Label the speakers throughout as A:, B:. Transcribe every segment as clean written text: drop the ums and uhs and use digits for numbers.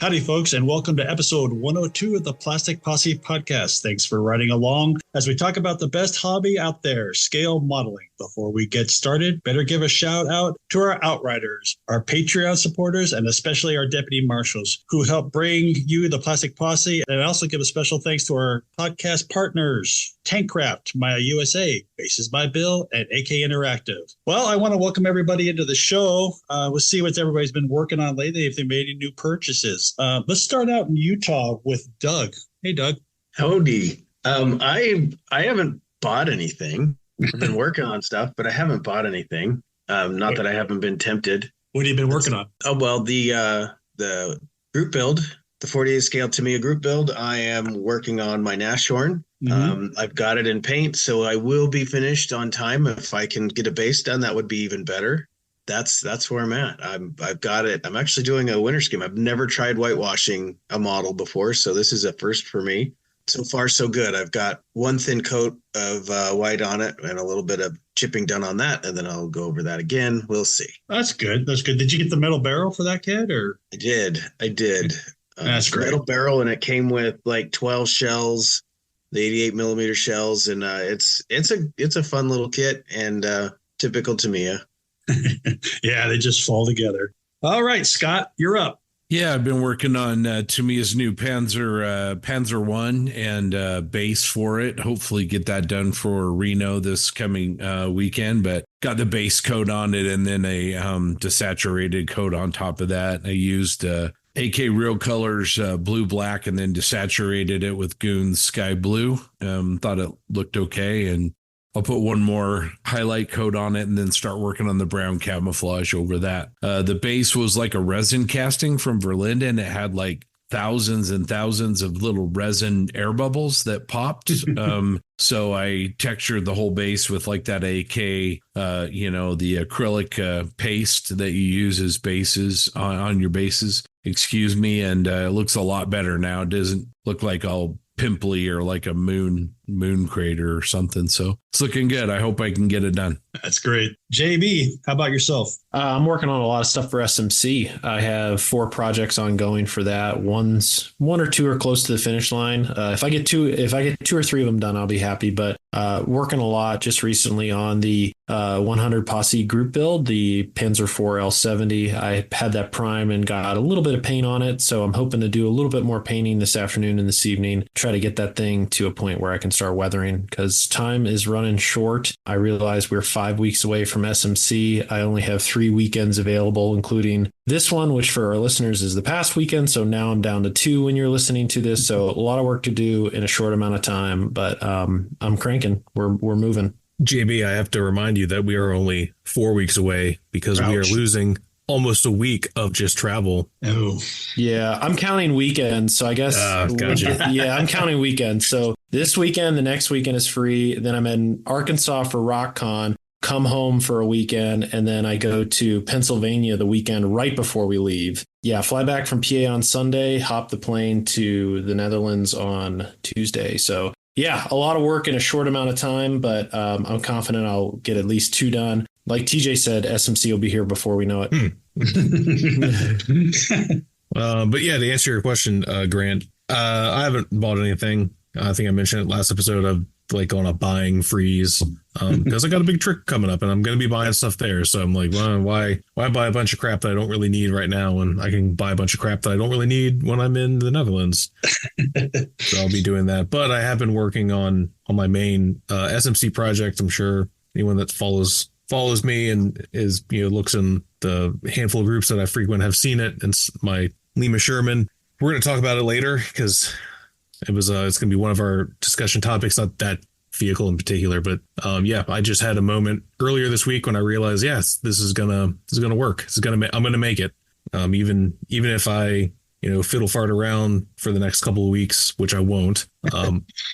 A: Howdy, folks, and welcome to episode 102 of the Plastic Posse podcast. Thanks for riding along as we talk about the best hobby out there, scale modeling. Before we get started, better give a shout out to our outriders, our Patreon supporters, and especially our deputy marshals who help bring you the Plastic Posse. And also give a special thanks to our podcast partners, Tankcraft, Maya USA, Bases by Bill, and AK Interactive. Well, I want to welcome everybody into the show. We'll see what everybody's been working on lately, if they made any new purchases. Let's start out in Utah with Doug. Hey, Doug.
B: Howdy. I haven't bought anything. I've been working on stuff, but I haven't bought anything. Not that I haven't been tempted.
A: What have you been working on?
B: Oh, well, the group build, the 48 scale Tamiya group build, I am working on my Nashorn. I've got it in paint, so I will be finished on time. If I can get a base done, that would be even better. That's where I'm at. I've got it. I'm actually doing a winter scheme. I've never tried whitewashing a model before, so this is a first for me. So far, so good. I've got one thin coat of white on it and a little bit of chipping done on that, and then I'll go over that again. We'll see.
A: That's good. That's good. Did you get the metal barrel for that kit, or?
B: I did.
A: That's great.
B: Metal barrel, and it came with like 12 shells, the 88 millimeter shells, and it's a fun little kit and typical Tamiya.
A: Yeah, they just fall together. All right, Scott, you're up.
C: Yeah, I've been working on Tamiya's new Panzer One and base for it. Hopefully get that done for Reno this coming weekend, but got the base coat on it and then a desaturated coat on top of that. I used AK Real Colors blue black and then desaturated it with Goon's sky blue. Thought it looked okay, and I'll put one more highlight coat on it and then start working on the brown camouflage over that. The base was like a resin casting from Verlinda, and it had like thousands and thousands of little resin air bubbles that popped. So I textured the whole base with like that AK, the acrylic paste that you use as bases on your bases. Excuse me. And it looks a lot better now. It doesn't look like all pimply or like a moon crater or something. So it's looking good. I hope I can get it done.
A: That's great. JB, how about yourself?
D: I'm working on a lot of stuff for SMC. I have 4 projects ongoing for that. One or two are close to the finish line. If I get two or three of them done, I'll be happy. But working a lot just recently on the 100 Posse group build, the Panzer IV L70. I had that prime and got a little bit of paint on it. So I'm hoping to do a little bit more painting this afternoon and this evening. Try to get that thing to a point where I can start weathering, because time is running short. I realize we're 5 weeks away from SMC. I only have 3 weekends available, including this one, which for our listeners is the past weekend. So now I'm down to 2 when you're listening to this. So a lot of work to do in a short amount of time, but I'm cranking. We're moving.
E: JB, I have to remind you that we are only 4 weeks away because we are losing almost a week of just travel.
A: Oh,
D: yeah. I'm counting weekends. So I guess,
E: gotcha.
D: Yeah, I'm counting weekends. So this weekend, the next weekend is free. Then I'm in Arkansas for RockCon, come home for a weekend, and then I go to Pennsylvania the weekend right before we leave. Yeah, fly back from PA on Sunday, hop the plane to the Netherlands on Tuesday. So yeah, a lot of work in a short amount of time, but I'm confident I'll get at least 2 done. Like TJ said, SMC will be here before we know it.
E: But yeah, to answer your question, Grant, I haven't bought anything. I think I mentioned it last episode. I've like on a buying freeze because I got a big trip coming up and I'm going to be buying stuff there. So I'm like, well, why buy a bunch of crap that I don't really need right now when I can buy a bunch of crap that I don't really need when I'm in the Netherlands? So I'll be doing that. But I have been working on my main SMC project. I'm sure anyone that follows me and is, looks in the handful of groups that I frequent have seen it. And my Lima Sherman. We're going to talk about it later because it's going to be one of our discussion topics, not that vehicle in particular, but yeah, I just had a moment earlier this week when I realized, yes, this is gonna work. I'm gonna make it. Even if I fiddle fart around for the next couple of weeks, which I won't,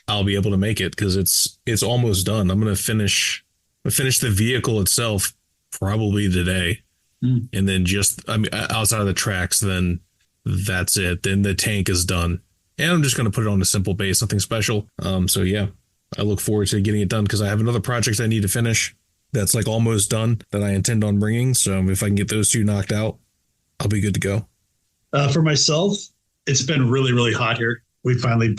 E: I'll be able to make it because it's almost done. I'm gonna finish the vehicle itself probably today, and then outside of the tracks, then that's it. Then the tank is done. And I'm just going to put it on a simple base, nothing special. So yeah, I look forward to getting it done because I have another project I need to finish that's like almost done that I intend on bringing. So if I can get those 2 knocked out, I'll be good to go.
A: For myself, it's been really, really hot here. We finally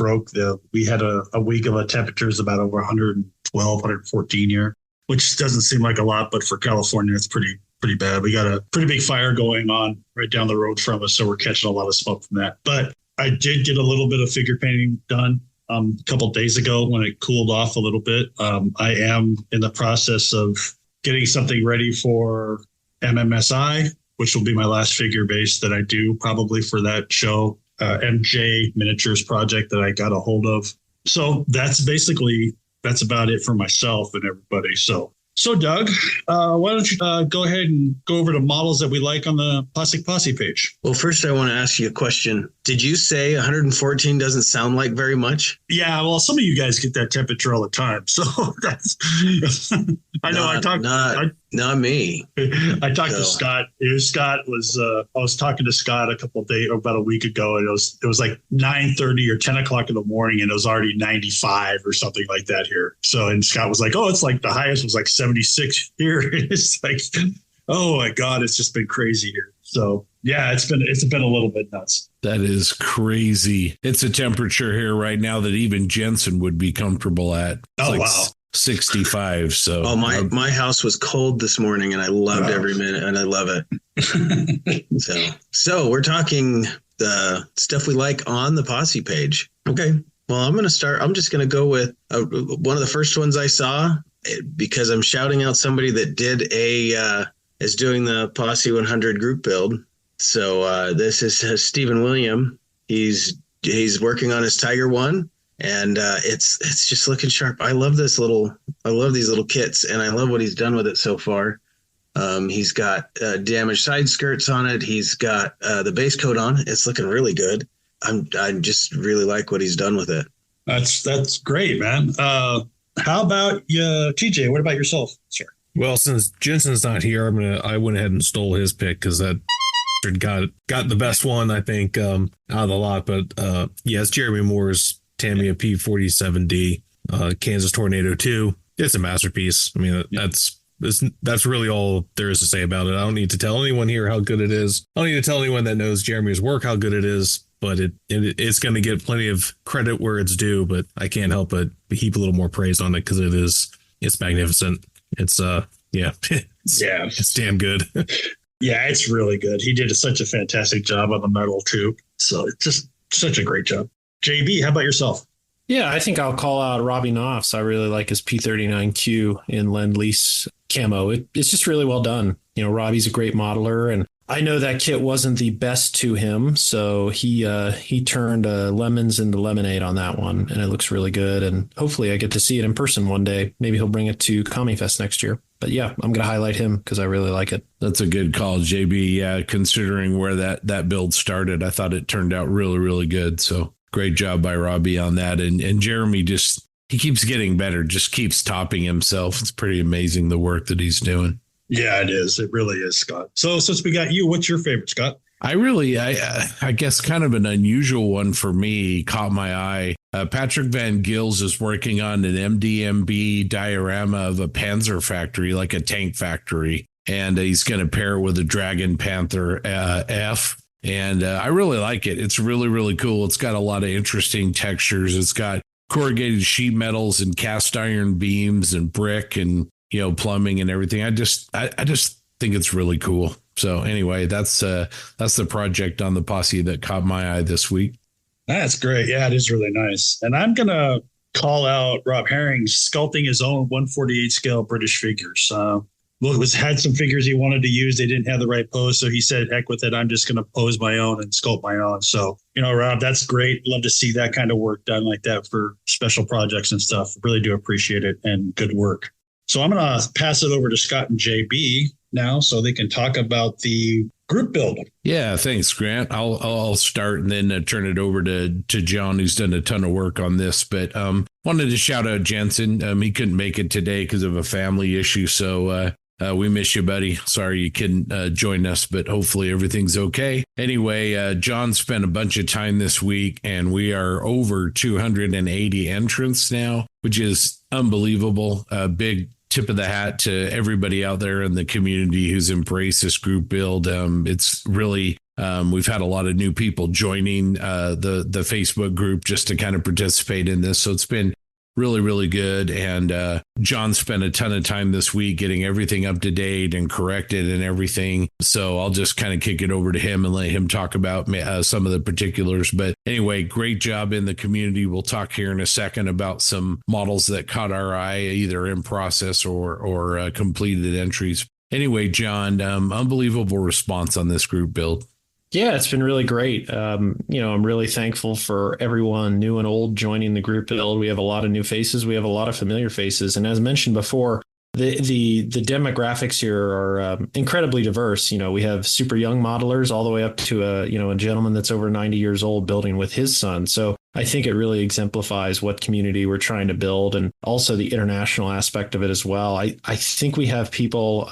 A: we had a week of temperatures about over 112, 114 here, which doesn't seem like a lot, but for California, it's pretty bad. We got a pretty big fire going on right down the road from us, so we're catching a lot of smoke from that. But I did get a little bit of figure painting done a couple of days ago when it cooled off a little bit. I am in the process of getting something ready for MMSI, which will be my last figure base that I do probably for that show, MJ Miniatures project that I got a hold of. So that's about it for myself and everybody. So Doug, why don't you go ahead and go over the models that we like on the Plastic Posse page?
B: Well, first I want to ask you a question. Did you say 114 doesn't sound like very much?
A: Yeah, well, some of you guys get that temperature all the time. So that's,
B: Not me.
A: I talked to Scott. Scott was, I was talking to Scott about a week ago, and it was like 9:30 or 10 o'clock in the morning, and it was already 95 or something like that here. So, and Scott was like, oh, it's like the highest was like 76 here. It's like, oh my God, it's just been crazy here. So yeah, it's been a little bit nuts.
C: That is crazy. It's a temperature here right now that even Jensen would be comfortable at. It's
A: wow.
C: 65. So
B: my house was cold this morning and I loved every minute, and I love it. So we're talking the stuff we like on the Posse page. Okay. Well, I'm just going to go with one of the first ones I saw, because I'm shouting out somebody that is doing the Posse 100 group build. So this is Stephen William. He's working on his Tiger One. And it's just looking sharp. I love these little kits, and I love what he's done with it so far. He's got damaged side skirts on it. He's got the base coat on. It's looking really good. I just really like what he's done with it.
A: That's great, man. How about you, TJ? What about yourself, sir?
E: Well, since Jensen's not here, I went ahead and stole his pick because that got the best one, I think, out of the lot. But it's Jeremy Moore's Tamiya P47D Kansas Tornado 2. It's a masterpiece. I mean, that's really all there is to say about it. I don't need to tell anyone here how good it is. I don't need to tell anyone that knows Jeremy's work how good it is, but it's going to get plenty of credit where it's due, but I can't help but heap a little more praise on it because it's magnificent. It's it's damn good.
A: Yeah, it's really good. He did such a fantastic job on the metal too. So it's just such a great job. JB, how about yourself?
D: Yeah, I think I'll call out Robbie Knopf's. I really like his P39Q in Lend-Lease camo. It's just really well done. You know, Robbie's a great modeler, and I know that kit wasn't the best to him, so he turned lemons into lemonade on that one, and it looks really good. And hopefully I get to see it in person one day. Maybe he'll bring it to CommieFest next year. But yeah, I'm going to highlight him because I really like it.
C: That's a good call, JB. Yeah, considering where that build started, I thought it turned out really, really good. So great job by Robbie on that. And Jeremy he keeps getting better, just keeps topping himself. It's pretty amazing the work that he's doing.
A: Yeah, it is. It really is, Scott. So since we got you, what's your favorite, Scott?
C: I guess kind of an unusual one for me caught my eye. Patrick Van Gils is working on an MDMB diorama of a Panzer factory, like a tank factory. And he's going to pair it with a Dragon Panther F. And I really like it. It's really, really cool. It's got a lot of interesting textures. It's got corrugated sheet metals and cast iron beams and brick and, plumbing and everything. I just think it's really cool. So anyway, that's the project on the Posse that caught my eye this week.
A: That's great. Yeah, it is really nice. And I'm going to call out Rob Herring sculpting his own 148 scale British figures. Had some figures he wanted to use. They didn't have the right pose. So he said, heck with it. I'm just going to pose my own and sculpt my own. So, Rob, that's great. Love to see that kind of work done like that for special projects and stuff. Really do appreciate it, and good work. So I'm going to pass it over to Scott and JB now so they can talk about the group build.
C: Yeah, thanks, Grant. I'll start and then turn it over to John, who's done a ton of work on this. But wanted to shout out Jensen. He couldn't make it today because of a family issue. So we miss you, buddy. Sorry you couldn't join us, but hopefully everything's okay. Anyway, John spent a bunch of time this week, and we are over 280 entrants now, which is unbelievable. A big tip of the hat to everybody out there in the community who's embraced this group build. It's really We've had a lot of new people joining the Facebook group just to kind of participate in this. So it's been really, really good. And John spent a ton of time this week getting everything up to date and corrected and everything. So I'll just kind of kick it over to him and let him talk about some of the particulars. But anyway, great job in the community. We'll talk here in a second about some models that caught our eye, either in process or completed entries. Anyway, John, unbelievable response on this group build.
D: Yeah, it's been really great. I'm really thankful for everyone new and old joining the group build. We have a lot of new faces. We have a lot of familiar faces. And as mentioned before, the demographics here are incredibly diverse. We have super young modelers all the way up to a gentleman that's over 90 years old building with his son. So I think it really exemplifies what community we're trying to build, and also the international aspect of it as well. I think we have people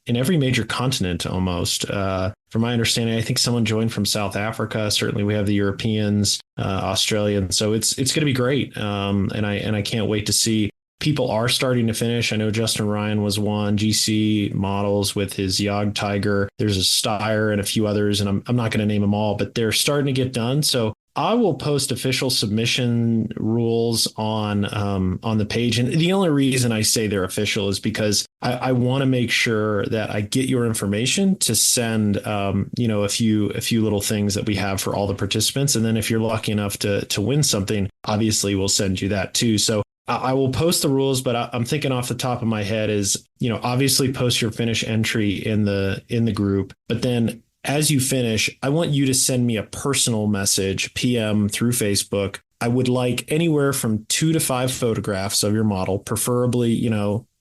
D: in every major continent almost. From my understanding, I think someone joined from South Africa. Certainly we have the Europeans, Australians. So it's going to be great. And I can't wait to see. People are starting to finish. I know Justin Ryan was one, GC models with his Yog Tiger. There's a Steyr and a few others, and I'm not going to name them all, but they're starting to get done. So I will post official submission rules on the page. And the only reason I say they're official is because I want to make sure that I get your information to send, a few little things that we have for all the participants. And then if you're lucky enough to win something, obviously we'll send you that too. So I will post the rules, but I'm thinking off the top of my head is, obviously post your finish entry in the group, but then as you finish, I want you to send me a personal message, PM through Facebook. I would like anywhere from 2 to 5 photographs of your model, preferably,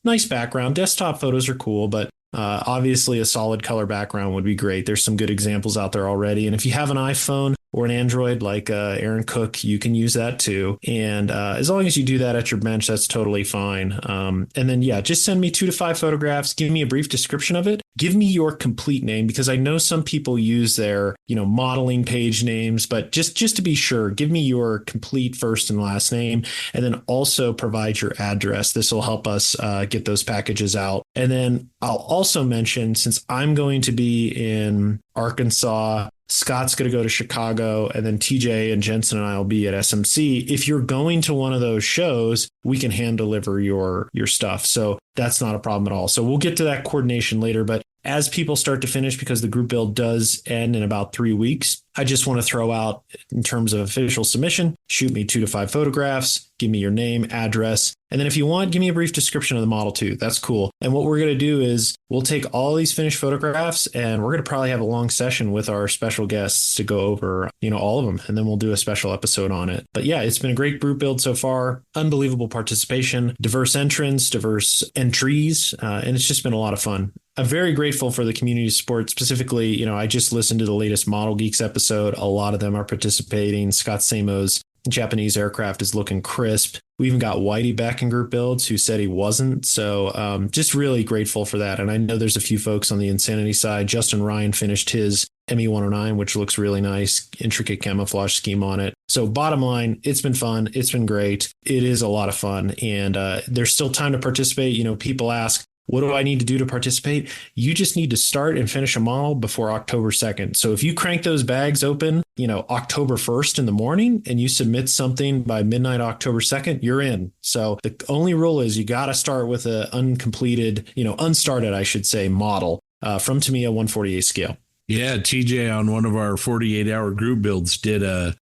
D: nice background. Desktop photos are cool, but obviously a solid color background would be great. There's some good examples out there already. And if you have an iPhone or an Android like Aaron Cook, you can use that too. And as long as you do that at your bench, that's totally fine. And then, just send me 2 to 5 photographs. Give me a brief description of it. Give me your complete name, because I know some people use their, modeling page names, but just to be sure, give me your complete first and last name, and then also provide your address. This will help us get those packages out. And then I'll also mention, since I'm going to be in Arkansas, Scott's going to go to Chicago, and then TJ and Jensen and I will be at SMC. If you're going to one of those shows, we can hand deliver your stuff. So that's not a problem at all. So we'll get to that coordination later. But as people start to finish, because the group build does end in about 3 weeks, I just want to throw out, in terms of official submission, shoot me 2 to 5 photographs, give me your name, address, and then if you want, give me a brief description of the model too. That's cool. And what we're going to do is we'll take all these finished photographs, and we're going to probably have a long session with our special guests to go over, all of them, and then we'll do a special episode on it. But yeah, it's been a great group build so far. Unbelievable participation, diverse entrants, diverse entries, and it's just been a lot of fun. I'm very grateful for the community support. Specifically, I just listened to the latest Model Geeks episode. A lot of them are participating. Scott Samo's Japanese aircraft is looking crisp. We even got Whitey back in group builds who said he wasn't. So just really grateful for that. And I know there's a few folks on the Insanity side. Justin Ryan finished his ME-109, which looks really nice, intricate camouflage scheme on it. So bottom line, it's been fun. It's been great. It is a lot of fun. And there's still time to participate. People ask, what do I need to do to participate? You just need to start and finish a model before October 2nd. So if you crank those bags open, October 1st in the morning, and you submit something by midnight, October 2nd, you're in. So the only rule is you got to start with an uncompleted, unstarted, I should say, model from Tamiya 148 scale.
C: Yeah, TJ on one of our 48-hour group builds did a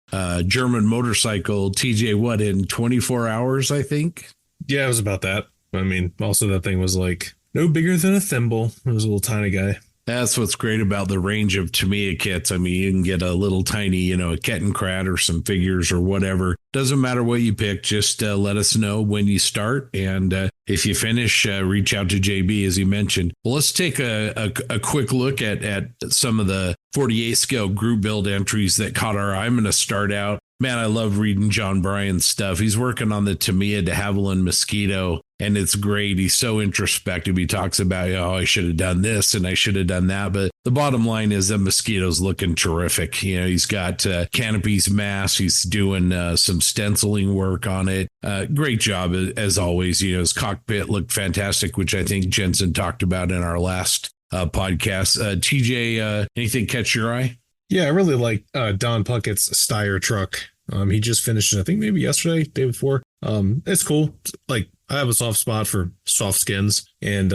C: German motorcycle, TJ, in 24 hours, I think?
E: Yeah, it was about that. I mean, also that thing was like no bigger than a thimble. It was a little tiny guy.
C: That's what's great about the range of Tamiya kits. I mean, you can get a little tiny, a Kettenkrat or some figures or whatever. Doesn't matter what you pick. Just let us know when you start. And if you finish, reach out to JB, as he mentioned. Well, let's take a quick look at some of the 48 scale group build entries that caught our eye. I'm going to start out. Man, I love reading John Bryan's stuff. He's working on the Tamiya de Havilland Mosquito, and it's great. He's so introspective. He talks about, I should have done this and I should have done that. But the bottom line is that Mosquito's looking terrific. He's got canopies mass. He's doing some stenciling work on it. Great job, as always. His cockpit looked fantastic, which I think Jensen talked about in our last podcast. TJ, anything catch your eye?
E: Yeah, I really like Don Puckett's Steyr truck. He just finished it, I think maybe yesterday, day before. It's cool. Like I have a soft spot for soft skins, and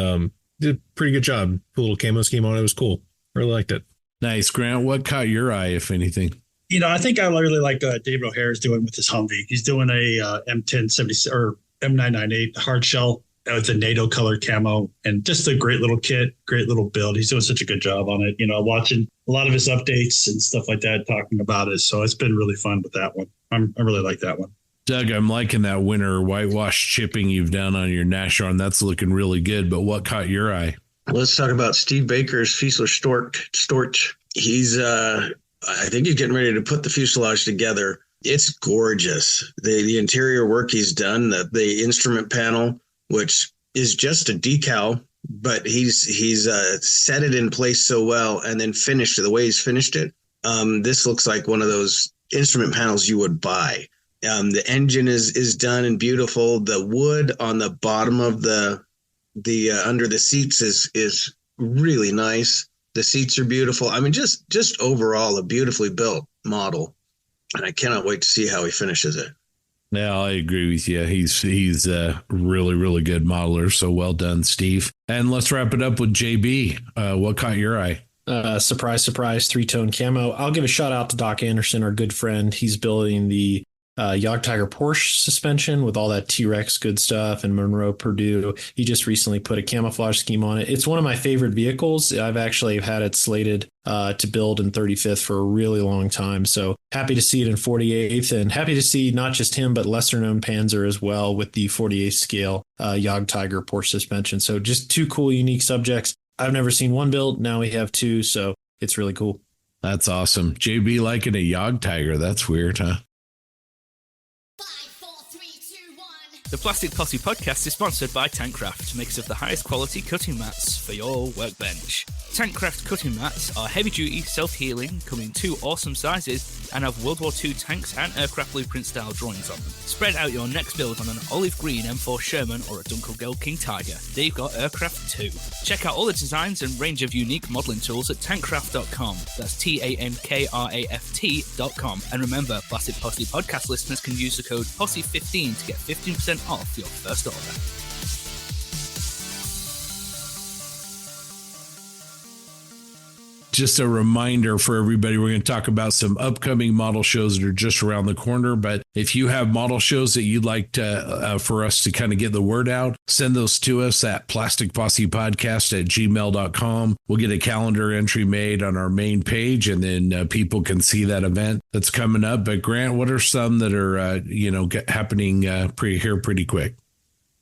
E: did a pretty good job. Put a little camo scheme on it. It was cool. Really liked it.
C: Nice, Grant. What caught your eye, if anything?
A: I think I really like David O'Hare is doing with his Humvee. He's doing a M1070 or M998 hard shell with a NATO color camo, and just a great little kit, great little build. He's doing such a good job on it. Watching a lot of his updates and stuff like that, talking about it. So it's been really fun with that one. I really like that one.
C: Doug, I'm liking that winter whitewash chipping you've done on your Nashorn. That's looking really good. But what caught your eye?
B: Let's talk about Steve Baker's Fiesler Storch. He's, I think he's getting ready to put the fuselage together. It's gorgeous. The interior work he's done, the instrument panel, which is just a decal, but he's set it in place so well and then finished it the way he's finished it. This looks like one of those instrument panels you would buy. The engine is done and beautiful. The wood on the bottom of the under the seats is really nice. The seats are beautiful. I mean, just overall a beautifully built model, and I cannot wait to see how he finishes it.
C: Yeah, I agree with you. He's a really, really good modeler. So well done, Steve. And let's wrap it up with JB. What caught your eye?
D: Surprise, 3-tone camo. I'll give a shout out to Doc Anderson, our good friend. He's building the Jagd Tiger Porsche suspension with all that T-Rex good stuff and Monroe Purdue. He just recently put a camouflage scheme on it. It's one of my favorite vehicles. I've actually had it slated to build in 35th for a really long time. So happy to see it in 48th, and happy to see not just him, but lesser known Panzer as well with the 48th scale Jagd Tiger Porsche suspension. So just two cool, unique subjects. I've never seen one build. Now we have two. So it's really cool.
C: That's awesome. JB liking a Jagd Tiger. That's weird, huh?
F: The Plastic Posse podcast is sponsored by Tankcraft, makers of the highest quality cutting mats for your workbench. Tankcraft cutting mats are heavy-duty, self-healing, come in two awesome sizes, and have World War II tanks and aircraft blueprint-style drawings on them. Spread out your next build on an olive green M4 Sherman or a Dunkelgelb King Tiger. They've got aircraft too. Check out all the designs and range of unique modelling tools at tankcraft.com. That's TANKRAFT.com. And remember, Plastic Posse podcast listeners can use the code POSSE15 to get 15% off your first order.
C: Just a reminder for everybody, we're going to talk about some upcoming model shows that are just around the corner. But if you have model shows that you'd like to for us to kind of get the word out, send those to us at plasticpossepodcast@gmail.com. We'll get a calendar entry made on our main page, and then people can see that event that's coming up. But Grant, what are some that are happening pretty quick?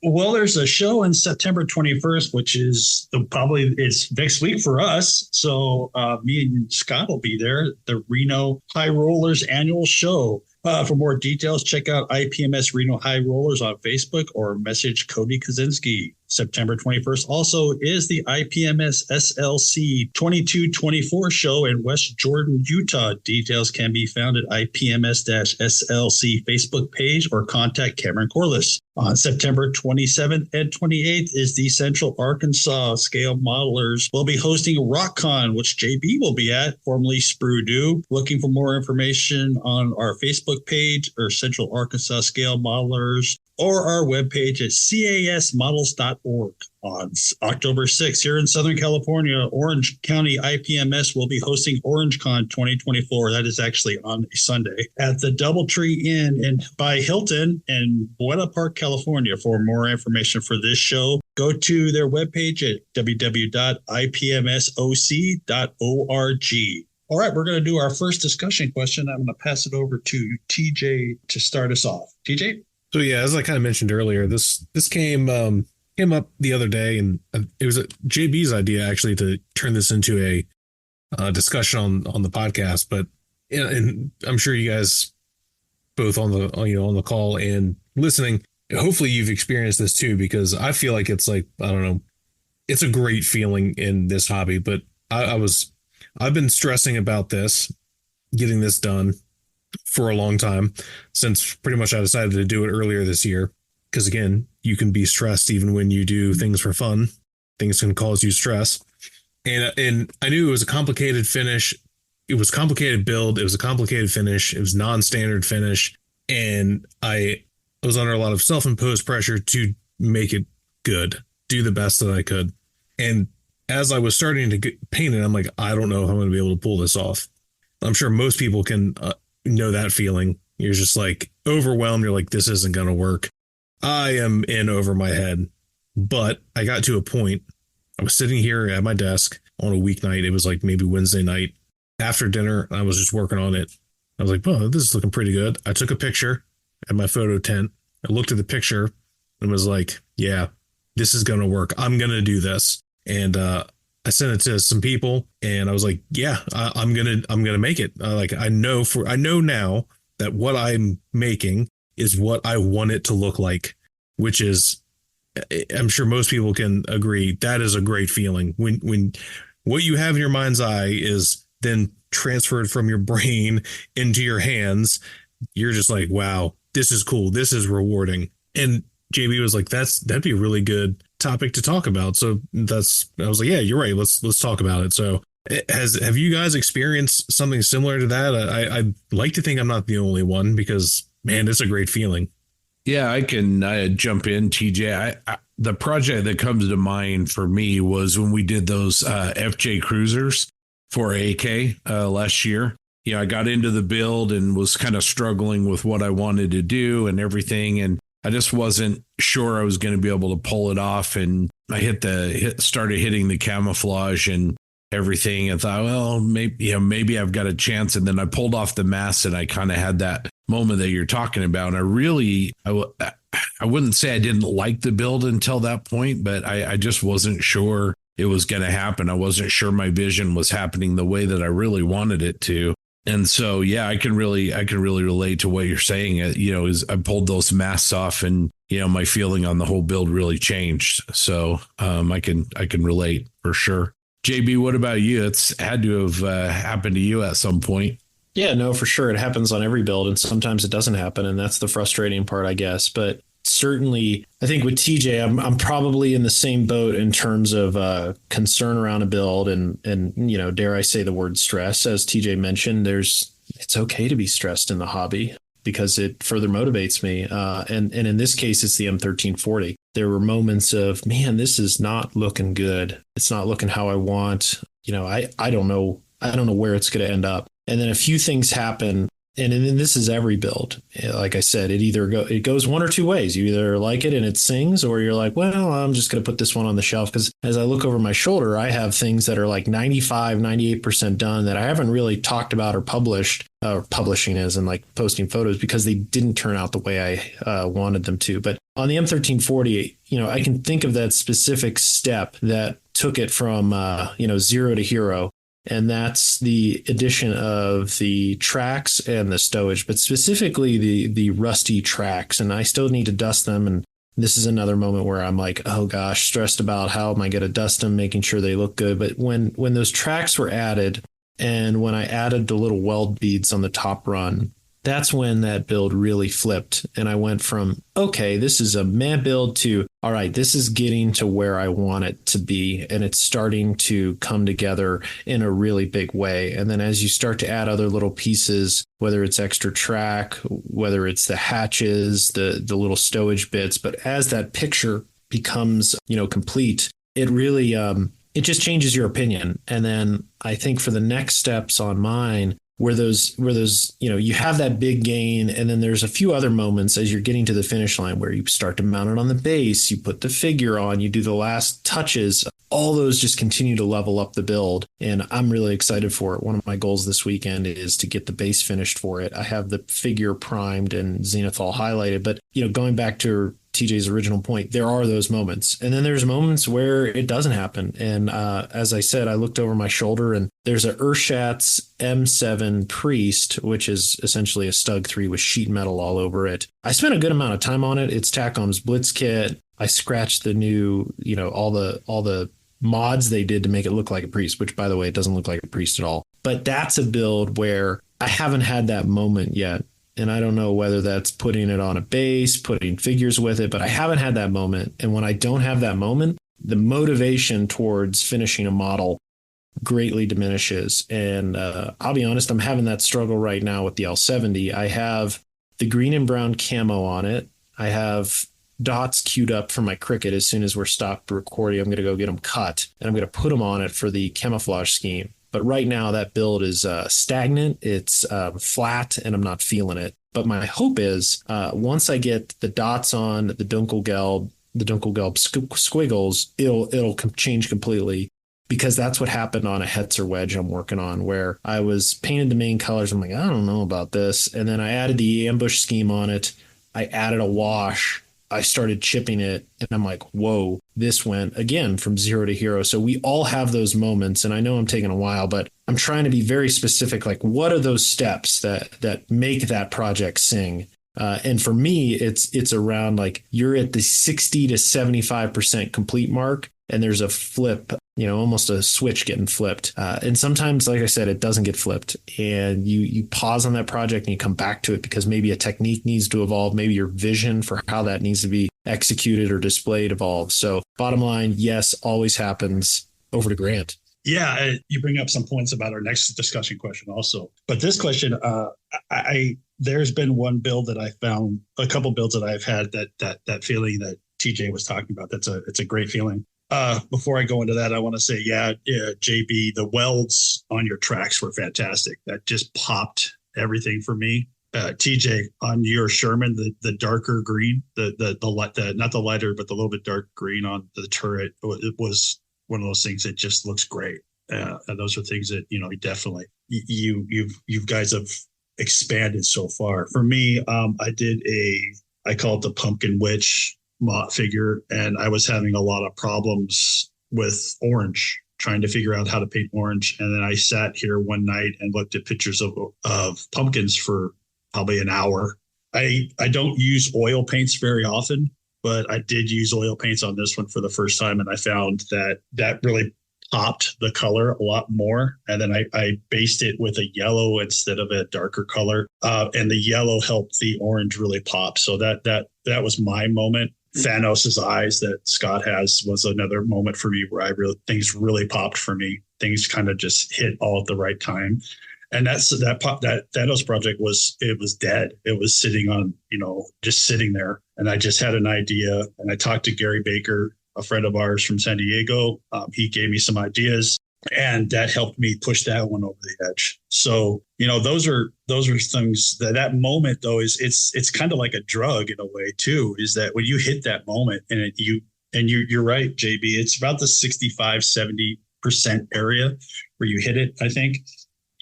A: Well, there's a show on September 21st, which is it's next week for us. So me and Scott will be there, the Reno High Rollers annual show. For more details, check out IPMS Reno High Rollers on Facebook or message Cody Kaczynski. September 21st also is the IPMS SLC 2224 show in West Jordan, Utah. Details can be found at IPMS-SLC Facebook page or contact Cameron Corliss. On September 27th and 28th is the Central Arkansas Scale Modelers. We'll be hosting RockCon, which JB will be at, formerly Sprue Do. Looking for more information on our Facebook page or Central Arkansas Scale Modelers, or our webpage at casmodels.org. On October 6th, here in Southern California, Orange County IPMS will be hosting OrangeCon 2024. That is actually on a Sunday at the Doubletree Inn by Hilton in Buena Park, California. For more information for this show, go to their webpage at www.ipmsoc.org. All right, we're going to do our first discussion question. I'm going to pass it over to TJ to start us off. TJ?
E: So yeah, as I kind of mentioned earlier, this came up the other day, and it was JB's idea actually to turn this into a discussion on the podcast. But and I'm sure you guys both on the call and listening, hopefully you've experienced this too, because I feel like it's like, I don't know, it's a great feeling in this hobby. But I've been stressing about getting this done for a long time, since pretty much I decided to do it earlier this year. Because again, you can be stressed even when you do things for fun. Things can cause you stress. And I knew it was a complicated finish. it was complicated build. It was a complicated finish. It was non-standard finish. And I was under a lot of self-imposed pressure to make it good, do the best that I could. And as I was starting to get painted, I'm like, I don't know if I'm going to be able to pull this off. I'm sure most people can know that feeling. You're just like overwhelmed. You're like, this isn't going to work. I am in over my head. But I got to a point. I was sitting here at my desk on a weeknight. It was like maybe Wednesday night after dinner. I was just working on it. I was like, oh, this is looking pretty good. I took a picture at my photo tent. I looked at the picture and was like, yeah, this is going to work. I'm going to do this. And I sent it to some people and I was like, yeah, I'm going to make it. I know now that what I'm making is what I want it to look like, which is, I'm sure most people can agree, that is a great feeling when what you have in your mind's eye is then transferred from your brain into your hands. You're just like, wow, this is cool. This is rewarding. And JB was like, that'd be a really good topic to talk about. So I was like, yeah, you're right. Let's talk about it. So have you guys experienced something similar to that? I'd like to think I'm not the only one because, man, it's a great feeling.
C: Yeah, I can jump in, TJ. The project that comes to mind for me was when we did those FJ Cruisers for AK last year. I got into the build and was kind of struggling with what I wanted to do and everything. And I just wasn't sure I was going to be able to pull it off. And I started hitting the camouflage and everything and thought, well, maybe I've got a chance. And then I pulled off the mask and I kind of had that moment that you're talking about. And I wouldn't say I didn't like the build until that point, but I just wasn't sure it was going to happen. I wasn't sure my vision was happening the way that I really wanted it to. And so, yeah, I can really relate to what you're saying. Is I pulled those masks off and, my feeling on the whole build really changed. So I can relate for sure. JB, what about you? It's had to have happened to you at some point.
D: Yeah, no, for sure. It happens on every build and sometimes it doesn't happen. And that's the frustrating part, I guess. But certainly, I think with TJ, I'm probably in the same boat in terms of concern around a build and dare I say the word stress. As TJ mentioned, it's okay to be stressed in the hobby because it further motivates me. And in this case, it's the M1340. There were moments of, man, this is not looking good. It's not looking how I want. I don't know where it's going to end up. And then a few things happen. And this is every build. Like I said, it goes one or two ways. You either like it and it sings, or you're like, well, I'm just going to put this one on the shelf. Because as I look over my shoulder, I have things that are like 95, 98% done that I haven't really talked about or published, or publishing as in like posting photos because they didn't turn out the way I wanted them to. But on the M1340, I can think of that specific step that took it from, zero to hero. And that's the addition of the tracks and the stowage, but specifically the rusty tracks. And I still need to dust them. And this is another moment where I'm like, oh gosh, stressed about how am I going to dust them, making sure they look good. But when those tracks were added and when I added the little weld beads on the top run, that's when that build really flipped. And I went from, okay, this is a meh build to, all right, this is getting to where I want it to be. And it's starting to come together in a really big way. And then as you start to add other little pieces, whether it's extra track, whether it's the hatches, the little stowage bits, but as that picture becomes, complete, it really, it just changes your opinion. And then I think for the next steps on mine, where those, you have that big gain. And then there's a few other moments as you're getting to the finish line where you start to mount it on the base, you put the figure on, you do the last touches, all those just continue to level up the build. And I'm really excited for it. One of my goals this weekend is to get the base finished for it. I have the figure primed and zenithal highlighted, but going back to TJ's original point, there are those moments. And then there's moments where it doesn't happen. And as I said, I looked over my shoulder and there's a Urshats M7 Priest, which is essentially a Stug 3 with sheet metal all over it. I spent a good amount of time on it. It's Takom's Blitz kit. I scratched the new, all the mods they did to make it look like a Priest, which by the way, it doesn't look like a Priest at all. But that's a build where I haven't had that moment yet. And I don't know whether that's putting it on a base, putting figures with it, but I haven't had that moment. And when I don't have that moment, the motivation towards finishing a model greatly diminishes. And I'll be honest, I'm having that struggle right now with the L70. I have the green and brown camo on it. I have dots queued up for my Cricut. As soon as we're stopped recording, I'm going to go get them cut, and I'm going to put them on it for the camouflage scheme. But right now that build is stagnant. It's flat, and I'm not feeling it. But my hope is once I get the dots on the Dunkelgelb squiggles, it'll change completely, because that's what happened on a Hetzer wedge I'm working on, where I was painted the main colors. I'm like, I don't know about this. And then I added the ambush scheme on it. I added a wash. I started chipping it, and I'm like, whoa, this went again from 0 to hero. So we all have those moments, and I know I'm taking a while, but I'm trying to be very specific. Like, what are those steps that make that project sing? And for me, it's around like you're at the 60 to 75% complete mark, and there's a flip, almost a switch getting flipped. And sometimes, like I said, it doesn't get flipped, and you pause on that project and you come back to it because maybe a technique needs to evolve. Maybe your vision for how that needs to be executed or displayed evolves. So bottom line, yes, always happens. Over to Grant.
A: Yeah, you bring up some points about our next discussion question also. But this question, there's been one build that I found, a couple builds that I've had that feeling that TJ was talking about. It's a great feeling. Before I go into that, I want to say, JB, the welds on your tracks were fantastic. That just popped everything for me. TJ, on your Sherman, the darker green, the not the lighter, but the little bit dark green on the turret, it was one of those things that just looks great. And those are things that, definitely you guys have expanded so far. For me, I call it the Pumpkin Witch Mott figure, and I was having a lot of problems with orange, trying to figure out how to paint orange. And then I sat here one night and looked at pictures of pumpkins for probably an hour. I don't use oil paints very often, but I did use oil paints on this one for the first time, and I found that really popped the color a lot more. And then I based it with a yellow instead of a darker color, and the yellow helped the orange really pop. So that was my moment. Thanos's eyes that Scott has was another moment for me where things really popped for me. Things kind of just hit all at the right time. And that Thanos project was dead. It was sitting on, just sitting there. And I just had an idea, and I talked to Gary Baker, a friend of ours from San Diego. He gave me some ideas, and that helped me push that one over the edge. So, those are things that moment though it's kind of like a drug in a way too, is that when you hit that moment and you're right, JB, it's about the 65-70% area where you hit it. I think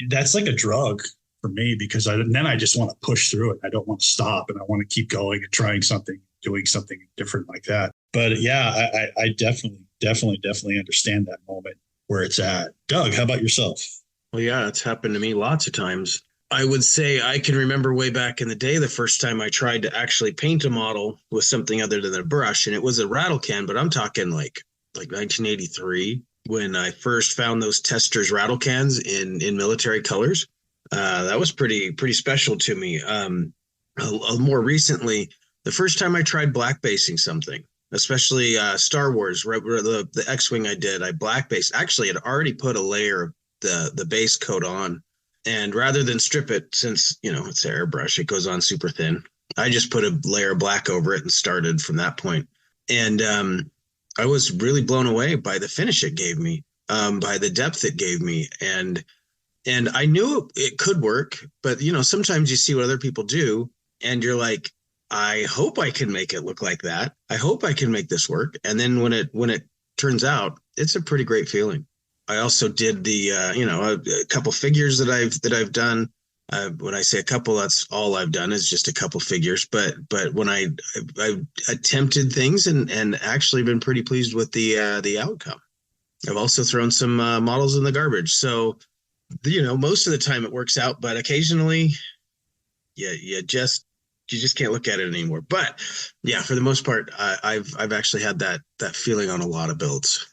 A: that's like a drug for me, because then I just want to push through it. I don't want to stop, and I want to keep going and trying something, doing something different like that. But yeah, I definitely understand that moment where it's at. Doug, how about yourself?
B: Well, yeah, it's happened to me lots of times. I would say I can remember way back in the day, the first time I tried to actually paint a model with something other than a brush, and it was a rattle can, but I'm talking like 1983, when I first found those Testors rattle cans in military colors. That was pretty special to me. More recently, the first time I tried black basing something, especially Star Wars, the X-Wing I did, I black based. Actually, I'd already put a layer of the base coat on, and rather than strip it, since it's airbrush, it goes on super thin, I just put a layer of black over it and started from that point. And I was really blown away by the finish it gave me, by the depth it gave me, and I knew it could work. But sometimes you see what other people do, and you're like, I hope I can make it look like that. I hope I can make this work. And then when it turns out, it's a pretty great feeling. I also did the a couple figures that I've done. When I say a couple, that's all I've done is just a couple figures. But when I've attempted things and actually been pretty pleased with the outcome. I've also thrown some models in the garbage. So most of the time it works out, but occasionally, you just can't look at it anymore. But yeah, for the most part, I've actually had that feeling on a lot of builds.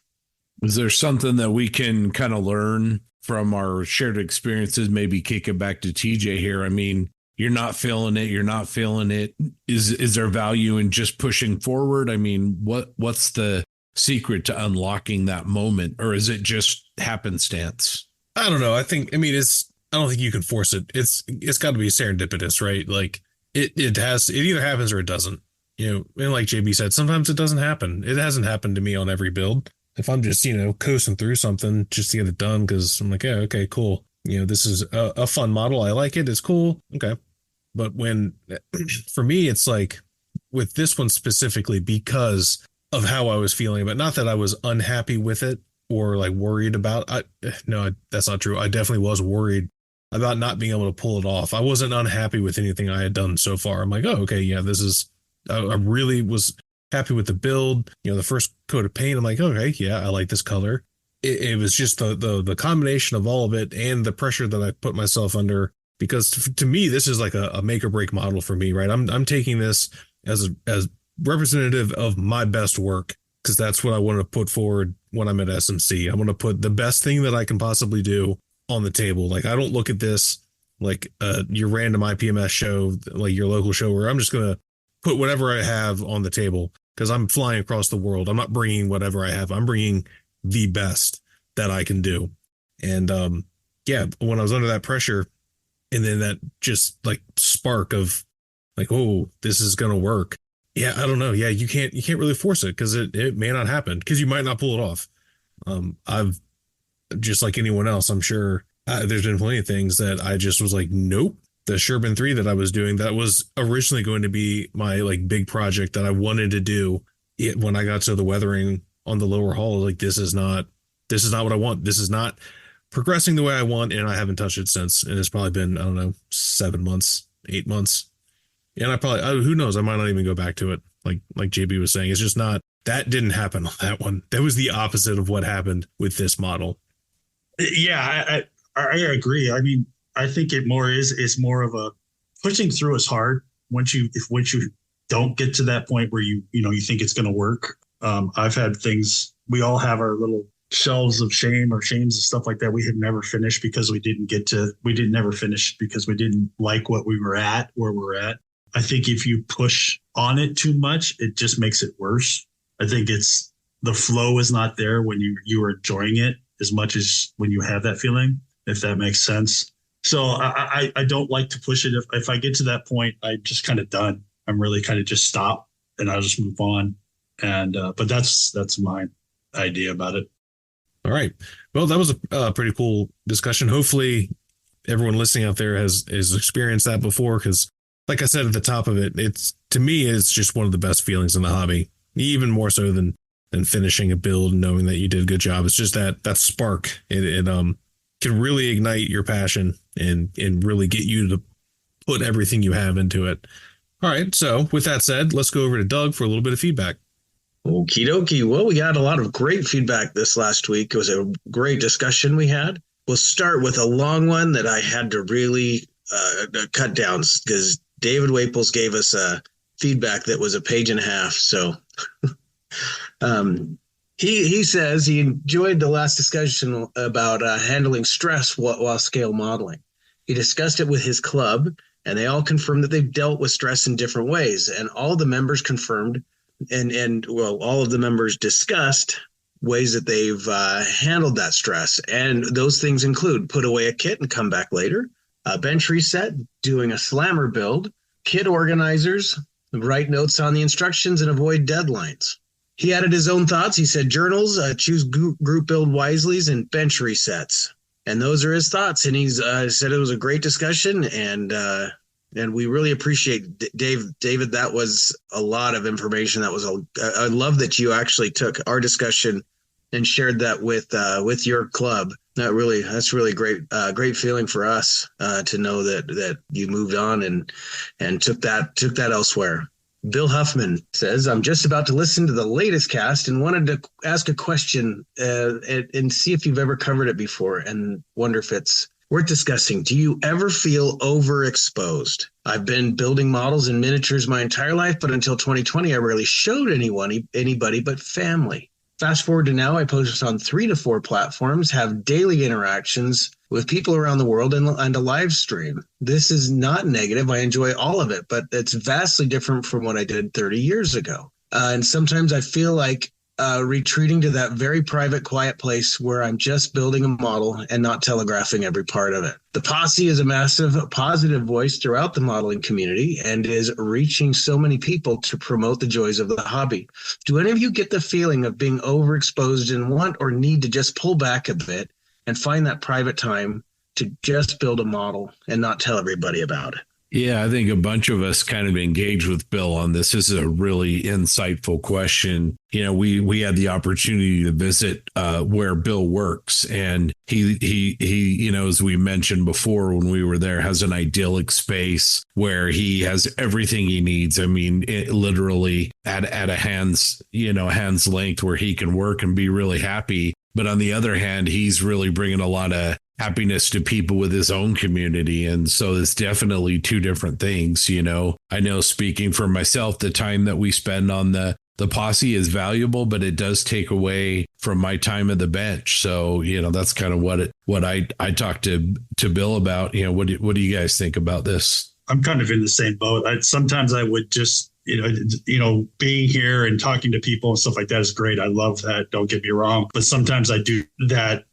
C: Is there something that we can kind of learn from our shared experiences? Maybe kick it back to TJ here. I mean, you're not feeling it. Is there value in just pushing forward? I mean, what's the secret to unlocking that moment, or is it just happenstance?
E: I don't know. I don't think you can force it. It's got to be serendipitous, right? Like it either happens or it doesn't. And like JB said, sometimes it doesn't happen. It hasn't happened to me on every build. If I'm just, coasting through something just to get it done, because I'm like, yeah, okay, cool. This is a fun model. I like it. It's cool. Okay. But for me, it's like with this one specifically, because of how I was feeling, but not that I was unhappy with it or like worried about. No, that's not true. I definitely was worried about not being able to pull it off. I wasn't unhappy with anything I had done so far. I'm like, oh, okay, yeah, I really was happy with the build. The first coat of paint, I'm like, okay, yeah, I like this color. It was just the combination of all of it and the pressure that I put myself under, because to me, this is like a make or break model for me, right? I'm taking this as representative of my best work, because that's what I want to put forward when I'm at SMC. I want to put the best thing that I can possibly do on the table. Like, I don't look at this like your random IPMS show, like your local show, where I'm just going to put whatever I have on the table, because I'm flying across the world. I'm not bringing whatever I have. I'm bringing the best that I can do. And when I was under that pressure, and then that just like spark of like, oh, this is going to work. Yeah, I don't know. Yeah, you can't really force it, because it may not happen, because you might not pull it off. I've, just like anyone else, I'm sure there's been plenty of things that I just was like, nope. The Sherbin 3 that I was doing, that was originally going to be my like big project that I wanted to do. When I got to the weathering on the lower hull, like, this is not what I want. This is not progressing the way I want, and I haven't touched it since. And it's probably been, I don't know, 7 months, 8 months. And I probably, who knows, I might not even go back to it. Like JB was saying, it's just not, that didn't happen on that one. That was the opposite of what happened with this model.
A: Yeah, I agree. I mean, I think it is more of a pushing through is hard once you don't get to that point where you think it's going to work. I've had things, we all have our little shelves of shame or shames and stuff like that. We had never finished because we didn't never finish because we didn't like what we were at, where we're at. I think if you push on it too much, it just makes it worse. I think the flow is not there when you are enjoying it as much as when you have that feeling, if that makes sense. So I don't like to push it. If I get to that point, I'm just kind of done. I'm really kind of just stop and I'll just move on. And but that's my idea about it.
E: All right. Well, that was a pretty cool discussion. Hopefully everyone listening out there has experienced that before, because like I said at the top of it, to me, it's just one of the best feelings in the hobby, even more so than finishing a build and knowing that you did a good job. It's just that spark. It can really ignite your passion and really get you to put everything you have into it. All right. So with that said, let's go over to Doug for a little bit of feedback.
B: Okie dokie. Well, we got a lot of great feedback this last week. It was a great discussion we had. We'll start with a long one that I had to really cut down, because David Waples gave us feedback that was a page and a half. So he says he enjoyed the last discussion about handling stress while scale modeling. He discussed it with his club, and they all confirmed that they've dealt with stress in different ways. And all the members confirmed all of the members discussed ways that they've handled that stress. And those things include put away a kit and come back later, a bench reset, doing a slammer build, kit organizers, write notes on the instructions, and avoid deadlines. He added his own thoughts. He said journals, choose group build wiselies, and bench resets. And those are his thoughts. And he's said it was a great discussion, and we really appreciate David. That was a lot of information. I love that you actually took our discussion and shared that with your club. That's really great. Great feeling for us to know that you moved on and took that elsewhere. Bill Huffman says, I'm just about to listen to the latest cast and wanted to ask a question and see if you've ever covered it before, and wonder if it's worth discussing. Do you ever feel overexposed? I've been building models and miniatures my entire life, but until 2020, I rarely showed anybody but family. Fast forward to now, I post on 3 to 4 platforms, have daily interactions with people around the world, and a live stream. This is not negative. I enjoy all of it, but it's vastly different from what I did 30 years ago. And sometimes I feel like retreating to that very private, quiet place where I'm just building a model and not telegraphing every part of it. The Posse is a massive positive voice throughout the modeling community and is reaching so many people to promote the joys of the hobby. Do any of you get the feeling of being overexposed and want or need to just pull back a bit and find that private time to just build a model and not tell everybody about it?
C: Yeah, I think a bunch of us kind of engage with Bill on this. This is a really insightful question. You know, we had the opportunity to visit where Bill works, and he, you know, as we mentioned before when we were there, has an idyllic space where he has everything he needs. I mean, literally at a hand's length where he can work and be really happy. But on the other hand, he's really bringing a lot of happiness to people with his own community. And so it's definitely two different things. You know, I know, speaking for myself, the time that we spend on the Posse is valuable, but it does take away from my time at the bench. So, you know, that's kind of what I talked to Bill about. You know, what do you guys think about this?
A: I'm kind of in the same boat. Sometimes I would just, being here and talking to people and stuff like that is great. I love that. Don't get me wrong. But sometimes I do that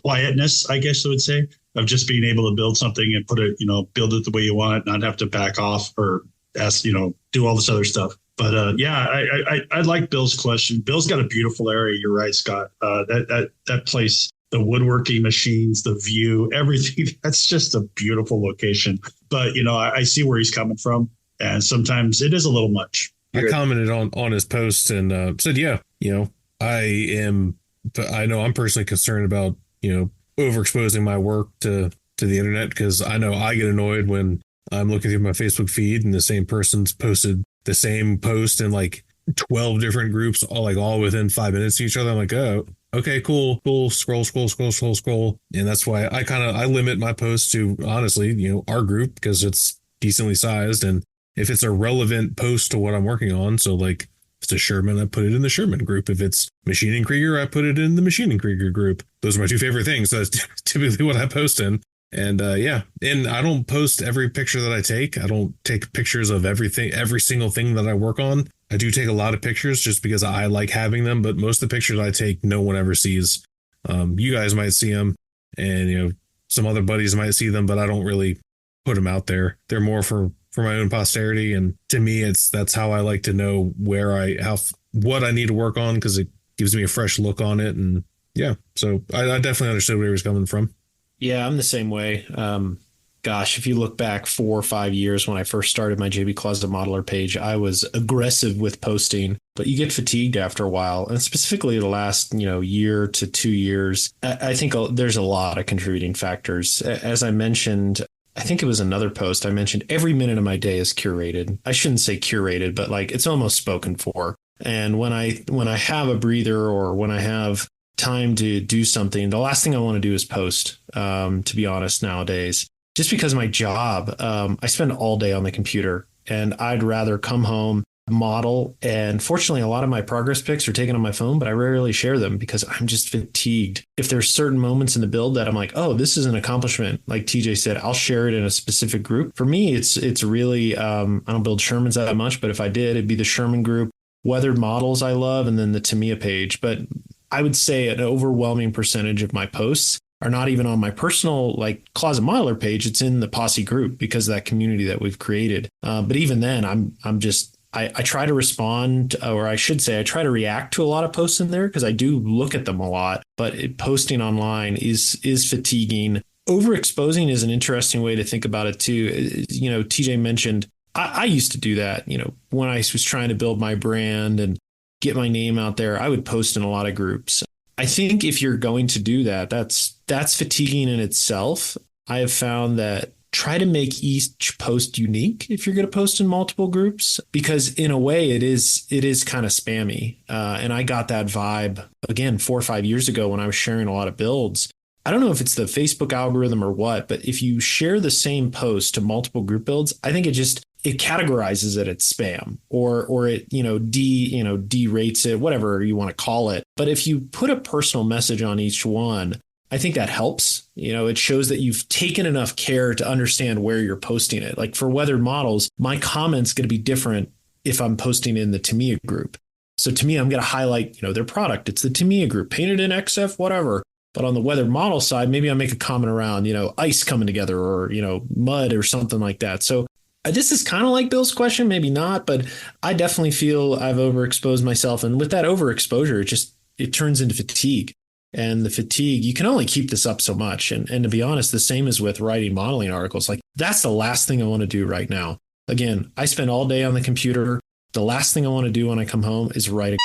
A: quietness, I guess I would say, of just being able to build something and build it the way you want, not have to back off or ask, do all this other stuff. But I like Bill's question. Bill's got a beautiful area. You're right, Scott. That place, the woodworking machines, the view, everything. That's just a beautiful location. But, I see where he's coming from. And sometimes it is a little much.
E: I commented on his post and said, I know I'm personally concerned about, overexposing my work to the internet, because I know I get annoyed when I'm looking through my Facebook feed and the same person's posted the same post in like 12 different groups, all within 5 minutes of each other. I'm like, oh, okay, cool. Scroll. And that's why I limit my posts to, honestly, our group, because it's decently sized. And if it's a relevant post to what I'm working on, so like if it's a Sherman, I put it in the Sherman group. If it's Machining Krieger, I put it in the Machining Krieger group. Those are my two favorite things. So that's typically what I post in. And and I don't post every picture that I take. I don't take pictures of everything, every single thing that I work on. I do take a lot of pictures just because I like having them, but most of the pictures I take, no one ever sees. You guys might see them, and some other buddies might see them, but I don't really put them out there. They're more for my own posterity, and to me, that's how I like to know what I need to work on, because it gives me a fresh look on it. And so I definitely understood where he was coming from.
D: Yeah, I'm the same way. If you look back 4 or 5 years when I first started my JB Closet Modeler page, I was aggressive with posting, but you get fatigued after a while. And specifically the last, year to 2 years, I think there's a lot of contributing factors. As I mentioned, I think it was another post I mentioned, every minute of my day is curated. I shouldn't say curated, but it's almost spoken for. And when I have a breather or when I have time to do something, the last thing I want to do is post, to be honest, nowadays. Just because of my job, I spend all day on the computer, and I'd rather come home, model. And fortunately, a lot of my progress pics are taken on my phone, but I rarely share them because I'm just fatigued. If there's certain moments in the build that I'm like, oh, this is an accomplishment, like TJ said, I'll share it in a specific group. For me, it's really, I don't build Shermans that much, but if I did, it'd be the Sherman group, weathered models I love, and then the Tamiya page. But I would say an overwhelming percentage of my posts are not even on my personal Closet Modeler page. It's in the Posse group because of that community that we've created. But even then, I try to respond, or I should say I try to react to a lot of posts in there because I do look at them a lot. But posting online is fatiguing. Overexposing is an interesting way to think about it too. TJ mentioned I used to do that. When I was trying to build my brand and get my name out there, I would post in a lot of groups. I think if you're going to do that, that's fatiguing in itself. I have found that try to make each post unique if you're going to post in multiple groups, because in a way it is kind of spammy. And I got that vibe again 4 or 5 years ago when I was sharing a lot of builds. I don't know if it's the Facebook algorithm or what, but if you share the same post to multiple group builds, I think it categorizes it as spam or it, derates it, whatever you want to call it. But if you put a personal message on each one, I think that helps. It shows that you've taken enough care to understand where you're posting it. Like for weathered models, my comment's going to be different if I'm posting in the Tamiya group. So to me, I'm going to highlight, their product. It's the Tamiya group, painted in XF, whatever. But on the weather model side, maybe I'll make a comment around, ice coming together or, mud or something like that. So this is kind of like Bill's question, maybe not, but I definitely feel I've overexposed myself. And with that overexposure, it turns into fatigue. And the fatigue, you can only keep this up so much. And to be honest, the same is with writing modeling articles. Like, that's the last thing I want to do right now. Again, I spend all day on the computer. The last thing I want to do when I come home is write a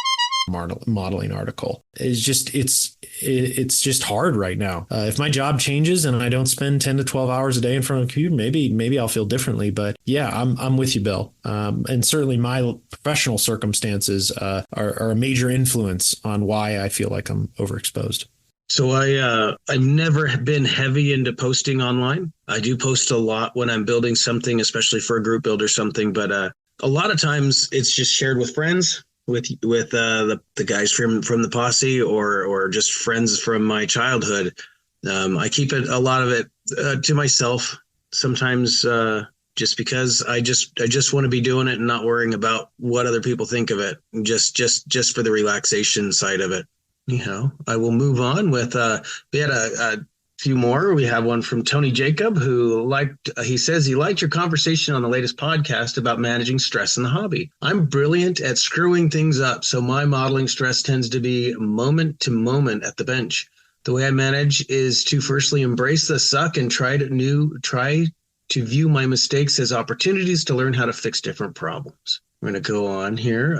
D: modeling article. It's just hard right now. If my job changes and I don't spend 10 to 12 hours a day in front of a computer, maybe I'll feel differently. But yeah, I'm with you, Bill. And certainly my professional circumstances are a major influence on why I feel like I'm overexposed.
B: So I've never been heavy into posting online. I do post a lot when I'm building something, especially for a group build or something. But a lot of times it's just shared with friends, with the guys from the posse, or just friends from my childhood. I keep a lot of it to myself sometimes, just because I just want to be doing it and not worrying about what other people think of it. Just for the relaxation side of it. I will move on with, we had a few more. We have one from Tony Jacob, who he says he liked your conversation on the latest podcast about managing stress in the hobby. I'm brilliant at screwing things up, so my modeling stress tends to be moment to moment at the bench. The way I manage is to firstly embrace the suck and try to view my mistakes as opportunities to learn how to fix different problems. We're going to go on here.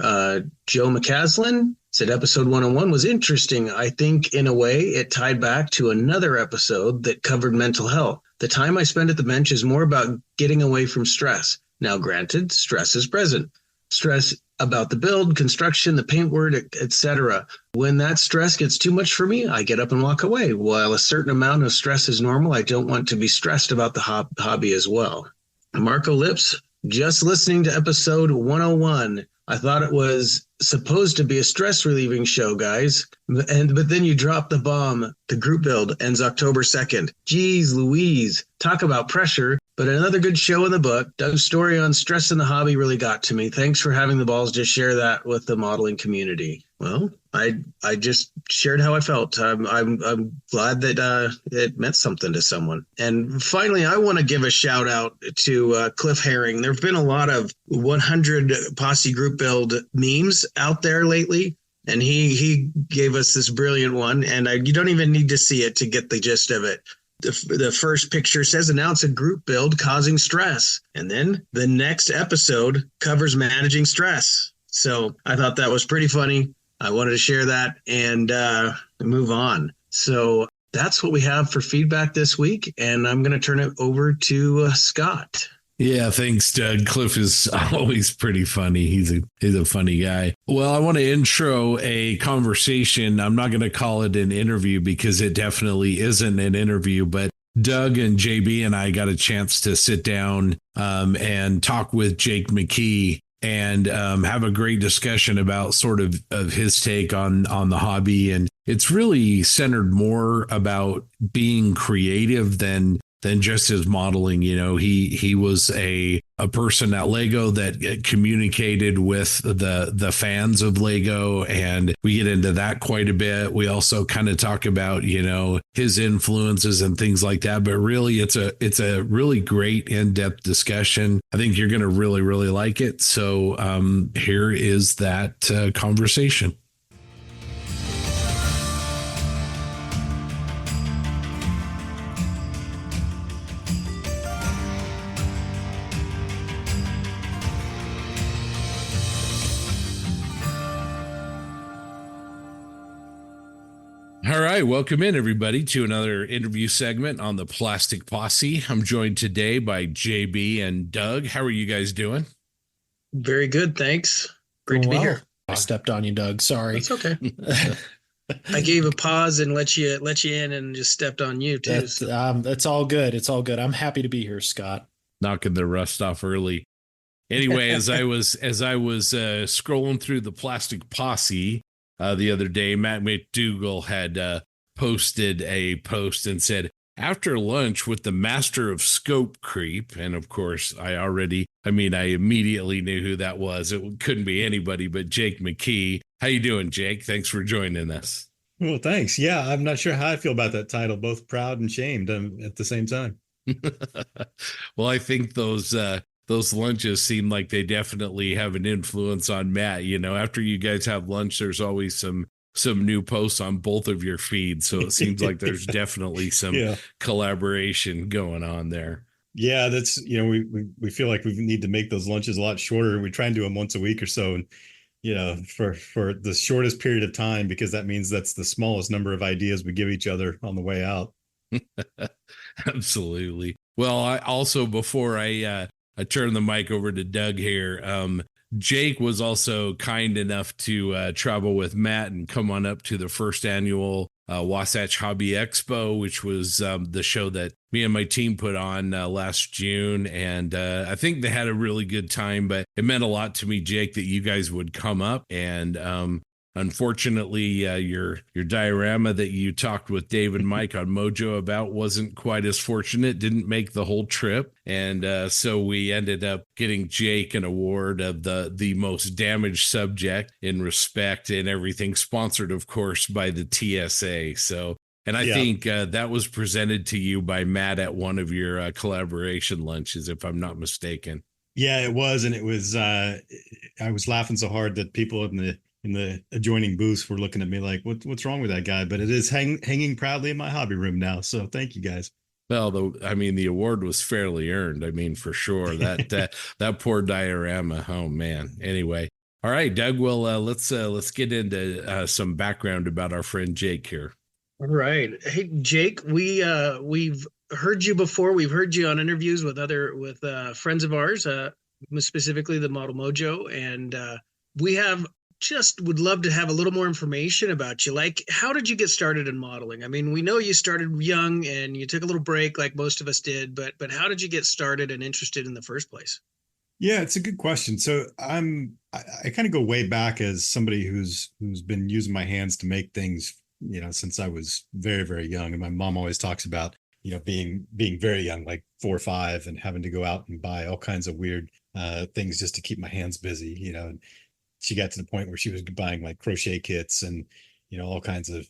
B: Joe McCaslin said episode 101 was interesting. I think in a way it tied back to another episode that covered mental health. The time I spend at the bench is more about getting away from stress. Now, granted, stress is present. Stress about the build, construction, the paintwork, etc. When that stress gets too much for me, I get up and walk away. While a certain amount of stress is normal, I don't want to be stressed about the hobby as well. Marco Lips, just listening to episode 101, I thought it was supposed to be a stress relieving show, guys. But then you drop the bomb. The group build ends October 2nd. Geez Louise, talk about pressure. But another good show in the book. Doug's story on stress in the hobby really got to me. Thanks for having the balls to share that with the modeling community. Well, I just shared how I felt. I'm glad that it meant something to someone. And finally, I want to give a shout out to Cliff Herring. There have been a lot of 100 posse group build memes out there lately. And he gave us this brilliant one. And you don't even need to see it to get the gist of it. The first picture says announce a group build causing stress. And then the next episode covers managing stress. So I thought that was pretty funny. I wanted to share that and move on. So that's what we have for feedback this week. And I'm going to turn it over to Scott.
C: Yeah, thanks, Doug. Cliff is always pretty funny. He's a funny guy. Well, I want to intro a conversation. I'm not going to call it an interview because it definitely isn't an interview, but Doug and JB and I got a chance to sit down and talk with Jake McKee and have a great discussion about sort of his take on the hobby. And it's really centered more about being creative than just his modeling. He was a person at Lego that communicated with the fans of Lego, and we get into that quite a bit. We also kind of talk about, his influences and things like that, but really it's a really great in-depth discussion. I think you're going to really, really like it. So here is that conversation. All right, welcome in everybody to another interview segment on the Plastic Posse. I'm joined today by JB and Doug. How are you guys doing?
B: Very good, thanks. Great to be here.
D: I stepped on you, Doug. Sorry.
B: It's okay. I gave a pause and let you in and just stepped on you too.
D: That's all good. It's all good. I'm happy to be here, Scott.
C: Knocking the rust off early. Anyway, as I was scrolling through the Plastic Posse the other day, Matt McDougall had posted a post and said, after lunch with the master of scope creep. And of course, I immediately knew who that was. It couldn't be anybody but Jake McKee. How you doing, Jake? Thanks for joining us.
G: Well, thanks. Yeah, I'm not sure how I feel about that title, both proud and shamed at the same time.
C: Well, I think those lunches seem like they definitely have an influence on Matt. You know, after you guys have lunch, there's always some new posts on both of your feeds. So it seems like there's definitely some collaboration going on there.
G: Yeah, that's, we feel like we need to make those lunches a lot shorter. We try and do them once a week or so. And, for the shortest period of time, because that means that's the smallest number of ideas we give each other on the way out.
C: Absolutely. Well, I also, before I turn the mic over to Doug here, Jake was also kind enough to travel with Matt and come on up to the first annual Wasatch Hobby Expo, which was the show that me and my team put on last June. And I think they had a really good time, but it meant a lot to me, Jake, that you guys would come up. And unfortunately, your diorama that you talked with Dave and Mike on Mojo about wasn't quite as fortunate, didn't make the whole trip. And so we ended up getting Jake an award of the most damaged subject in respect and everything, sponsored, of course, by the TSA. So, and I think that was presented to you by Matt at one of your collaboration lunches, if I'm not mistaken.
G: Yeah, it was. And it was, I was laughing so hard that people in the adjoining booths were looking at me like, what's wrong with that guy? But it is hanging proudly in my hobby room now. So thank you, guys.
C: Well, the award was fairly earned. I mean, for sure. That poor diorama. Oh man. Anyway, all right, Doug. Well, let's get into some background about our friend Jake here.
B: All right. Hey, Jake, we've heard you before. We've heard you on interviews with friends of ours, specifically the Model Mojo, and we would love to have a little more information about you. Like, how did you get started in modeling? I mean, we know you started young and you took a little break like most of us did, but how did you get started and interested in the first place?
G: Yeah, it's a good question. So I kind of go way back as somebody who's been using my hands to make things, since I was very, very young. And my mom always talks about, being very young, like 4 or 5, and having to go out and buy all kinds of weird things just to keep my hands busy, and she got to the point where she was buying like crochet kits and, all kinds of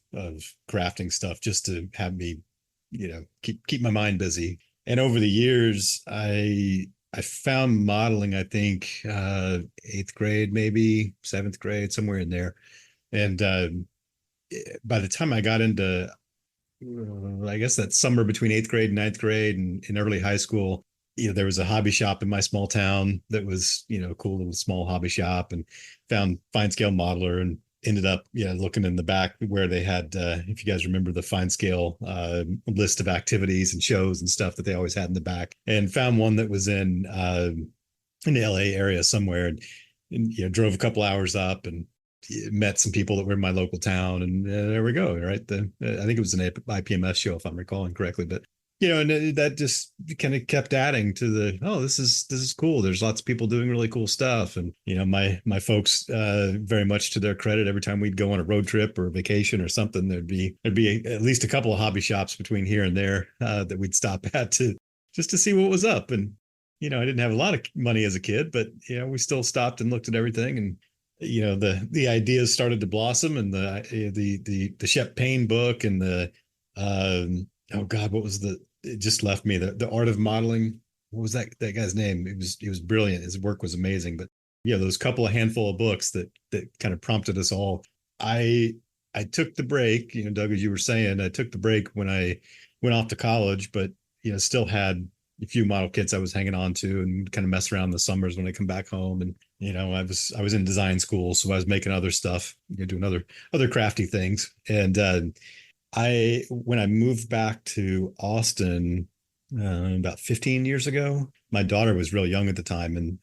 G: crafting stuff just to have me, keep my mind busy. And over the years, I found modeling, I think, 8th grade, maybe 7th grade, somewhere in there. And by the time I got into, I guess that summer between 8th grade and 9th grade and in early high school, there was a hobby shop in my small town that was, a cool little small hobby shop, and found Fine Scale Modeler and ended up, looking in the back where they had, if you guys remember the Fine Scale list of activities and shows and stuff that they always had in the back, and found one that was in the LA area somewhere, and drove a couple hours up and met some people that were in my local town, and there we go. Right. I think it was an IPMS show, if I'm recalling correctly, but and that just kind of kept adding to this is cool. There's lots of people doing really cool stuff. And, my folks, very much to their credit, every time we'd go on a road trip or a vacation or something, there'd be at least a couple of hobby shops between here and there that we'd stop at just to see what was up. And, I didn't have a lot of money as a kid, but, we still stopped and looked at everything. And, the ideas started to blossom, and the Shep Payne book and the, oh God, what was it just left me, the Art of Modeling. What was that guy's name? He was brilliant. His work was amazing. But those handful of books that kind of prompted us all. I took the break, Doug, as you were saying, I took the break when I went off to college, but still had a few model kits I was hanging on to and kind of mess around in the summers when I come back home. And I was in design school, so I was making other stuff, doing other crafty things. And when I moved back to Austin about 15 years ago, my daughter was real young at the time, and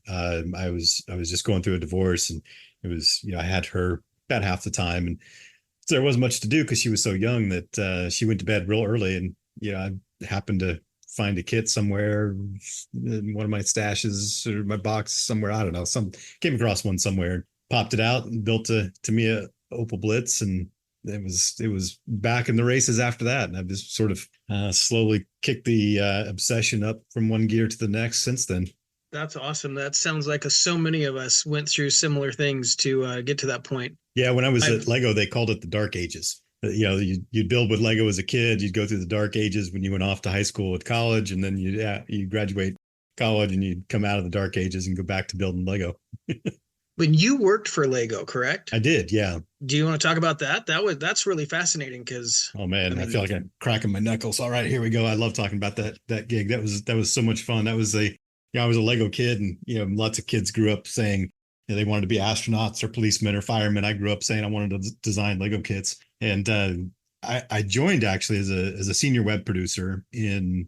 G: I was just going through a divorce, and it was, I had her about half the time, and so there wasn't much to do because she was so young that she went to bed real early. And I happened to find a kit somewhere in one of my stashes or my box somewhere, I don't know, came across one somewhere, popped it out and built to me a Opal Blitz, and it was back in the races after that. And I've just sort of slowly kicked the obsession up from one gear to the next since then.
H: That's awesome. That sounds like so many of us went through similar things to get to that point.
G: Yeah, when I was at Lego, they called it the Dark Ages. You'd build with Lego as a kid. You'd go through the Dark Ages when you went off to high school with college, and then you graduate college and you'd come out of the Dark Ages and go back to building Lego.
H: When you worked for Lego, correct?
G: I did, yeah.
H: Do you want to talk about that? That's really fascinating because
G: oh man, I feel like I'm cracking my knuckles. All right, here we go. I love talking about that gig. That was so much fun. That was I was a Lego kid, and lots of kids grew up saying they wanted to be astronauts or policemen or firemen. I grew up saying I wanted to design Lego kits, and I joined actually as a senior web producer in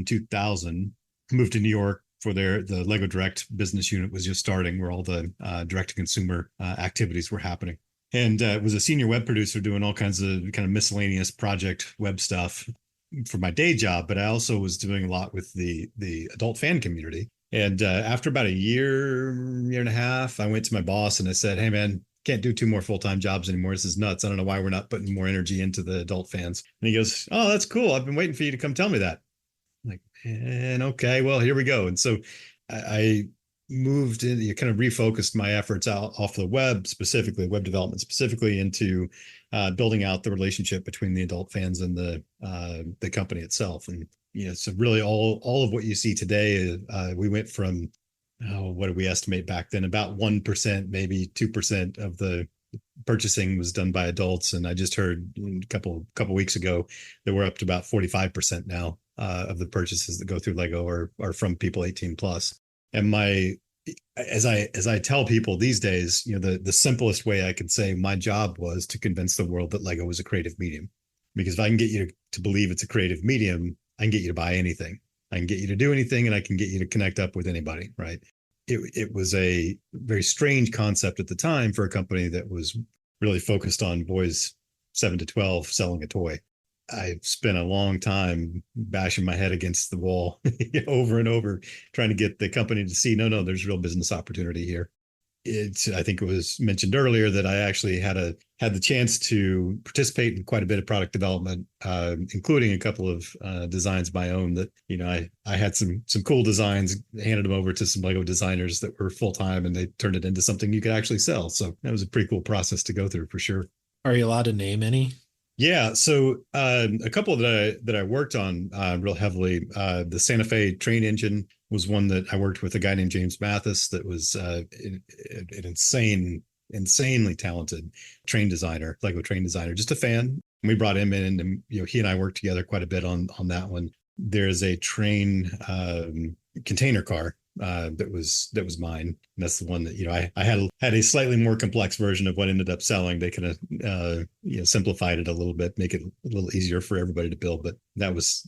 G: 2000. Moved to New York for the Lego Direct business unit was just starting, where all the direct to consumer activities were happening, and was a senior web producer doing all kinds of kind of miscellaneous project web stuff for my day job. But I also was doing a lot with the adult fan community. And after about a year and a half, I went to my boss and I said, "Hey man, can't do 2 more full-time jobs anymore. This is nuts. I don't know why we're not putting more energy into the adult fans." And he goes, "Oh, that's cool. I've been waiting for you to come tell me that." I'm like, and okay, well, here we go. And so I moved in, kind of refocused my efforts out off the web development specifically, into building out the relationship between the adult fans and the company itself. And so really all of what you see today, we went from what did we estimate back then? About 1%, maybe 2% of the purchasing was done by adults, and I just heard a couple weeks ago that we're up to about 45% now of the purchases that go through Lego are from people 18 plus. And as I tell people these days, the simplest way I could say my job was to convince the world that Lego was a creative medium. Because if I can get you to believe it's a creative medium, I can get you to buy anything. I can get you to do anything, and I can get you to connect up with anybody, right? It was a very strange concept at the time for a company that was really focused on boys 7 to 12 selling a toy. I spent a long time bashing my head against the wall over and over, trying to get the company to see, no, there's real business opportunity here. I think it was mentioned earlier that I actually had the chance to participate in quite a bit of product development, including a couple of designs of my own that, I had some cool designs, handed them over to some Lego designers that were full-time, and they turned it into something you could actually sell. So that was a pretty cool process to go through for sure.
D: Are you allowed to name any?
G: Yeah. So a couple that I worked on real heavily, the Santa Fe train engine was one that I worked with a guy named James Mathis that was an insanely talented train designer, Lego train designer, just a fan. And we brought him in, and he and I worked together quite a bit on that one. There's a train container car that was mine. And that's the one that I had a slightly more complex version of what ended up selling. They kind of simplified it a little bit, make it a little easier for everybody to build. But those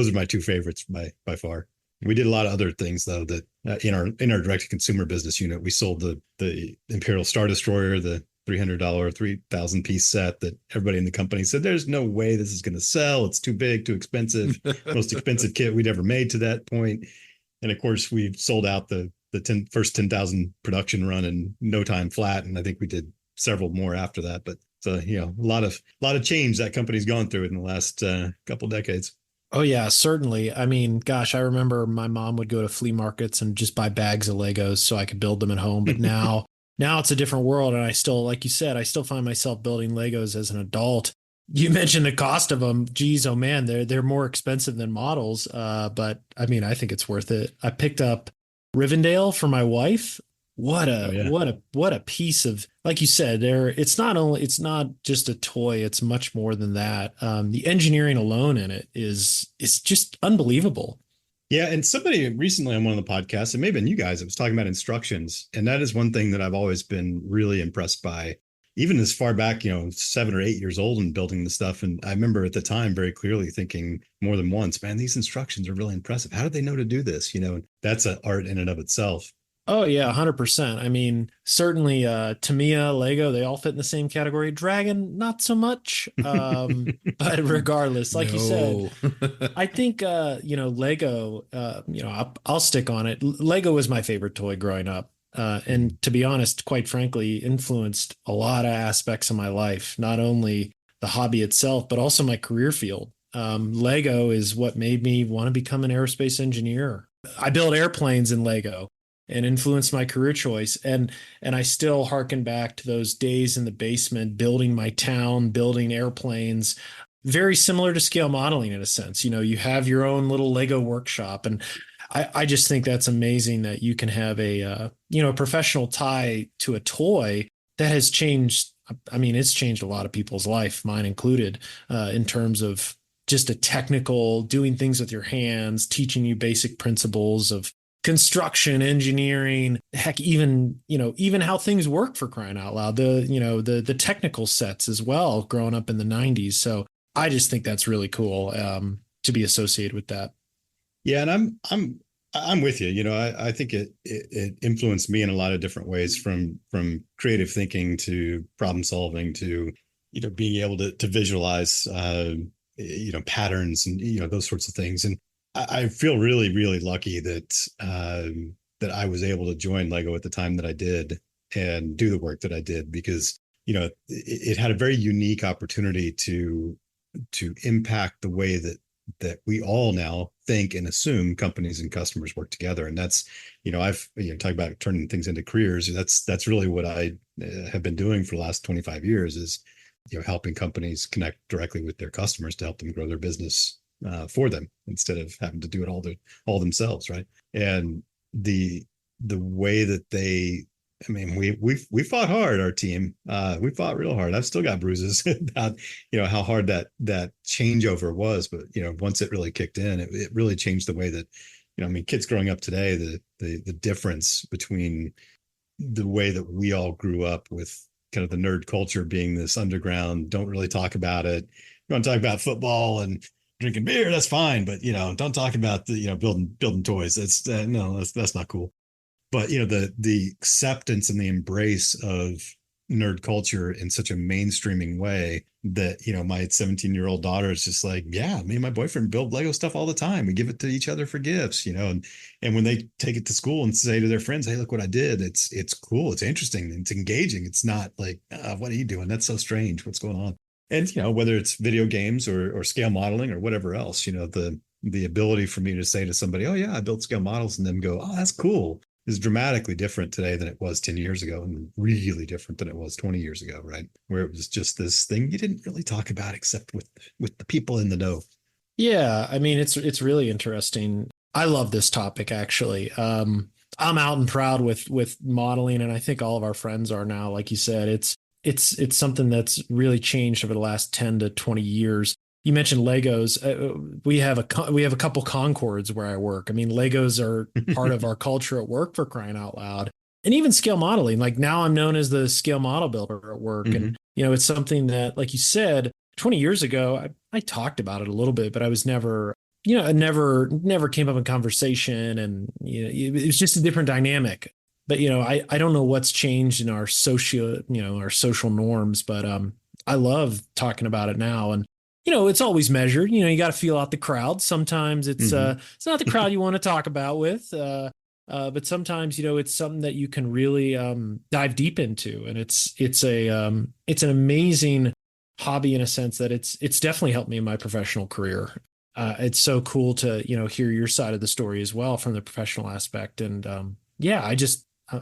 G: are my 2 favorites by far. We did a lot of other things though that in our direct to consumer business unit, we sold the Imperial Star Destroyer, the $300 3,000 piece set that everybody in the company said there's no way this is going to sell. It's too big, too expensive, most expensive kit we'd ever made to that point. And of course, we've sold out the first 10,000 production run in no time flat, and I think we did several more after that. But so a lot of change that company's gone through in the last couple decades.
D: Oh yeah, certainly. I mean, gosh, I remember my mom would go to flea markets and just buy bags of Legos so I could build them at home. But now it's a different world, and I still, like you said, I still find myself building Legos as an adult. You mentioned the cost of them. Geez, oh man, they're more expensive than models. But I mean, I think it's worth it. I picked up Rivendell for my wife. What a piece of, like you said, it's not just a toy. It's much more than that. The engineering alone in it is just unbelievable.
G: Yeah. And somebody recently on one of the podcasts, it may have been you guys, that was talking about instructions. And that is one thing that I've always been really impressed by, even as far back, 7 or 8 years old and building the stuff. And I remember at the time very clearly thinking more than once, man, these instructions are really impressive. How did they know to do this? That's an art in and of itself.
D: Oh yeah, 100%. I mean, certainly Tamiya, Lego, they all fit in the same category. Dragon, not so much. But regardless, like you said, I think Lego, I'll stick on it. Lego was my favorite toy growing up. And to be honest, quite frankly, influenced a lot of aspects of my life, not only the hobby itself, but also my career field. Lego is what made me want to become an aerospace engineer. I built airplanes in Lego and influenced my career choice. And I still harken back to those days in the basement, building my town, building airplanes, very similar to scale modeling in a sense. You have your own little Lego workshop. And I just think that's amazing that you can have a professional tie to a toy that has changed. I mean, it's changed a lot of people's life, mine included, in terms of just a technical doing things with your hands, teaching you basic principles of construction, engineering, heck, even how things work, for crying out loud, the technical sets as well, growing up in the 90s. So I just think that's really cool, to be associated with that.
G: Yeah, and I'm with you. I think it influenced me in a lot of different ways, from creative thinking to problem solving to being able to visualize patterns and those sorts of things. And I feel really, really lucky that I was able to join Lego at the time that I did and do the work that I did, because it had a very unique opportunity to impact the way that we all now think and assume companies and customers work together. And that's, I've talked about turning things into careers. That's really what I have been doing for the last 25 years, is helping companies connect directly with their customers to help them grow their business for them, instead of having to do it all themselves, right? And the way that we fought hard, our team. We fought real hard. I've still got bruises about how hard that changeover was, but once it really kicked in, it really changed the way that kids growing up today, the difference between the way that we all grew up with kind of the nerd culture being this underground, don't really talk about it. You want to talk about football and drinking beer, that's fine, but don't talk about the building toys. That's that's not cool. But the acceptance and the embrace of nerd culture in such a mainstreaming way that my 17-year-old daughter is just like, yeah, me and my boyfriend build Lego stuff all the time. We give it to each other for gifts, and when they take it to school and say to their friends, hey, look what I did, it's cool, it's interesting, it's engaging. It's not like, what are you doing? That's so strange. What's going on? And whether it's video games or scale modeling or whatever else, the ability for me to say to somebody, oh yeah, I built scale models, and them go, oh, that's cool, is dramatically different today than it was 10 years ago, and really different than it was 20 years ago, right? Where it was just this thing you didn't really talk about except with the people in the know.
D: Yeah, I mean, it's really interesting. I love this topic, actually. I'm out and proud with modeling, and I think all of our friends are now. Like you said, it's something that's really changed over the last 10 to 20 years. You mentioned Legos. We have a couple Concords where I work. I mean, Legos are part of our culture at work, for crying out loud. And even scale modeling. Like, now I'm known as the scale model builder at work. Mm-hmm. And, it's something that, like you said, 20 years ago, I talked about it a little bit, but I was never, it never came up in conversation. And, it was just a different dynamic. But, I don't know what's changed in our social norms, but I love talking about it now. And, it's always measured. You got to feel out the crowd. Sometimes it's not the crowd you want to talk about with, but sometimes it's something that you can really dive deep into, and it's an amazing hobby in a sense that it's definitely helped me in my professional career. It's so cool to hear your side of the story as well from the professional aspect, and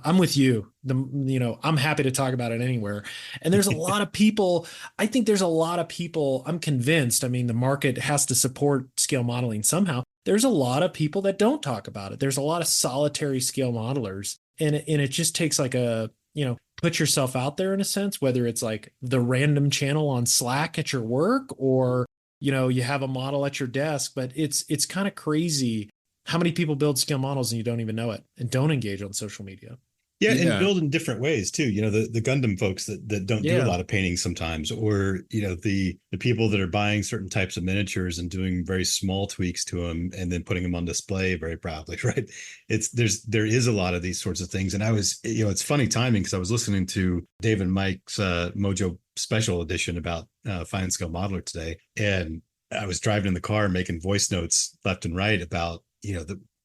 D: I'm with you. I'm happy to talk about it anywhere. And there's a lot of people. I think there's a lot of people. I'm convinced. I mean, the market has to support scale modeling somehow. There's a lot of people that don't talk about it. There's a lot of solitary scale modelers, and it just takes like put yourself out there in a sense, whether it's like the random channel on Slack at your work, or you have a model at your desk. But it's kind of crazy how many people build scale models and you don't even know it and don't engage on social media.
G: Yeah, and build in different ways too. The Gundam folks that don't do a lot of painting sometimes, or the people that are buying certain types of miniatures and doing very small tweaks to them and then putting them on display very proudly, right? There is a lot of these sorts of things. And I was, it's funny timing, because I was listening to Dave and Mike's Mojo special edition about Fine Scale Modeler today, and I was driving in the car making voice notes left and right about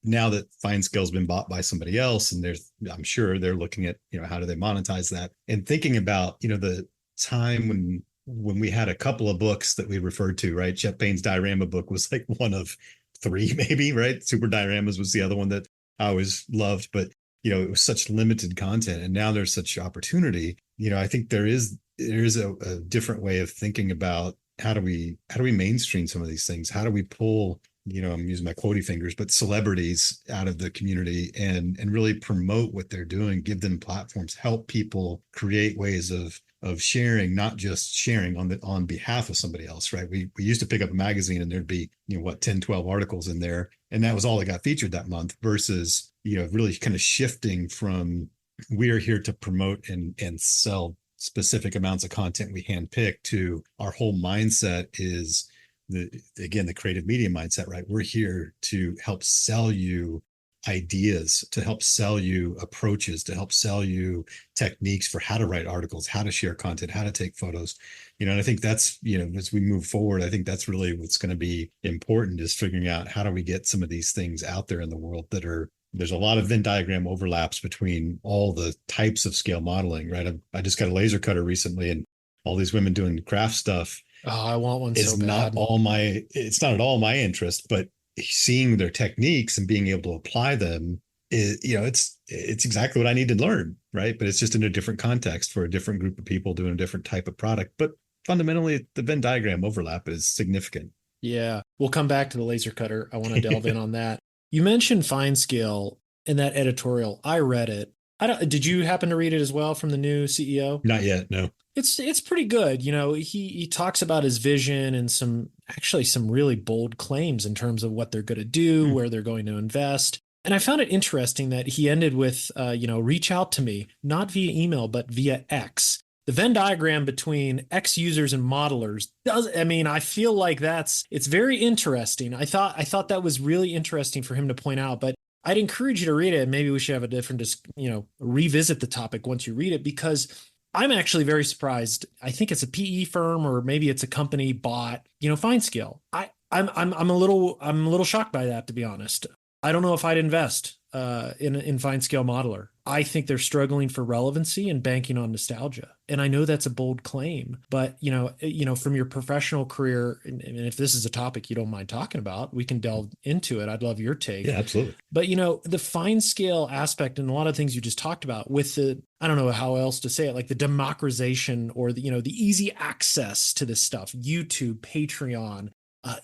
G: now that Fine Scale's been bought by somebody else, and I'm sure they're looking at, how do they monetize that, and thinking about, the time when we had a couple of books that we referred to, right? Jeff Payne's diorama book was like one of three, maybe, right? Super Dioramas was the other one that I always loved, but it was such limited content, and now there's such opportunity. I think there is a different way of thinking about how do we mainstream some of these things? How do we pull, I'm using my quotey fingers, but celebrities out of the community and really promote what they're doing, give them platforms, help people create ways of sharing, not just sharing on behalf of somebody else, right? We used to pick up a magazine and there'd be, 10, 12 articles in there, and that was all that got featured that month, versus, really kind of shifting from, we are here to promote and sell specific amounts of content we handpick, to our whole mindset is the creative media mindset, right? We're here to help sell you ideas, to help sell you approaches, to help sell you techniques for how to write articles, how to share content, how to take photos. And I think that's, as we move forward, I think that's really what's going to be important, is figuring out how do we get some of these things out there in the world there's a lot of Venn diagram overlaps between all the types of scale modeling, right? I just got a laser cutter recently, and all these women doing craft stuff.
D: Oh, I want one so bad.
G: It's not at all my interest, but seeing their techniques and being able to apply them is, it's exactly what I need to learn, right? But it's just in a different context for a different group of people doing a different type of product. But fundamentally, the Venn diagram overlap is significant.
D: Yeah. We'll come back to the laser cutter. I want to delve in on that. You mentioned Fine Scale in that editorial. I read it. Did you happen to read it as well from the new CEO?
G: Not yet. No.
D: It's pretty good. He talks about his vision and some really bold claims in terms of what they're going to do, where they're going to invest. And I found it interesting that he ended with, reach out to me, not via email, but via X. The Venn diagram between X users and modelers I feel like it's very interesting. I thought that was really interesting for him to point out, but I'd encourage you to read it. And maybe we should have a different, revisit the topic once you read it, because I'm actually very surprised. I think it's a PE firm, or maybe it's a company bought, Fine Scale. I'm a little shocked by that, to be honest. I don't know if I'd invest in Fine Scale Modeler. I think they're struggling for relevancy and banking on nostalgia. And I know that's a bold claim, but from your professional career, and if this is a topic you don't mind talking about, we can delve into it. I'd love your take.
G: Yeah, absolutely.
D: But the Fine Scale aspect and a lot of things you just talked about with I don't know how else to say it, like the democratization or the easy access to this stuff, YouTube, Patreon,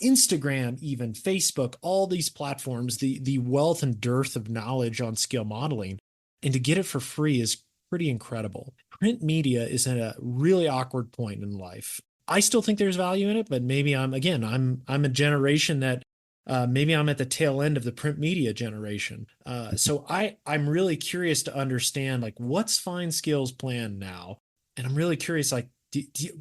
D: Instagram, even Facebook, all these platforms, the wealth and dearth of knowledge on scale modeling, and to get it for free is pretty incredible. Print media is at a really awkward point in life. I still think there's value in it, but maybe I'm a generation that maybe I'm at the tail end of the print media generation. So I'm really curious to understand, like, what's Fine Scale's plan now? And I'm really curious, like,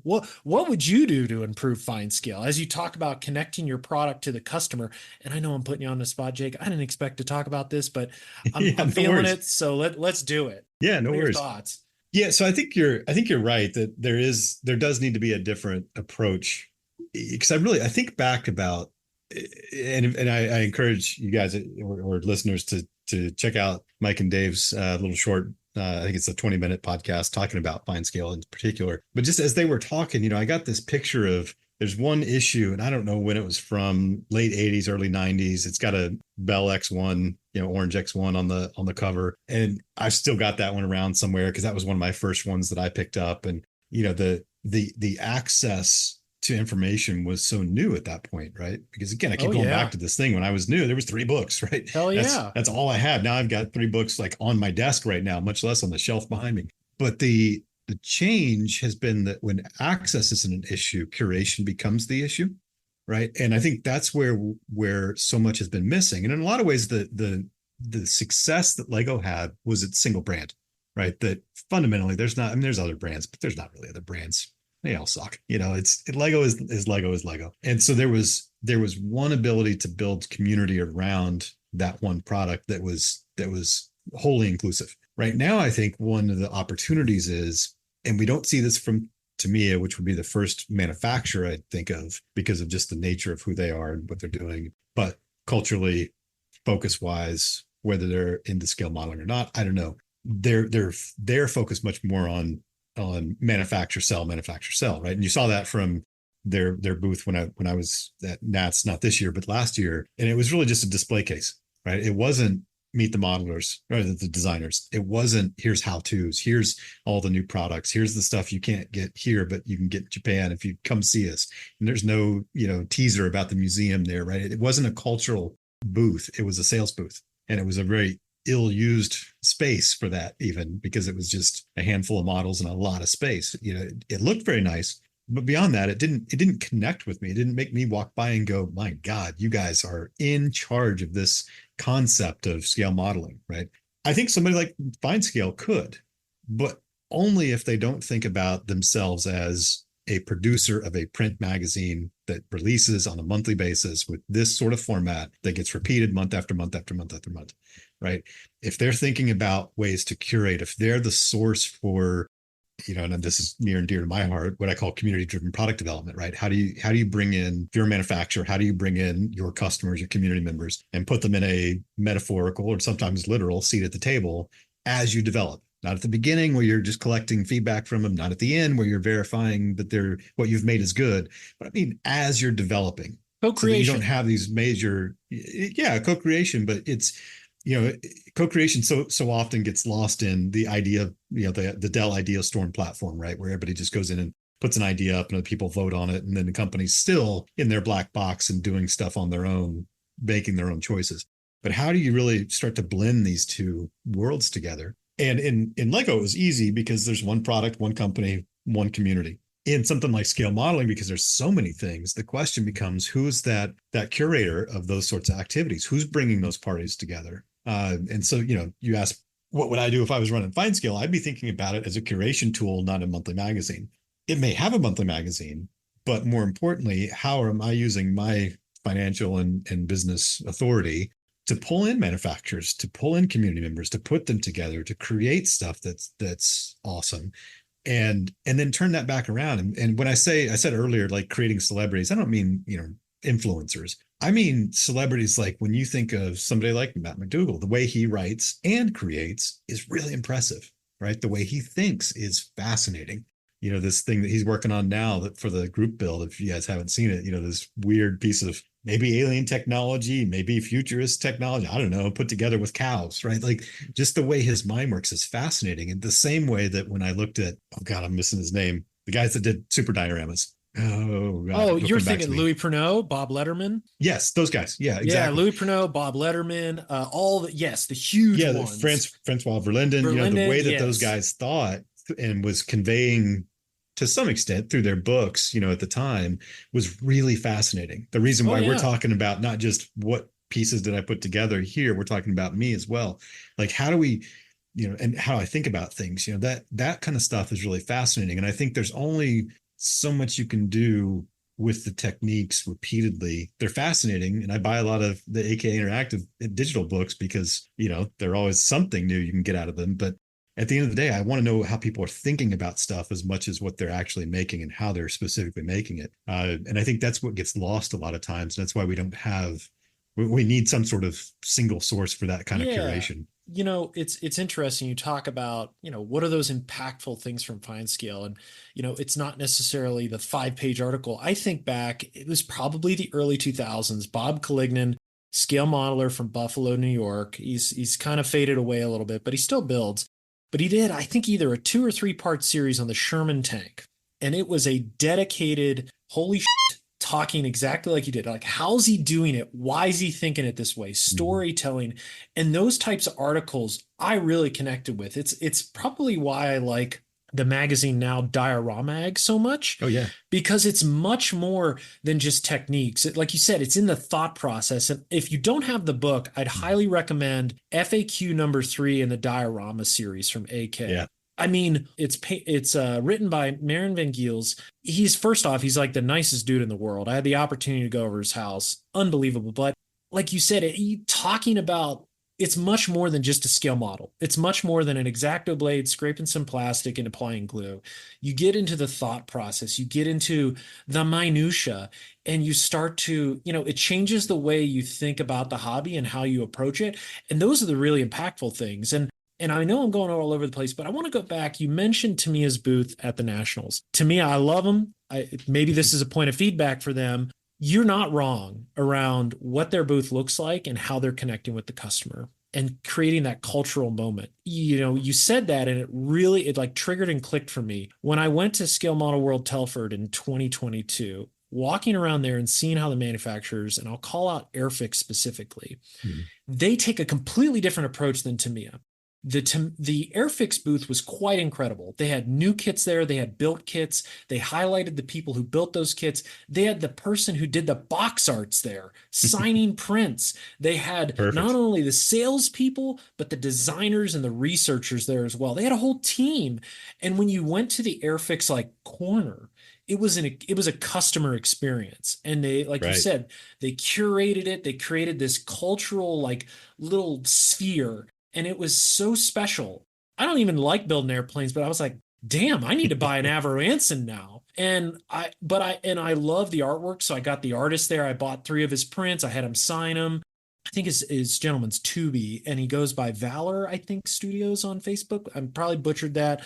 D: what would you do to improve Fine Scale as you talk about connecting your product to the customer? And I know I'm putting you on the spot, Jake. I didn't expect to talk about this, but I'm feeling it. So let's do it.
G: Yeah, no worries.
D: Your thoughts?
G: Yeah, so I think you're right that there does need to be a different approach, because I think back about, and I encourage you guys or listeners to check out Mike and Dave's little short. I think it's a 20-minute podcast talking about Fine Scale in particular. But just as they were talking, I got this picture of, there's one issue, and I don't know when it was from, late 80s, early 90s. It's got a Bell X1, orange X1 on the cover. And I've still got that one around somewhere, because that was one of my first ones that I picked up. And, the access to information was so new at that point, right? Because again, I keep going back to this thing. When I was new, there was 3 books, right?
D: Hell yeah.
G: That's all I had. Now I've got 3 books like on my desk right now, much less on the shelf behind me. But the change has been that when access isn't an issue, curation becomes the issue, right? And I think that's where so much has been missing. And in a lot of ways, the success that Lego had was its single brand, right? That fundamentally there's other brands, but there's not really other brands. They all suck. Lego is Lego. And so there was one ability to build community around that one product that was wholly inclusive. Right now, I think one of the opportunities is, and we don't see this from Tamiya, which would be the first manufacturer I'd think of because of just the nature of who they are and what they're doing, but culturally, focus wise, whether they're into scale modeling or not, I don't know. They're focused much more on manufacture, sell, right? And you saw that from their booth when I was at Nats, not this year, but last year. And it was really just a display case, right? It wasn't meet the modelers or the designers. It wasn't here's how-tos, here's all the new products, here's the stuff you can't get here, but you can get in Japan if you come see us. And there's no, teaser about the museum there, right? It wasn't a cultural booth. It was a sales booth. And it was a very ill-used space for that, even because it was just a handful of models and a lot of space. It looked very nice, but beyond that, it didn't connect with me. It didn't make me walk by and go, my God, you guys are in charge of this concept of scale modeling, right? I think somebody like FineScale could, but only if they don't think about themselves as a producer of a print magazine that releases on a monthly basis with this sort of format that gets repeated month after month after month after month, right? If they're thinking about ways to curate, if they're the source for, and this is near and dear to my heart, what I call community-driven product development, right? How do you bring in, if you're a manufacturer, how do you bring in your customers, your community members, and put them in a metaphorical or sometimes literal seat at the table as you develop? Not at the beginning where you're just collecting feedback from them, not at the end where you're verifying that what you've made is good, but I mean, as you're developing.
D: Co-creation.
G: So you don't have these major, co-creation, but it's, co-creation so often gets lost in the idea of, the Dell Idea Storm platform, right? Where everybody just goes in and puts an idea up and other people vote on it. And then the company's still in their black box and doing stuff on their own, making their own choices. But how do you really start to blend these two worlds together? And in Lego, it was easy because there's one product, one company, one community. In something like scale modeling, because there's so many things, the question becomes, who's that curator of those sorts of activities? Who's bringing those parties together? And so, you ask, what would I do if I was running FineScale? I'd be thinking about it as a curation tool, not a monthly magazine. It may have a monthly magazine, but more importantly, how am I using my financial and business authority to pull in manufacturers, to pull in community members, to put them together, to create stuff that's awesome, and then turn that back around. And when I said earlier, like creating celebrities, I don't mean influencers. I mean celebrities. Like when you think of somebody like Matt McDougall, the way he writes and creates is really impressive, right? The way he thinks is fascinating. This thing that he's working on now that for the group build, if you guys haven't seen it, this weird piece of maybe alien technology, maybe futurist technology, I don't know, put together with cows, right? Like just the way his mind works is fascinating. And the same way that when I looked at, oh God, I'm missing his name, the guys that did super dioramas. Oh, God,
D: you're thinking Louis Pernod, Bob Letterman?
G: Yes, those guys. Yeah, exactly.
D: Yeah, Louis Pernod, Bob Letterman, the huge ones.
G: Francois Verlinden, the way that those guys thought and was conveying to some extent through their books, at the time was really fascinating. The reason why we're talking about not just what pieces did I put together here, we're talking about me as well. Like how do we, and how I think about things, that kind of stuff is really fascinating. And I think there's only so much you can do with the techniques repeatedly. They're fascinating. And I buy a lot of the AK Interactive digital books because, they're always something new you can get out of them. But at the end of the day, I want to know how people are thinking about stuff as much as what they're actually making and how they're specifically making it. And I think that's what gets lost a lot of times. And that's why we need some sort of single source for that kind of curation.
D: It's interesting. You talk about, what are those impactful things from FineScale? And, it's not necessarily the 5-page article. I think back, it was probably the early 2000s, Bob Calignan, scale modeler from Buffalo, New York. He's kind of faded away a little bit, but he still builds. But he did, I think, either a 2 or 3 part series on the Sherman tank. And it was a dedicated, holy shit, talking exactly like you did. Like, how's he doing it? Why is he thinking it this way? Storytelling. And those types of articles I really connected with. It's probably why I like the magazine now, Dioramag, so much.
G: Oh, yeah.
D: Because it's much more than just techniques. Like you said, it's in the thought process. And if you don't have the book, I'd highly recommend FAQ number 3 in the Diorama series from AK.
G: Yeah.
D: I mean, it's written by Marin Van Giels. He's like the nicest dude in the world. I had the opportunity to go over his house. Unbelievable. But like you said, talking about it's much more than just a scale model. It's much more than an X-Acto blade, scraping some plastic and applying glue. You get into the thought process, you get into the minutia, and you start to, it changes the way you think about the hobby and how you approach it. And those are the really impactful things. And I know I'm going all over the place, but I want to go back. You mentioned Tamiya's booth at the Nationals. Tamiya, I love them. Maybe this is a point of feedback for them. You're not wrong around what their booth looks like and how they're connecting with the customer and creating that cultural moment. You said that, and it like triggered and clicked for me. When I went to Scale Model World Telford in 2022, walking around there and seeing how the manufacturers, and I'll call out Airfix specifically, they take a completely different approach than Tamiya. The Airfix booth was quite incredible. They had new kits there. They had built kits. They highlighted the people who built those kits. They had the person who did the box arts there signing prints. They had not only the salespeople, but the designers and the researchers there as well. They had a whole team. And when you went to the Airfix like corner, it was a customer experience. And they, like you said, they curated it. They created this cultural like little sphere. And it was so special. I don't even like building airplanes, but I was like, damn, I need to buy an Avro Anson now. And I love the artwork. So I got the artist there. I bought 3 of his prints. I had him sign them. I think his gentleman's Tubi, and he goes by Valor, I think, Studios on Facebook. I'm probably butchered that.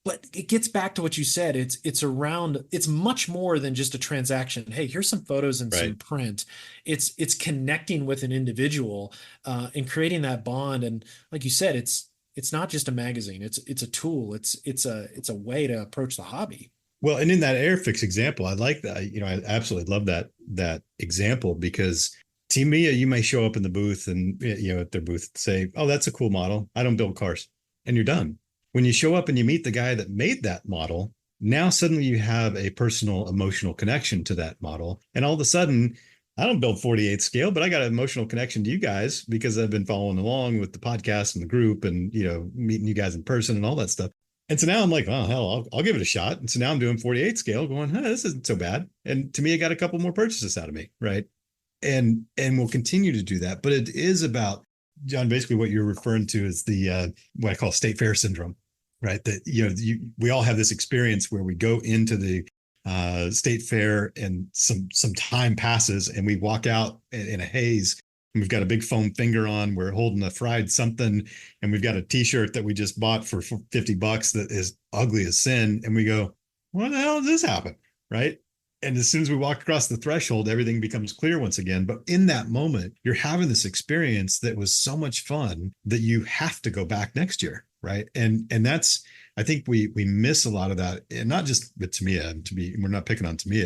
D: But it gets back to what you said. It's much more than just a transaction. Hey, here's some photos and some print. It's connecting with an individual and creating that bond. And like you said, it's not just a magazine. It's a tool. It's a way to approach the hobby.
G: Well, and in that Airfix example, I like that. I absolutely love that example, because Tamiya, you may show up in the booth and at their booth say, "Oh, that's a cool model. I don't build cars," and you're done. When you show up and you meet the guy that made that model, now suddenly you have a personal, emotional connection to that model. And all of a sudden, I don't build 48 scale, but I got an emotional connection to you guys because I've been following along with the podcast and the group and, meeting you guys in person and all that stuff. And so now I'm like, oh, hell, I'll give it a shot. And so now I'm doing 48 scale going, this isn't so bad. And to me, it got a couple more purchases out of me. Right. And we'll continue to do that. But it is about, John, basically what you're referring to is the what I call state fair syndrome, right? That we all have this experience where we go into the state fair and some time passes and we walk out in a haze and we've got a big foam finger on. We're holding a fried something and we've got a T-shirt that we just bought for $50 that is ugly as sin, and we go, "What the hell did this happen?" Right? And as soon as we walk across the threshold, everything becomes clear once again. But in that moment, you're having this experience that was so much fun that you have to go back next year, right? And that's, I think we miss a lot of that, and not just with Tamiya. We're not picking on Tamiya.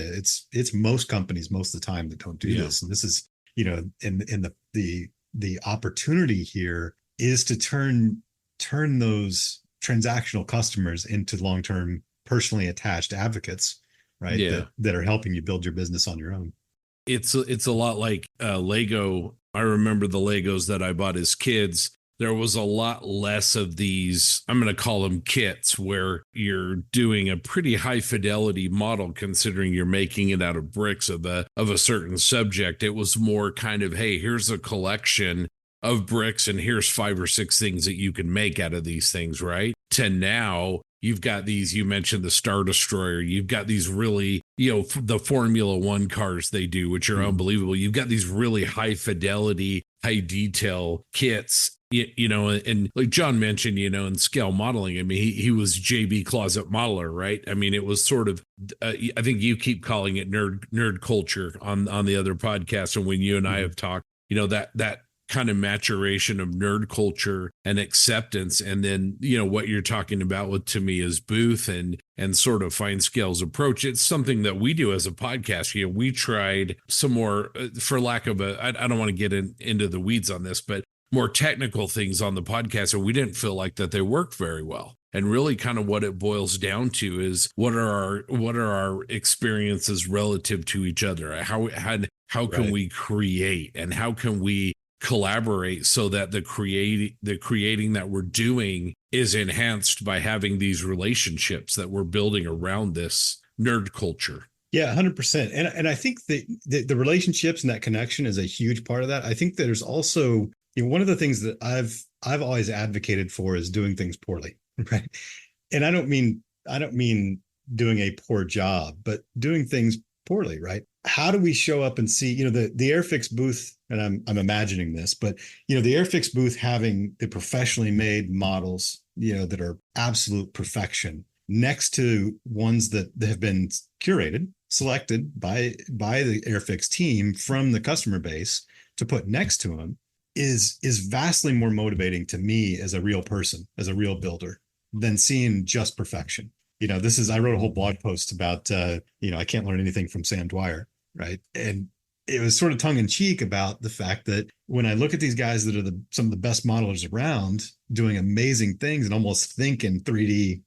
G: It's most companies most of the time that don't do this. And this is, in the opportunity here is to turn those transactional customers into long-term, personally attached advocates. Right. Yeah. That are helping you build your business on your own.
C: It's a lot like Lego. I remember the Legos that I bought as kids. There was a lot less of these, I'm going to call them kits, where you're doing a pretty high fidelity model considering you're making it out of bricks of a certain subject. It was more kind of, hey, here's a collection of bricks and here's 5 or 6 things that you can make out of these things, right? To now, you've got these, you mentioned the Star Destroyer. You've got these really, the Formula One cars they do, which are unbelievable. You've got these really high fidelity, high detail kits, and like John mentioned, in scale modeling, I mean, he was JB Closet Modeler, right? I mean, it was sort of, I think you keep calling it nerd culture on the other podcast. And when you and I have talked, that kind of maturation of nerd culture and acceptance, and then what you're talking about with Tamiya's booth and sort of Fine Scale's approach. It's something that we do as a podcast. We tried some more, for lack of I don't want to get into the weeds on this, but more technical things on the podcast, and we didn't feel like that they worked very well. And really kind of what it boils down to is what are our experiences relative to each other? How can we create, and how can we collaborate so that the creating that we're doing is enhanced by having these relationships that we're building around this nerd culture.
G: Yeah, 100%. And I think the relationships and that connection is a huge part of that. I think that there's also one of the things that I've always advocated for is doing things poorly, right? And I don't mean doing a poor job, but doing things poorly, right? How do we show up and see, the Airfix booth, and I'm imagining this, but the Airfix booth having the professionally made models, that are absolute perfection next to ones that have been curated, selected by the Airfix team from the customer base to put next to them is vastly more motivating to me as a real person, as a real builder, than seeing just perfection. I wrote a whole blog post about, I can't learn anything from Sam Dwyer, right? And it was sort of tongue in cheek about the fact that when I look at these guys that are some of the best modelers around doing amazing things and almost think in 3D,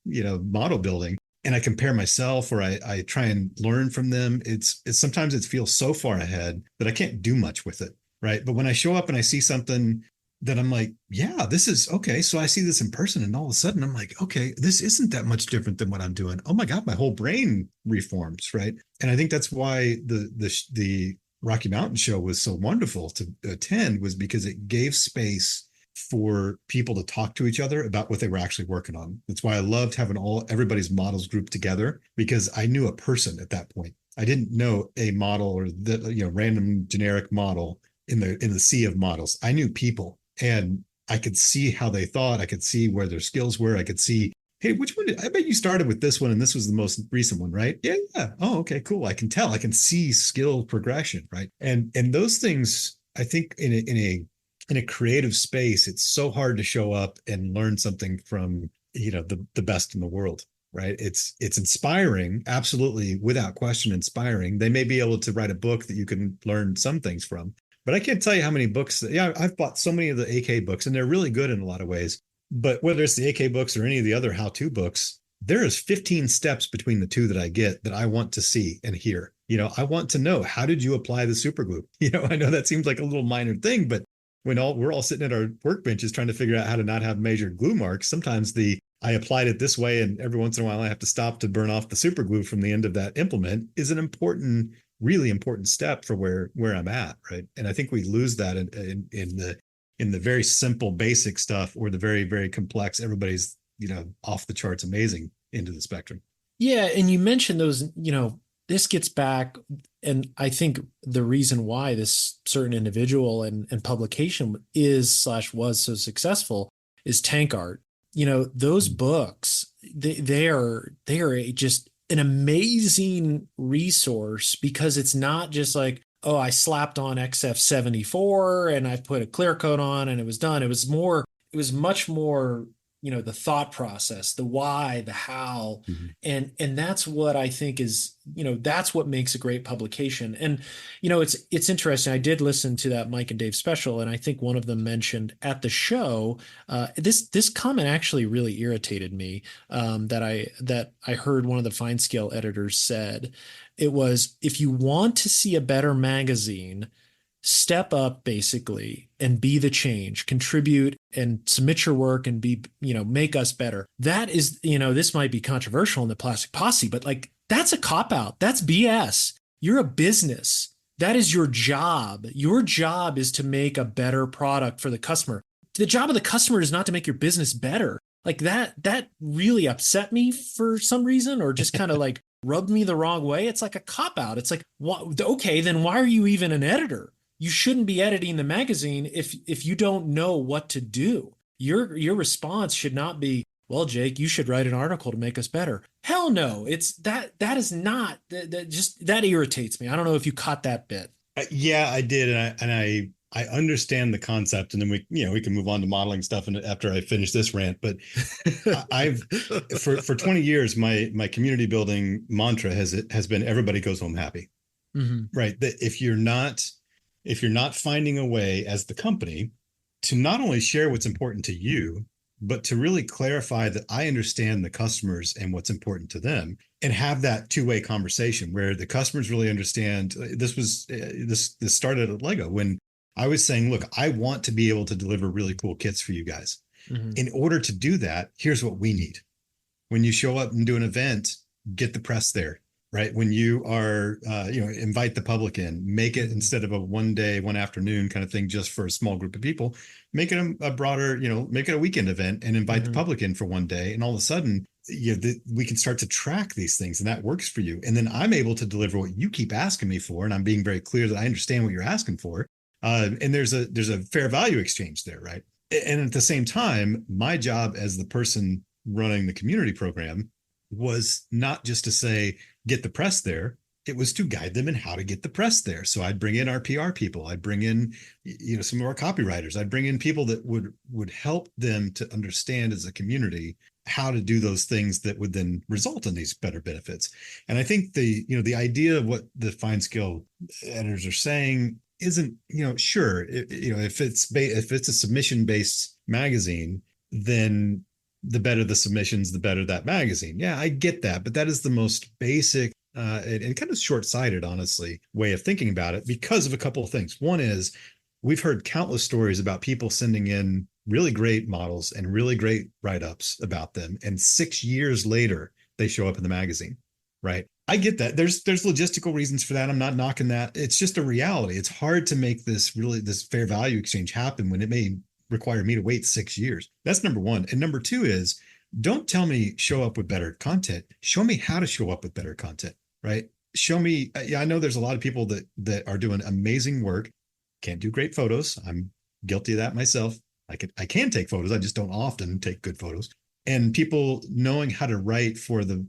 G: model building, and I compare myself or I try and learn from them, it's sometimes it feels so far ahead that I can't do much with it, right? But when I show up and I see something that I'm like, yeah, this is okay. So I see this in person and all of a sudden I'm like, okay, this isn't that much different than what I'm doing. Oh my God, my whole brain reforms, right? And I think that's why the Rocky Mountain show was so wonderful to attend, was because it gave space for people to talk to each other about what they were actually working on. That's why I loved having everybody's models grouped together, because I knew a person at that point. I didn't know a model or the random generic model in the sea of models. I knew people, and I could see how they thought. I could see where their skills were. I could see, hey, which one I bet you started with this one and this was the most recent one, right? Yeah. Oh, okay, cool. I can tell. I can see skill progression, right? And those things, I think in a creative space, it's so hard to show up and learn something from the best in the world, right? It's inspiring, absolutely, without question, inspiring. They may be able to write a book that you can learn some things from, but I can't tell you how many books. I've bought so many of the AK books, and they're really good in a lot of ways. But whether it's the AK books or any of the other how-to books, there is 15 steps between the two that I get that I want to see and hear. I want to know, how did you apply the super glue? I know that seems like a little minor thing, but when we're all sitting at our workbenches trying to figure out how to not have measured glue marks, sometimes I applied it this way, and every once in a while I have to stop to burn off the super glue from the end of that implement, is an important, really important step for where I'm at, right? And I think we lose that in the very simple, basic stuff, or the very, very complex, everybody's, off the charts amazing into the spectrum.
D: Yeah. And you mentioned those, this gets back, and I think the reason why this certain individual and publication was so successful is Tank Art. Those books, they are just an amazing resource, because it's not just like, oh, I slapped on XF74 and I put a clear coat on and it was done. It was much more, the thought process, the why, the how. Mm-hmm. And that's what I think is, that's what makes a great publication. And, it's interesting. I did listen to that Mike and Dave special, and I think one of them mentioned at the show, this comment actually really irritated me, that I heard one of the Fine Scale editors said. It was, if you want to see a better magazine, step up basically and be the change, contribute and submit your work and be, make us better. That is, this might be controversial in the Plastic Posse, but like, that's a cop out. That's BS. You're a business. That is your job. Your job is to make a better product for the customer. The job of the customer is not to make your business better. Like that really upset me for some reason, or just kind of like rubbed me the wrong way. It's like a cop out. It's like, okay, then why are you even an editor? You shouldn't be editing the magazine if you don't know what to do. Your response should not be, well, Jake, you should write an article to make us better. Hell no. It's that is not that irritates me. I don't know if you caught that bit.
G: Yeah, I did. And I understand the concept, and then we can move on to modeling stuff and after I finish this rant. But I've for 20 years, my community building mantra has been everybody goes home happy. Mm-hmm. Right. That if you're not finding a way as the company to not only share what's important to you, but to really clarify that I understand the customers and what's important to them, and have that two-way conversation where the customers really understand. This started at Lego when I was saying, look, I want to be able to deliver really cool kits for you guys. Mm-hmm. In order to do that, here's what we need. When you show up and do an event, get the press there, right? When you are, invite the public in, make it instead of a one day, one afternoon kind of thing, just for a small group of people, make it a broader, make it a weekend event and invite the public in for one day. And all of a sudden, we can start to track these things, and that works for you. And then I'm able to deliver what you keep asking me for. And I'm being very clear that I understand what you're asking for. And there's a fair value exchange there, right? And at the same time, my job as the person running the community program was not just to say, get the press there. It was to guide them in how to get the press there. So I'd bring in our PR people. I'd bring in, some of our copywriters. I'd bring in people that would help them to understand as a community how to do those things that would then result in these better benefits. And I think the idea of what the fine scale editors are saying isn't, sure, if it's a submission based magazine, then the better the submissions, the better that magazine. Yeah, I get that. But that is the most basic and kind of short-sighted, honestly, way of thinking about it because of a couple of things. One is we've heard countless stories about people sending in really great models and really great write-ups about them. And 6 years later, they show up in the magazine, right? I get that. There's logistical reasons for that. I'm not knocking that. It's just a reality. It's hard to make this fair value exchange happen when it may require me to wait 6 years. That's number one. And number two is, don't tell me show up with better content. Show me how to show up with better content, right? Show me. I know there's a lot of people that are doing amazing work, can't do great photos. I'm guilty of that myself. I can take photos. I just don't often take good photos. And people knowing how to write for the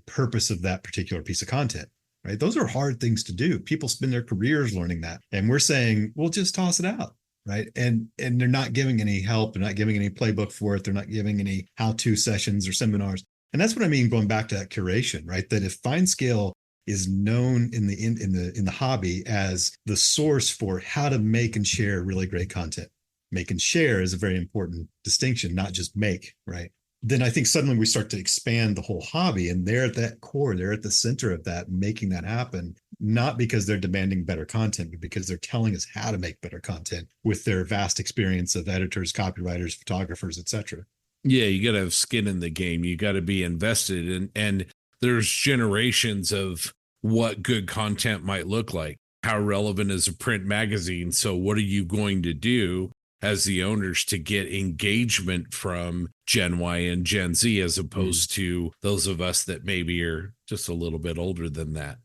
G: purpose of that particular piece of content, right? Those are hard things to do. People spend their careers learning that. And we're saying, well, just toss it out. Right. And they're not giving any help. They're not giving any playbook for it. They're not giving any how-to sessions or seminars. And that's what I mean, going back to that curation, right? That if fine scale is known in the hobby as the source for how to make and share really great content, make and share is a very important distinction, not just make, right? Then I think suddenly we start to expand the whole hobby, and they're at that core, they're at the center of that, making that happen, not because they're demanding better content, but because they're telling us how to make better content with their vast experience of editors, copywriters, photographers, etc.
C: Yeah, you got to have skin in the game. You got to be invested and there's generations of what good content might look like. How relevant is a print magazine? So what are you going to do as the owners to get engagement from Gen Y and Gen Z, as opposed to those of us that maybe are just a little bit older than that?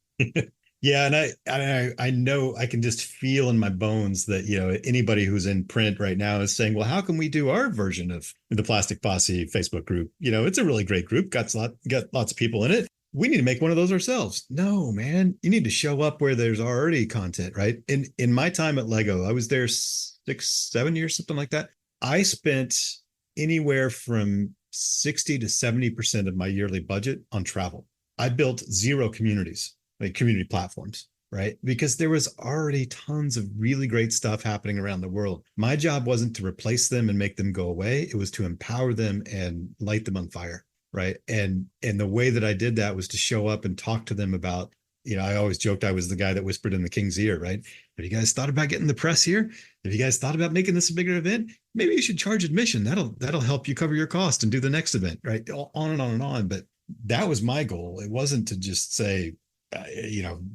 G: Yeah, and I know, I can just feel in my bones that anybody who's in print right now is saying, well, how can we do our version of the Plastic Posse Facebook group? It's a really great group, got lots of people in it. We need to make one of those ourselves. No, man, you need to show up where there's already content, right? In my time at Lego, I was there 6-7 years, something like that. I spent anywhere from 60 to 70% of my yearly budget on travel. I built 0 communities, like community platforms, right? Because there was already tons of really great stuff happening around the world. My job wasn't to replace them and make them go away. It was to empower them and light them on fire, right? And the way that I did that was to show up and talk to them about, I always joked I was the guy that whispered in the king's ear, right? Have you guys thought about getting the press here? Have you guys thought about making this a bigger event? Maybe you should charge admission. That'll help you cover your cost and do the next event, right? On and on and on. But that was my goal. It wasn't to just say,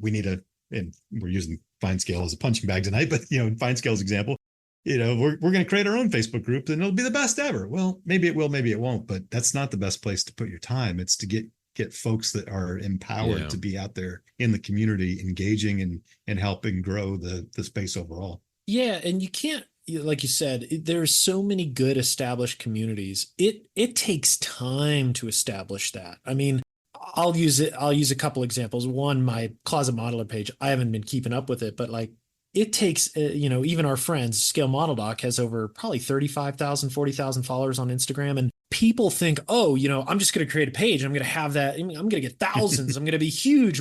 G: we need and we're using fine scale as a punching bag tonight, but in fine scale's example, we're going to create our own Facebook group and it'll be the best ever. Well, maybe it will, maybe it won't, but that's not the best place to put your time. It's to get folks that are empowered to be out there in the community, engaging and helping grow the space overall.
D: Yeah. And you can't, like you said, there's so many good established communities. It takes time to establish that. I mean, I'll use a couple examples. One, my Closet Modeler page, I haven't been keeping up with it, but like it takes, even our friends, Scale Model Doc has over probably 35,000, 40,000 followers on Instagram. And people think, I'm just going to create a page. I'm going to have that. I'm going to get thousands. I'm going to be huge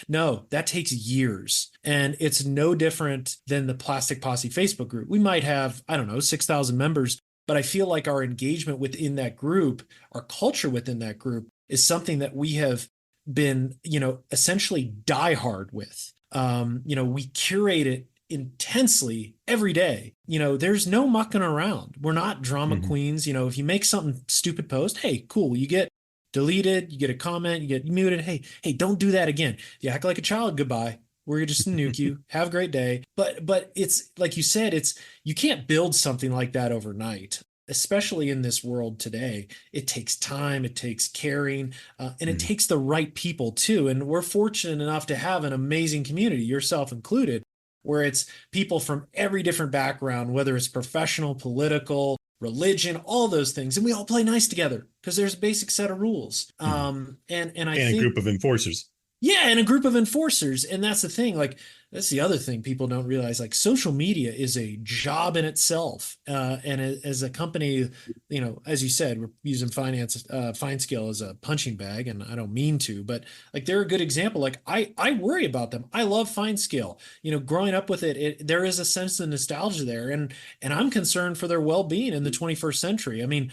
D: no, that takes years. And it's no different than the Plastic Posse Facebook group. We might have, 6,000 members, but I feel like our engagement within that group, our culture within that group is something that we have been, essentially diehard with. We curate it intensely every day. There's no mucking around. We're not drama queens. If you make something stupid post, hey, cool. You get deleted, you get a comment, you get muted. Hey, don't do that again. You act like a child. Goodbye. We're just gonna nuke you. Have a great day. But it's like you said, you can't build something like that overnight, especially in this world today. It takes time, it takes caring, and it takes the right people too. And we're fortunate enough to have an amazing community, yourself included, where it's people from every different background, whether it's professional, political, religion, all those things, and we all play nice together because there's a basic set of rules. And I think
G: a group of enforcers.
D: Yeah, and a group of enforcers. And that's the thing. Like, that's the other thing people don't realize. Like, social media is a job in itself. And as a company, as you said, we're using FineScale as a punching bag, and I don't mean to, but like they're a good example. Like, I worry about them. I love FineScale. Growing up with it, there is a sense of nostalgia there, and I'm concerned for their well-being in the 21st century. I mean,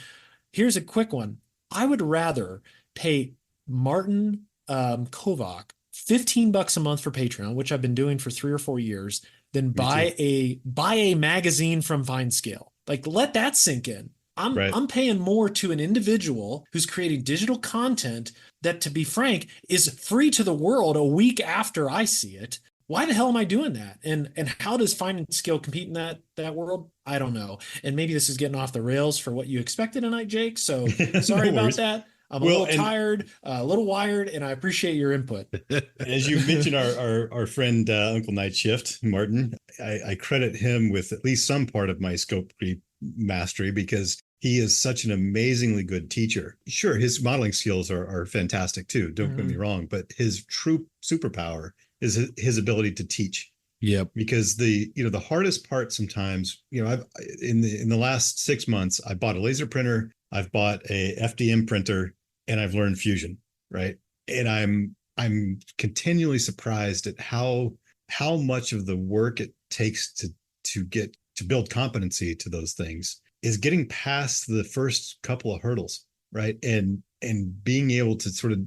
D: here's a quick one. I would rather pay Martin Kovac $15 a month for Patreon, which I've been doing for 3 or 4 years, than buy a magazine from FineScale. Like, let that sink in. I'm paying more to an individual who's creating digital content that, to be frank, is free to the world a week after I see it. Why the hell am I doing that? And how does FineScale compete in that world? I don't know. And maybe this is getting off the rails for what you expected tonight, Jake. So sorry about that. I'm a little tired, a little wired, and I appreciate your input.
G: As you mentioned, our friend Uncle Night Shift, Martin, I credit him with at least some part of my scope creep mastery because he is such an amazingly good teacher. Sure, his modeling skills are fantastic too. Don't get me wrong, but his true superpower is his ability to teach.
C: Yep.
G: Because the hardest part sometimes, I've in the last 6 months, I bought a laser printer, I've bought a FDM printer, and I've learned Fusion, right? And I'm continually surprised at how much of the work it takes to build competency to those things is getting past the first couple of hurdles, right? And being able to sort of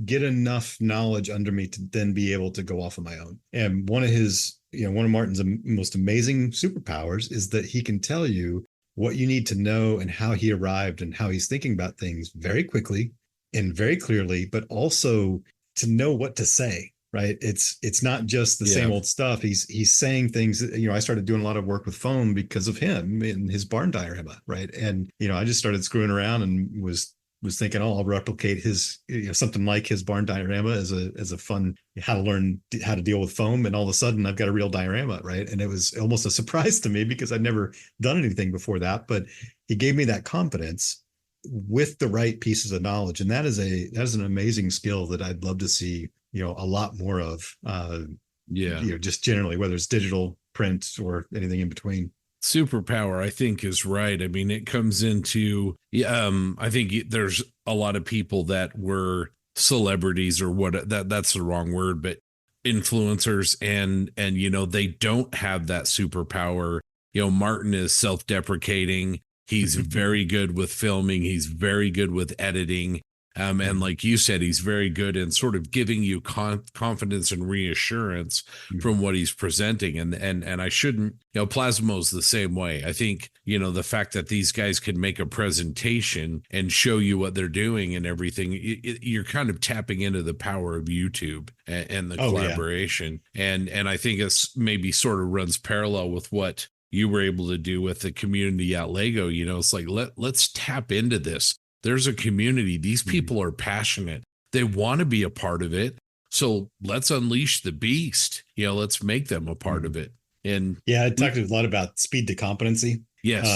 G: get enough knowledge under me to then be able to go off on my own. And one of Martin's most amazing superpowers is that he can tell you what you need to know and how he arrived and how he's thinking about things very quickly and very clearly, but also to know what to say, right? It's not just the same old stuff. He's saying things that, I started doing a lot of work with foam because of him and his barn diorama, right? And, I just started screwing around and was thinking, I'll replicate his, something like his barn diorama as a fun, how to learn how to deal with foam. And all of a sudden I've got a real diorama, right? And it was almost a surprise to me because I'd never done anything before that, but he gave me that confidence with the right pieces of knowledge. And that is an amazing skill that I'd love to see, a lot more of, just generally, whether it's digital, print, or anything in between.
C: Superpower, I think, is right. I mean, it comes into, I think there's a lot of people that were celebrities or that's the wrong word, but influencers and, they don't have that superpower. Martin is self-deprecating. He's very good with filming. He's very good with editing. And like you said, he's very good in sort of giving you confidence and reassurance from what he's presenting. And I shouldn't, Plasmo's the same way. I think, the fact that these guys can make a presentation and show you what they're doing and everything, you're kind of tapping into the power of YouTube and the collaboration. Yeah. And I think it's maybe sort of runs parallel with what you were able to do with the community at Lego. It's like, let's tap into this. There's a community. These people are passionate. They want to be a part of it. So let's unleash the beast. Let's make them a part of it. And
G: I talked a lot about speed to competency.
C: Yes.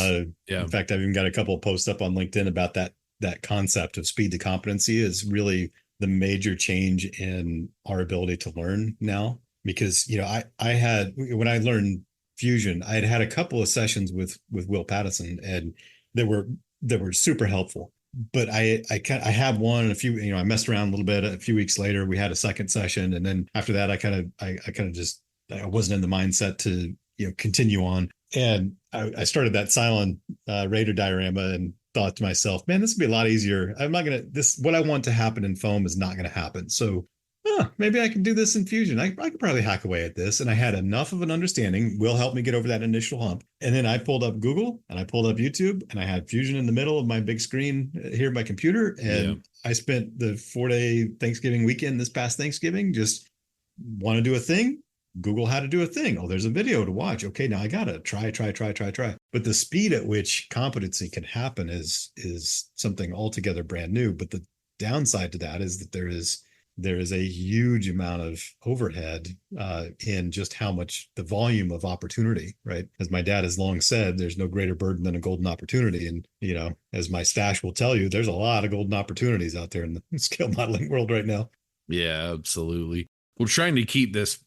G: In fact, I've even got a couple of posts up on LinkedIn about that concept of speed to competency is really the major change in our ability to learn now. Because, I had, when I learned Fusion, I had a couple of sessions with Will Pattison, and they were super helpful. But I have one, and a few, I messed around a little bit. A few weeks later, we had a second session, and then after that, I wasn't in the mindset to continue on, and I started that Cylon Raider diorama and thought to myself, man, this would be a lot easier. What I want to happen in foam is not going to happen. So maybe I can do this in Fusion. I could probably hack away at this. And I had enough of an understanding, will help me get over that initial hump. And then I pulled up Google and I pulled up YouTube and I had Fusion in the middle of my big screen here on my computer. And I spent the 4-day Thanksgiving weekend this past Thanksgiving, just want to do a thing. Google how to do a thing. Oh, there's a video to watch. Okay, now I gotta try. But the speed at which competency can happen is something altogether brand new. But the downside to that is that there is a huge amount of overhead in just how much the volume of opportunity, right? As my dad has long said, there's no greater burden than a golden opportunity. And, as my stash will tell you, there's a lot of golden opportunities out there in the scale modeling world right now.
C: Yeah, absolutely. We're trying to keep this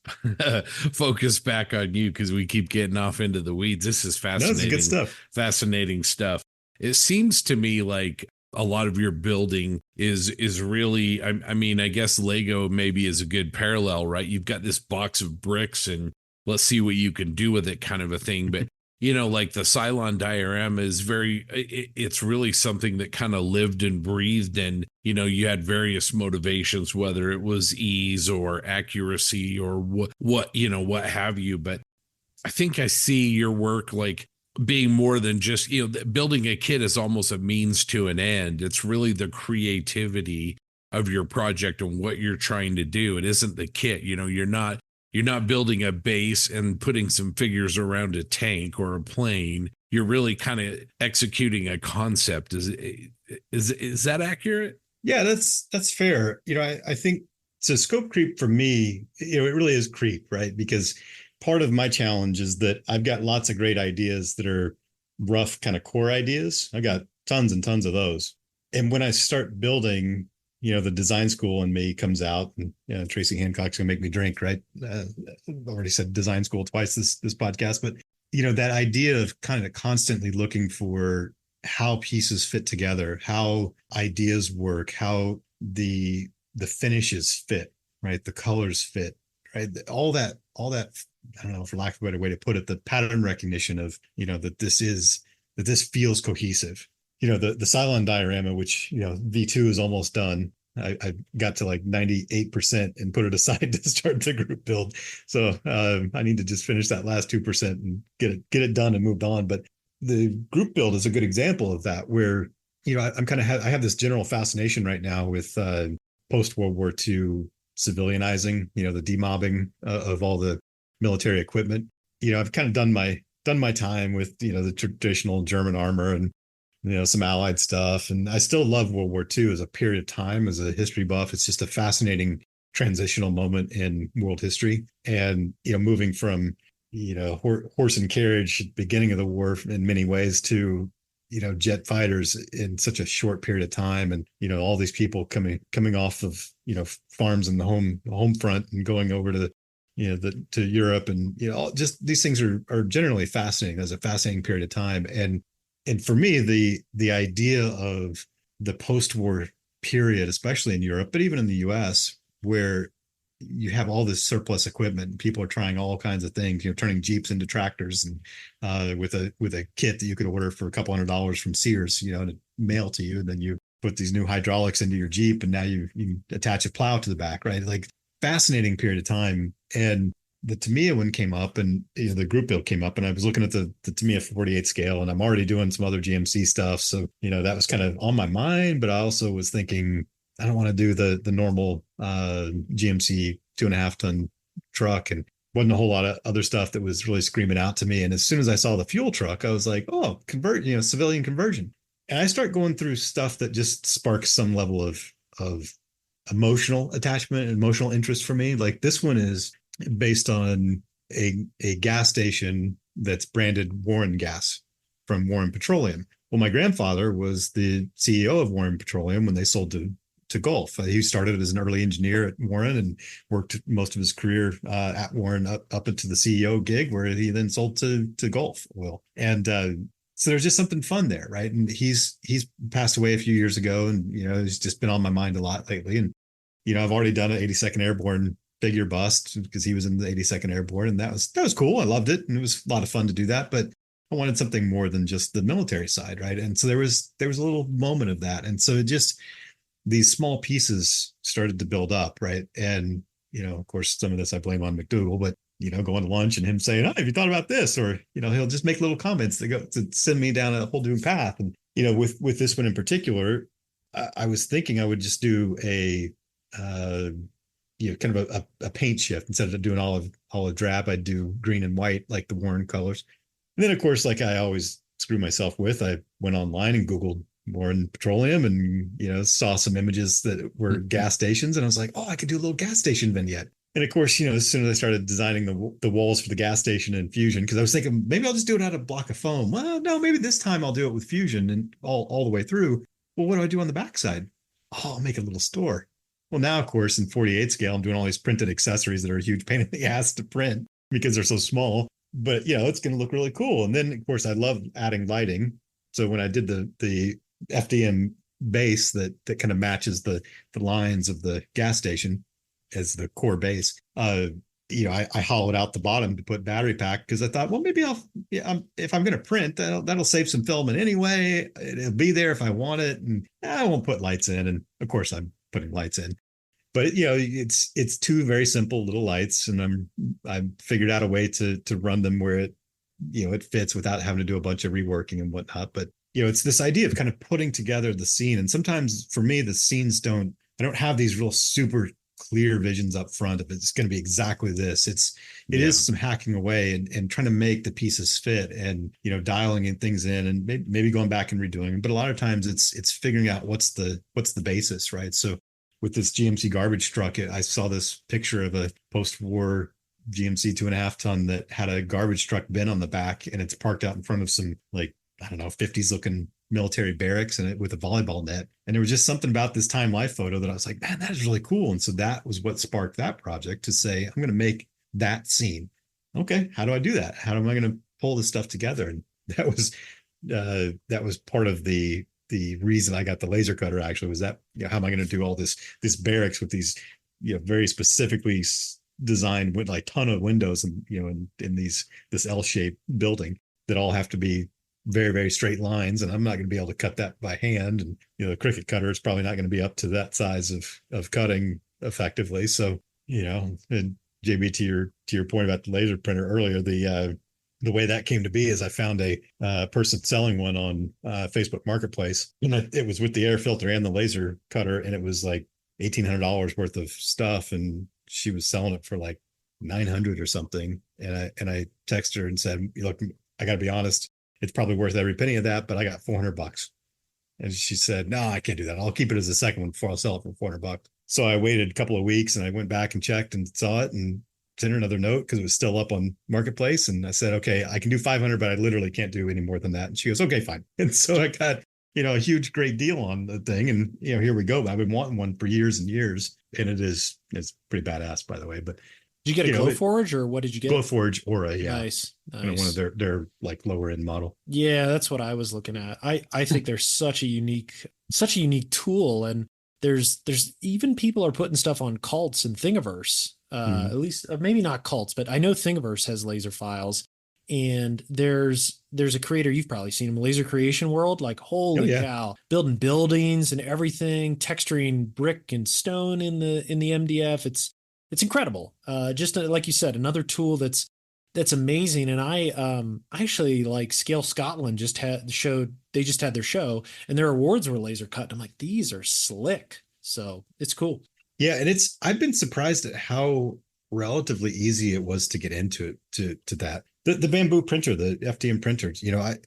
C: focus back on you because we keep getting off into the weeds. This is fascinating.
G: That's good stuff.
C: Fascinating stuff. It seems to me like a lot of your building is really, I mean, I guess Lego maybe is a good parallel, right? You've got this box of bricks and let's see what you can do with it kind of a thing. But, like the Cylon diorama is it's really something that kind of lived and breathed. And, you had various motivations, whether it was ease or accuracy or what have you. But I think I see your work like being more than just, building a kit is almost a means to an end. It's really the creativity of your project and what you're trying to do. It isn't the kit, you're not building a base and putting some figures around a tank or a plane. You're really kind of executing a concept. Is that accurate?
G: Yeah, that's fair. I think so. Scope creep for me, it really is creep, right? Because part of my challenge is that I've got lots of great ideas that are rough kind of core ideas. I got tons and tons of those. And when I start building, the design school in me comes out, and Tracy Hancock's gonna make me drink, right? I've already said design school twice this podcast, but that idea of kind of constantly looking for how pieces fit together, how ideas work, how the finishes fit, right? The colors fit, right? All that, I don't know, for lack of a better way to put it, the pattern recognition of, that this feels cohesive. The Cylon diorama, which, V2 is almost done. I got to like 98% and put it aside to start the group build. So I need to just finish that last 2% and get it done and moved on. But the group build is a good example of that, where, I have this general fascination right now with post-World War II civilianizing, the demobbing of all the military equipment. I've kind of done my time with, the traditional German armor and, some Allied stuff. And I still love World War II as a period of time. As a history buff, it's just a fascinating transitional moment in world history. And, moving from, horse and carriage at the beginning of the war in many ways to, jet fighters in such a short period of time. And, all these people coming off of, farms in the home front and going over to to Europe, and just these things are generally fascinating. There's a fascinating period of time, and for me, the idea of the post-war period, especially in Europe, but even in the U.S., where you have all this surplus equipment and people are trying all kinds of things, turning Jeeps into tractors, and with a kit that you could order for a couple $100 from Sears, to mail to you, and then you put these new hydraulics into your Jeep, and now you attach a plow to the back, right? Like, fascinating period of time. And the Tamiya one came up, and the group build came up, and I was looking at the Tamiya 48 scale, and I'm already doing some other GMC stuff. So, that was kind of on my mind, but I also was thinking, I don't want to do the normal GMC 2.5 ton truck, and wasn't a whole lot of other stuff that was really screaming out to me. And as soon as I saw the fuel truck, I was like, oh, civilian conversion. And I start going through stuff that just sparks some level of emotional attachment and emotional interest for me. Like, this one is based on a gas station that's branded Warren Gas from Warren Petroleum. Well, my grandfather was the CEO of Warren Petroleum when they sold to Gulf. He started as an early engineer at Warren and worked most of his career at Warren up into the CEO gig, where he then sold to Gulf Oil. And so there's just something fun there, right? And he's passed away a few years ago, and he's just been on my mind a lot lately. And I've already done an 82nd Airborne figure bust because he was in the 82nd Airborne, and that was cool. I loved it, and it was a lot of fun to do that. But I wanted something more than just the military side, right? And so there was a little moment of that, and so it just these small pieces started to build up, right? And, of course, some of this I blame on McDougall, but, going to lunch and him saying, oh, have you thought about this? Or, he'll just make little comments that go to send me down a whole new path. And, with this one in particular, I was thinking I would just do a, kind of a paint shift. Instead of doing olive drab, I'd do green and white, like the Warren colors. And then, of course, like I always screw myself with, I went online and Googled Warren Petroleum and, saw some images that were gas stations. And I was like, oh, I could do a little gas station vignette. And of course, as soon as I started designing the walls for the gas station in Fusion, because I was thinking maybe I'll just do it out of a block of foam. Well, no, maybe this time I'll do it with Fusion and all the way through. Well, what do I do on the backside? Oh, I'll make a little store. Well, now, of course, in 48 scale, I'm doing all these printed accessories that are a huge pain in the ass to print because they're so small. But, it's going to look really cool. And then, of course, I love adding lighting. So when I did the FDM base that kind of matches the lines of the gas station as the core base, I hollowed out the bottom to put battery pack because I thought, well, maybe if I'm going to print, that'll save some filament anyway. It'll be there if I want it, and I won't put lights in. And of course, I'm putting lights in, but it's two very simple little lights, and I've figured out a way to run them where it fits without having to do a bunch of reworking and whatnot. But it's this idea of kind of putting together the scene, and sometimes for me the scenes I don't have these real super clear visions up front of it's going to be exactly this. It is some hacking away and trying to make the pieces fit, and dialing in things in and maybe going back and redoing them. But a lot of times it's figuring out what's the basis, right? So with this GMC garbage truck, I saw this picture of a post-war GMC 2.5 ton that had a garbage truck bin on the back, and it's parked out in front of some, like, I don't know, 50s looking military barracks and it with a volleyball net. And there was just something about this time life photo that I was like, man, that is really cool. And so that was what sparked that project to say, I'm going to make that scene. Okay, how do I do that? How am I going to pull this stuff together? And that was part of the reason I got the laser cutter, actually, was that, how am I going to do all this barracks with these, very specifically designed with like ton of windows and, in this L-shaped building that all have to be very, very straight lines, and I'm not going to be able to cut that by hand. And the Cricut cutter is probably not going to be up to that size of cutting effectively. So and JB, to your point about the laser printer earlier, the way that came to be is I found a person selling one on Facebook Marketplace, and it was with the air filter and the laser cutter, and it was like $1,800 worth of stuff, and she was selling it for like $900 or something. And I texted her and said, look, I got to be honest, it's probably worth every penny of that, but I got $400. And she said, no, I can't do that. I'll keep it as a second one before I'll sell it for $400. So I waited a couple of weeks and I went back and checked and saw it and sent her another note because it was still up on Marketplace. And I said, okay, I can do 500, but I literally can't do any more than that. And she goes, okay, fine. And so I got, a huge, great deal on the thing. And, here we go. I've been wanting one for years and years. And it's pretty badass, by the way. But
D: did you get a Glowforge or what did you get?
G: Glowforge Aura, yeah.
D: Nice.
G: One of their like lower end model.
D: Yeah, that's what I was looking at. I think they're such a unique tool, and there's even people are putting stuff on Cults and Thingiverse. At least maybe not Cults, but I know Thingiverse has laser files. And there's a creator, you've probably seen him, Laser Creation World, like holy cow, building buildings and everything, texturing brick and stone in the MDF. It's incredible. Just like you said, another tool that's amazing. And I actually, like, Scale Scotland just had their show and their awards were laser cut. I'm like, these are slick. So it's cool.
G: Yeah. And I've been surprised at how relatively easy it was to get into it, to that. The bamboo printer, the FDM printer,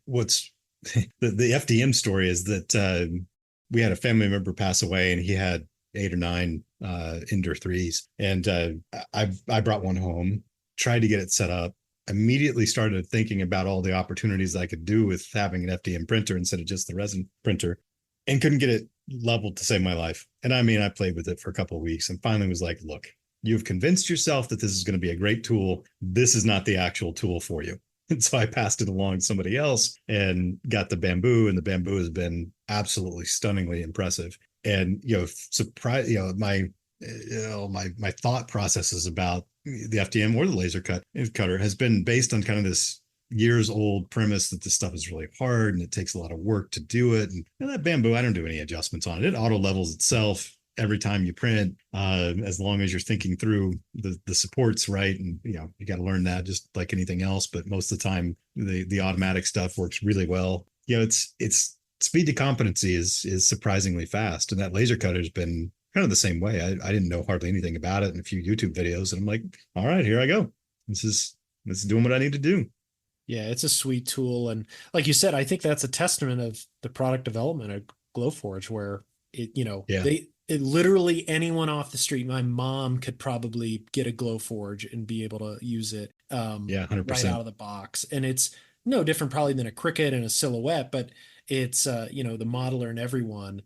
G: what's the FDM story is that we had a family member pass away and he had 8 or 9 Ender 3s. And I brought one home, tried to get it set up, immediately started thinking about all the opportunities I could do with having an FDM printer instead of just the resin printer, and couldn't get it leveled to save my life. And I played with it for a couple of weeks and finally was like, look, you've convinced yourself that this is going to be a great tool. This is not the actual tool for you. And so I passed it along to somebody else and got the bamboo, and the bamboo has been absolutely stunningly impressive. And, surprise, my thought processes about the FDM or the laser cutter has been based on kind of this years old premise that this stuff is really hard and it takes a lot of work to do it. And that bamboo, I don't do any adjustments on it. It auto levels itself every time you print, as long as you're thinking through the supports right. And you got to learn that just like anything else. But most of the time, the automatic stuff works really well. It's speed to competency is surprisingly fast, and that laser cutter has been kind of the same way. I didn't know hardly anything about it in a few YouTube videos, and I'm like, all right, here I go. This is doing what I need to do.
D: Yeah, it's a sweet tool. And like you said, I think that's a testament of the product development of Glowforge, where it literally anyone off the street, my mom could probably get a Glowforge and be able to use it
G: 100%.
D: right out of the box. And it's no different probably than a Cricut and a Silhouette, but it's the modeler and everyone,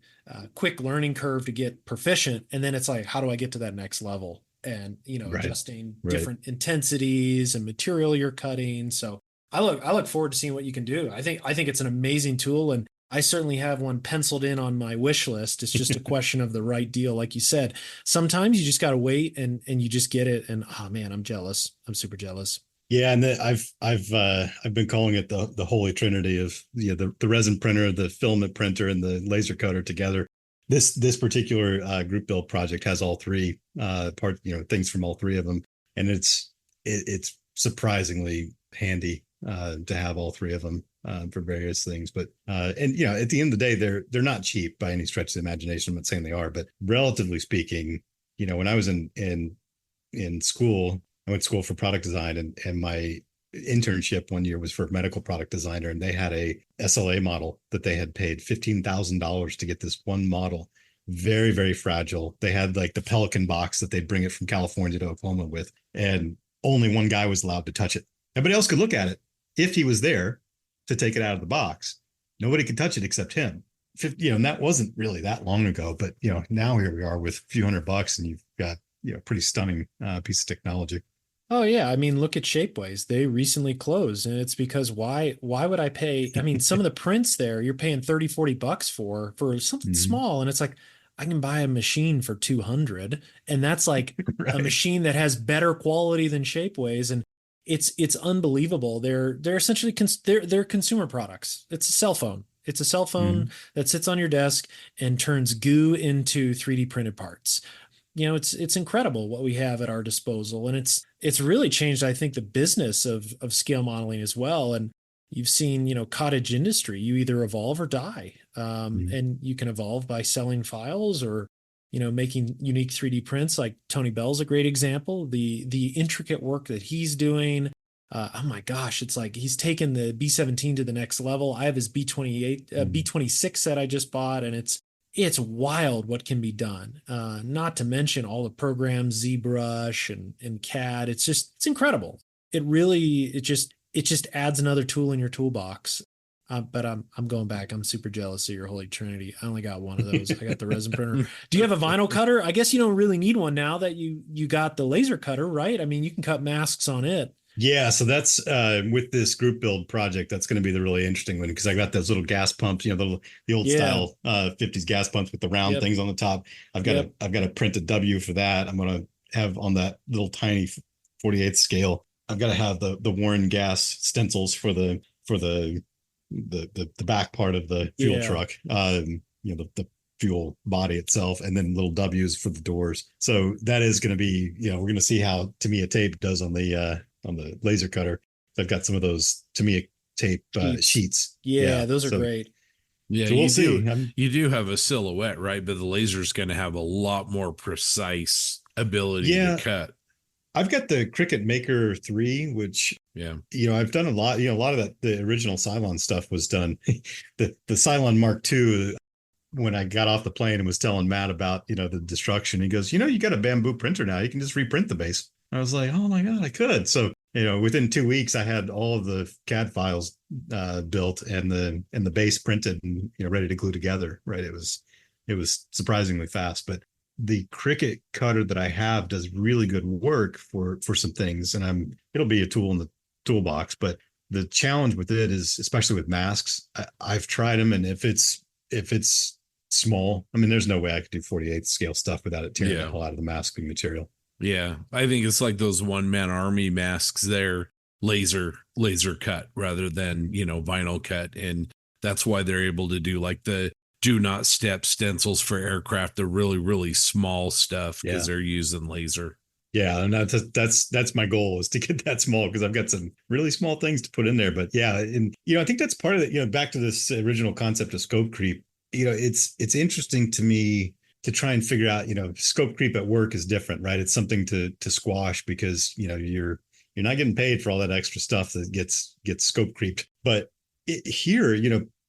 D: quick learning curve to get proficient. And then it's like, how do I get to that next level? And, adjusting different intensities and material you're cutting. So I look forward to seeing what you can do. I think it's an amazing tool, and I certainly have one penciled in on my wish list. It's just a question of the right deal. Like you said, sometimes you just got to wait and you just get it. And oh man, I'm jealous. I'm super jealous.
G: Yeah, and I've been calling it the holy trinity of the resin printer, the filament printer, and the laser cutter together. This particular group build project has all three things from all three of them, and it's surprisingly handy to have all three of them for various things. But at the end of the day, they're not cheap by any stretch of the imagination. I'm not saying they are, but relatively speaking, when I was in school, I went to school for product design, and my internship one year was for a medical product designer, and they had a SLA model that they had paid $15,000 to get this one model. Very, very fragile. They had like the Pelican box that they'd bring it from California to Oklahoma with, and only one guy was allowed to touch it. Everybody else could look at it if he was there to take it out of the box. Nobody could touch it except him. And that wasn't really that long ago, but now here we are with a few $100 and you've got pretty stunning piece of technology.
D: Oh yeah, I mean, look at Shapeways. They recently closed, and it's because why would I pay? I mean, some of the prints there you're paying $30-$40 for something small, and it's like I can buy a machine for $200, and that's like a machine that has better quality than Shapeways, and it's unbelievable. They're essentially they're consumer products. It's a cell phone. It's a cell phone that sits on your desk and turns goo into 3D printed parts. It's incredible what we have at our disposal, and it's really changed, I think, the business of scale modeling as well. And you've seen, cottage industry, you either evolve or die. And you can evolve by selling files or, making unique 3D prints. Like Tony Bell's a great example. The intricate work that he's doing. Oh my gosh, it's like he's taken the B17 to the next level. I have his B28, B26 that I just bought, and it's wild what can be done. Not to mention all the programs, ZBrush and CAD. It's incredible. It just adds another tool in your toolbox. But I'm going back. I'm super jealous of your Holy Trinity. I only got one of those. I got the resin printer. Do you have a vinyl cutter? I guess you don't really need one now that you got the laser cutter, right? I mean, you can cut masks on it.
G: Yeah, so that's with this group build project, that's going to be the really interesting one, because I got those little gas pumps, the old style 50s gas pumps with the round things on the top. I've got a printed W for that. I'm going to have on that little tiny 48th scale. I've got to have the Warren gas stencils for the back part of the fuel truck. The fuel body itself, and then little W's for the doors. So that is going to be, we're going to see how Tamiya tape does on the laser cutter. I've got some of those Tamiya tape sheets.
D: Yeah, those are great.
C: Yeah,
G: so we'll see.
C: You do have a Silhouette, right? But the laser is going to have a lot more precise ability to cut.
G: I've got the Cricut Maker 3, which I've done a lot. A lot of that, the original Cylon stuff was done. the Cylon Mark II. When I got off the plane and was telling Matt about the destruction, he goes, you got a bamboo printer now. You can just reprint the base. I was like, oh my God, I could. So, within 2 weeks, I had all of the CAD files built and the base printed and ready to glue together. Right. It was surprisingly fast, but the Cricut cutter that I have does really good work for some things, and it'll be a tool in the toolbox. But the challenge with it is, especially with masks, I've tried them, and if it's small, I mean, there's no way I could do 48 scale stuff without it tearing the hell out of the masking material.
C: Yeah, I think it's like those one-man army masks. They're laser cut rather than, vinyl cut. And that's why they're able to do like the do not step stencils for aircraft, the really, really small stuff, because they're using laser.
G: Yeah, and that's my goal, is to get that small, because I've got some really small things to put in there. But yeah, and I think that's part of it. Back to this original concept of scope creep. It's interesting to me to try and figure out, scope creep at work is different, right? It's something to squash, because you're not getting paid for all that extra stuff that gets scope creeped. But here,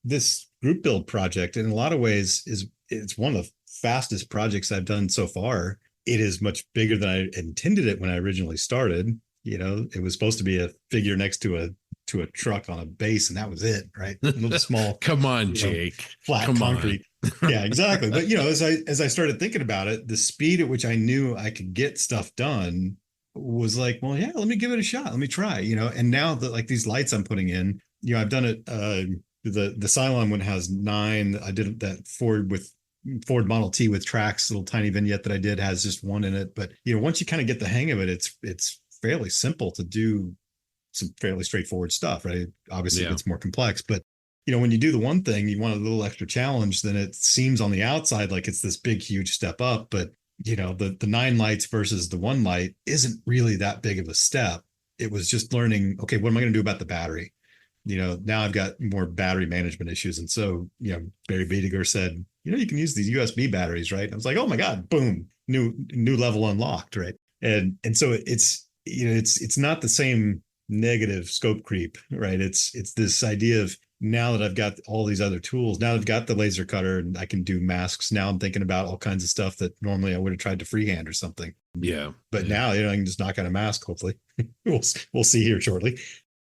G: this group build project, in a lot of ways, it's one of the fastest projects I've done so far. It is much bigger than I intended it when I originally started. It was supposed to be a figure next to a truck on a base, and that was it, right? A little small.
C: Come on, Jake.
G: Flat concrete. Yeah, exactly. But as I started thinking about it, the speed at which I knew I could get stuff done was like, well, yeah, let me give it a shot. Let me try. And now that, like, these lights I'm putting in, I've done it. The Cylon one has 9. I did that Ford Model T with tracks, little tiny vignette that I did has just 1 in it. But once you kind of get the hang of it, it's fairly simple to do some fairly straightforward stuff, right? Obviously, it's more complex, but when you do the one thing, you want a little extra challenge, then it seems on the outside like it's this big, huge step up. But the 9 lights versus the 1 light isn't really that big of a step. It was just learning, okay, what am I going to do about the battery? Now I've got more battery management issues. And so, Barry Biediger said, you can use these USB batteries, right? I was like, oh my God, boom, new level unlocked, right? And so it's not the same negative scope creep, right? It's this idea of, now that I've got all these other tools, now I've got the laser cutter and I can do masks. Now I'm thinking about all kinds of stuff that normally I would have tried to freehand or something.
C: Yeah.
G: But now, I can just knock out a mask, hopefully. we'll see here shortly.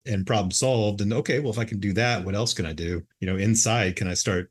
G: And problem solved. And okay, well, if I can do that, what else can I do? Inside, can I start,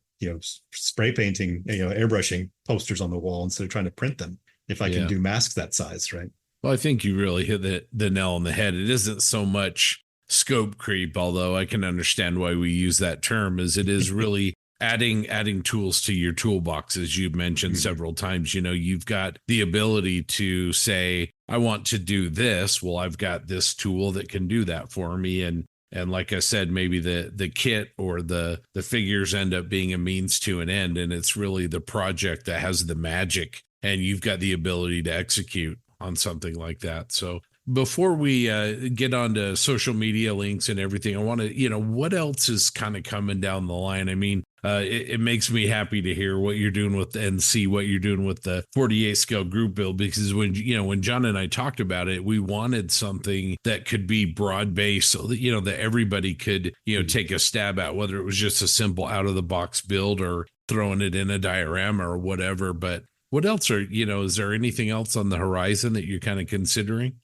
G: spray painting, airbrushing posters on the wall instead of trying to print them? If I can do masks that size, right?
C: Well, I think you really hit the nail on the head. It isn't so much scope creep, although I can understand why we use that term, as it is really adding tools to your toolbox. As you've mentioned several times, you've got the ability to say, I want to do this. Well, I've got this tool that can do that for me. And like I said, maybe the kit or the figures end up being a means to an end. And it's really the project that has the magic, and you've got the ability to execute on something like that. So before we get on to social media links and everything, I want to, what else is kind of coming down the line? I mean, it makes me happy to hear what you're doing with and see what you're doing with the 48 scale group build, because when John and I talked about it, we wanted something that could be broad based, so that, that everybody could, take a stab at, whether it was just a simple out of the box build or throwing it in a diorama or whatever. But what else is there anything else on the horizon that you're kind of considering?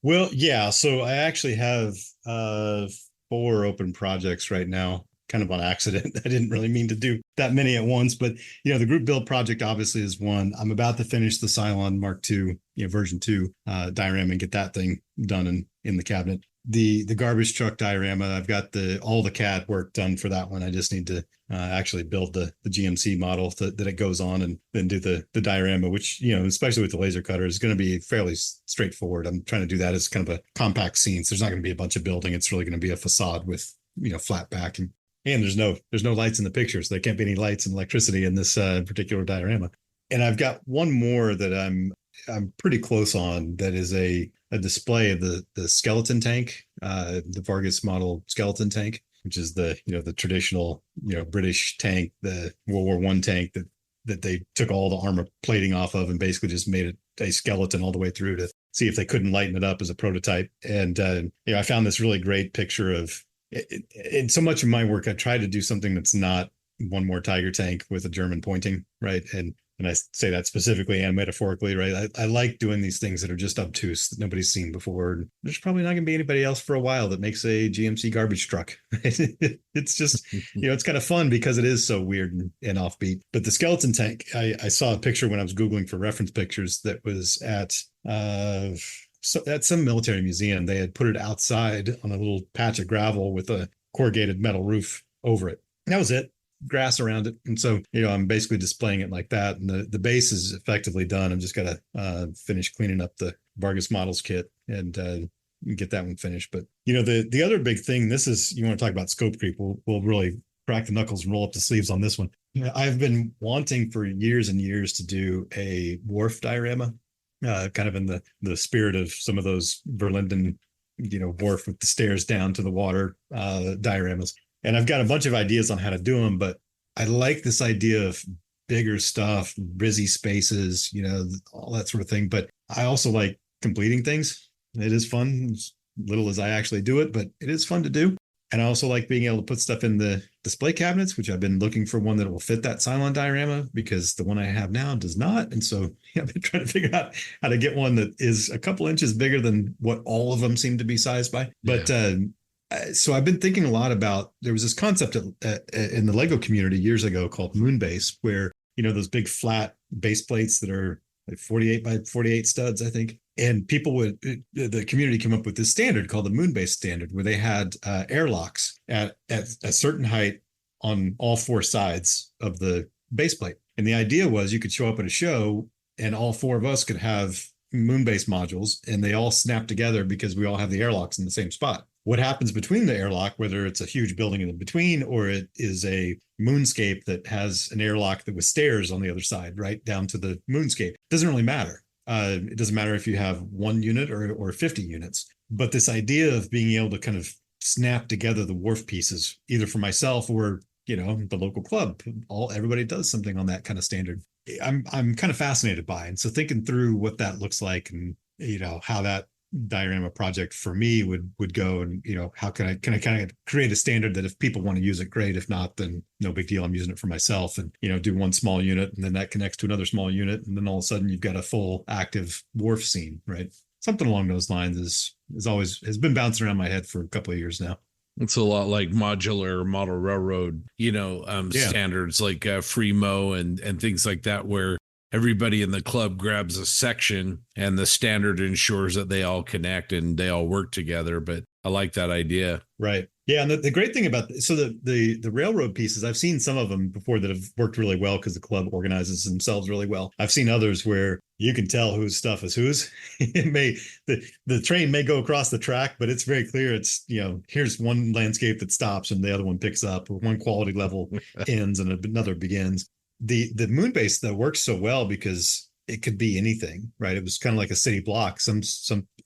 G: Well, yeah. So I actually have 4 open projects right now, kind of on accident. I didn't really mean to do that many at once, but the group build project obviously is one. I'm about to finish the Cylon Mark II, version 2 diorama and get that thing done in the cabinet. The garbage truck diorama, I've got all the CAD work done for that one. I just need to actually build the GMC model that it goes on, and then do the diorama, which, especially with the laser cutter, is going to be fairly straightforward. I'm trying to do that as kind of a compact scene. So there's not going to be a bunch of building. It's really going to be a facade with, flat back, and there's no lights in the picture. So there can't be any lights and electricity in this particular diorama. And I've got one more that I'm pretty close on, that is a display of the skeleton tank, the Vargas model skeleton tank, which is the traditional British tank, the World War I tank that they took all the armor plating off of and basically just made it a skeleton all the way through to see if they couldn't lighten it up as a prototype. And I found this really great picture of it. In so much of my work, I try to do something that's not one more Tiger tank with a German pointing, right? And I say that specifically and metaphorically, right? I like doing these things that are just obtuse, that nobody's seen before. There's probably not going to be anybody else for a while that makes a GMC garbage truck. It's just, it's kind of fun because it is so weird and offbeat. But the skeleton tank, I saw a picture when I was Googling for reference pictures that was at some military museum. They had put it outside on a little patch of gravel with a corrugated metal roof over it. And that was it. Grass around it. And so, I'm basically displaying it like that. And the base is effectively done. I'm just got to finish cleaning up the Vargas models kit and get that one finished. But the other big thing, this is, you want to talk about scope creep, we'll really crack the knuckles and roll up the sleeves on this one. I've been wanting for years and years to do a wharf diorama, kind of in the spirit of some of those Verlinden, wharf with the stairs down to the water dioramas. And I've got a bunch of ideas on how to do them, but I like this idea of bigger stuff, busy spaces, all that sort of thing. But I also like completing things. It is fun, as little as I actually do it, but it is fun to do. And I also like being able to put stuff in the display cabinets, which I've been looking for one that will fit that Cylon diorama, because the one I have now does not. And so I've been trying to figure out how to get one that is a couple inches bigger than what all of them seem to be sized by. But so I've been thinking a lot about, there was this concept in the Lego community years ago called Moonbase, where, those big flat base plates that are like 48 by 48 studs, I think. And the community came up with this standard called the Moonbase standard, where they had airlocks at a certain height on all four sides of the base plate. And the idea was you could show up at a show and all four of us could have Moonbase modules, and they all snap together because we all have the airlocks in the same spot. What happens between the airlock, whether it's a huge building in between or it is a moonscape that has an airlock that with stairs on the other side, right down to the moonscape, doesn't really matter. It doesn't matter if you have one unit or 50 units. But this idea of being able to kind of snap together the wharf pieces, either for myself or, the local club, everybody does something on that kind of standard. I'm kind of fascinated by it. And so thinking through what that looks like and, how that diorama project for me would go, and how can I kind of create a standard that if people want to use it, great. If not, then no big deal, I'm using it for myself, and do one small unit, and then that connects to another small unit, and then all of a sudden you've got a full active wharf scene, right? Something along those lines has been bouncing around my head for a couple of years now.
C: It's a lot like modular model railroad, standards like Fremo and things like that, where everybody in the club grabs a section and the standard ensures that they all connect and they all work together. But I like that idea.
G: Right. Yeah. And the great thing about the railroad pieces, I've seen some of them before that have worked really well because the club organizes themselves really well. I've seen others where you can tell whose stuff is whose. The train may go across the track, but it's very clear. It's, here's one landscape that stops and the other one picks up, or one quality level ends and another begins. The Moonbase though works so well because it could be anything, right? It was kind of like a city block. Some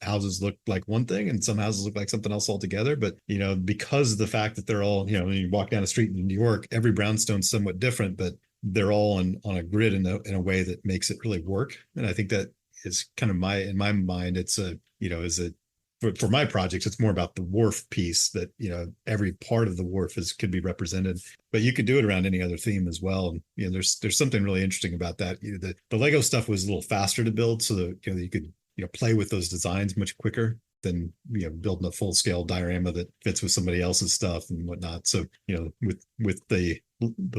G: houses look like one thing and some houses look like something else altogether. But, because of the fact that they're all, when you walk down a street in New York, every brownstone's somewhat different, but they're all on a grid in a way that makes it really work. And I think that is kind of in my mind, it's for my projects, it's more about the wharf piece that, every part of the wharf could be represented, but you could do it around any other theme as well. And, there's something really interesting about that. The Lego stuff was a little faster to build so that, you could, play with those designs much quicker than, building a full scale diorama that fits with somebody else's stuff and whatnot. So, with the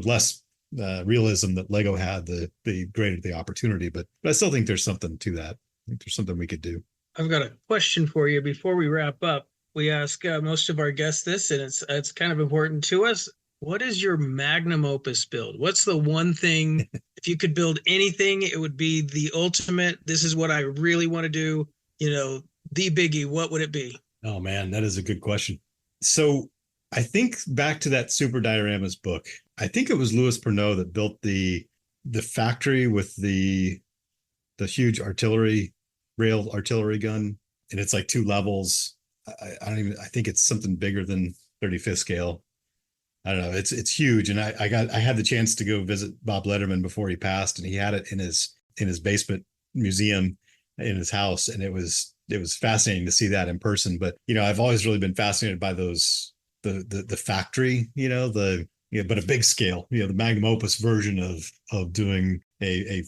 G: less realism that Lego had, the greater the opportunity, but I still think there's something to that. I think there's something we could do.
H: I've got a question for you before we wrap up. We ask most of our guests this, and it's kind of important to us. What is your magnum opus build? What's the one thing, if you could build anything, it would be the ultimate, this is what I really want to do, the biggie, what would it be?
G: Oh man, that is a good question. So I think back to that Super Dioramas book. I think it was Louis Pernod that built the factory with the huge rail artillery gun, and it's like 2 levels. I think it's something bigger than 35th scale. I don't know. It's huge. And I had the chance to go visit Bob Letterman before he passed, and he had it in his basement museum in his house. And it was fascinating to see that in person. But, I've always really been fascinated by those, the factory, but a big scale, the magnum opus version of doing a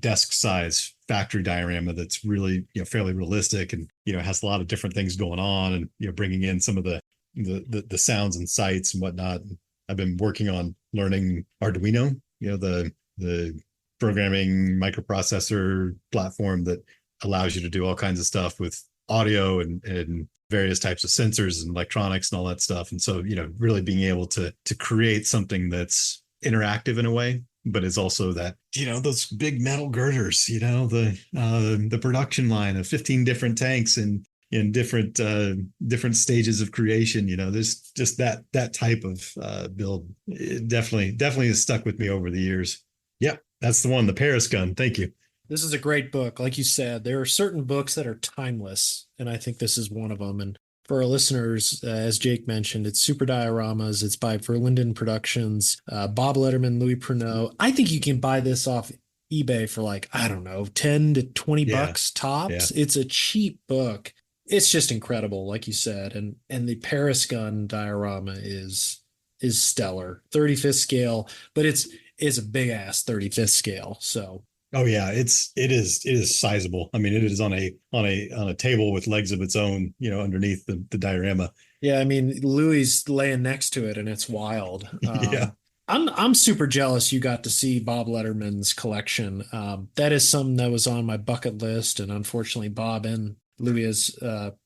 G: desk size factory diorama that's really, fairly realistic and, has a lot of different things going on, and, bringing in some of the sounds and sights and whatnot. I've been working on learning Arduino, the programming microprocessor platform that allows you to do all kinds of stuff with audio and various types of sensors and electronics and all that stuff. And so, really being able to create something that's interactive in a way, but is also that, those big metal girders, the production line of 15 different tanks and in different stages of creation. There's just that type of build. It definitely has stuck with me over the years. Yep, that's the one, the Paris gun. Thank you.
D: This is a great book. Like you said, there are certain books that are timeless, and I think this is one of them. And for our listeners, as Jake mentioned, it's Super Dioramas. It's by Verlinden Productions, Bob Letterman, Louis Pernot. I think you can buy this off eBay for like, I don't know, 10 to 20 bucks tops. Yeah. It's a cheap book. It's just incredible, like you said. And the Paris gun diorama is stellar. 35th scale, but it's a big ass 35th scale. So
G: oh yeah, it is sizable. I mean, it is on a table with legs of its own, underneath the diorama.
D: Yeah, I mean, Louis laying next to it, and it's wild.
G: Yeah,
D: I'm super jealous you got to see Bob Letterman's collection. That is something that was on my bucket list, and unfortunately, Bob and Louis has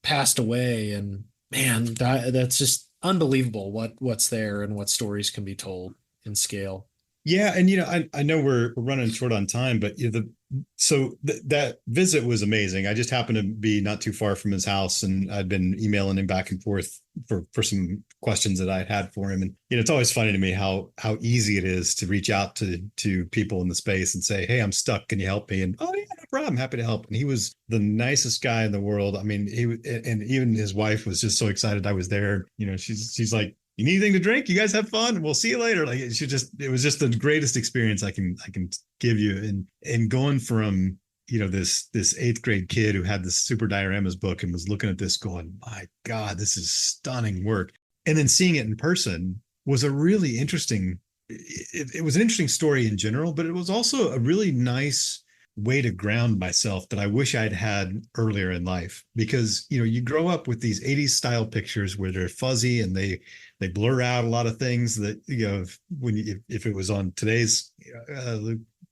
D: passed away. And man, that's just unbelievable what's there and what stories can be told in scale.
G: Yeah, and I know we're running short on time, but that visit was amazing. I just happened to be not too far from his house, and I'd been emailing him back and forth for some questions that I had for him. And it's always funny to me how easy it is to reach out to people in the space and say, "Hey, I'm stuck. Can you help me?" And oh yeah, no problem, happy to help. And he was the nicest guy in the world. I mean, and even his wife was just so excited I was there. She's like, "You need anything to drink? You guys have fun. We'll see you later." Like it was just the greatest experience I can give you. And going from, this eighth grade kid who had this Super Dioramas book and was looking at this going, my God, this is stunning work. And then seeing it in person was a really interesting, it was an interesting story in general, but it was also a really nice way to ground myself that I wish I'd had earlier in life. Because, you grow up with these 80s style pictures where they're fuzzy and they blur out a lot of things that, if it was on today's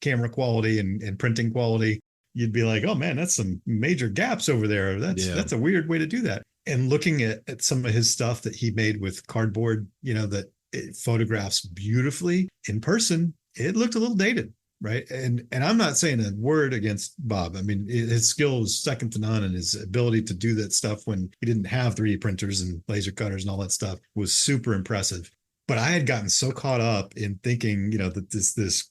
G: camera quality and printing quality, you'd be like, oh man, that's some major gaps over there. That's a weird way to do that. And looking at some of his stuff that he made with cardboard, that it photographs beautifully in person, it looked a little dated. Right. And I'm not saying a word against Bob. I mean, his skill was second to none, and his ability to do that stuff when he didn't have 3D printers and laser cutters and all that stuff was super impressive. But I had gotten so caught up in thinking, that this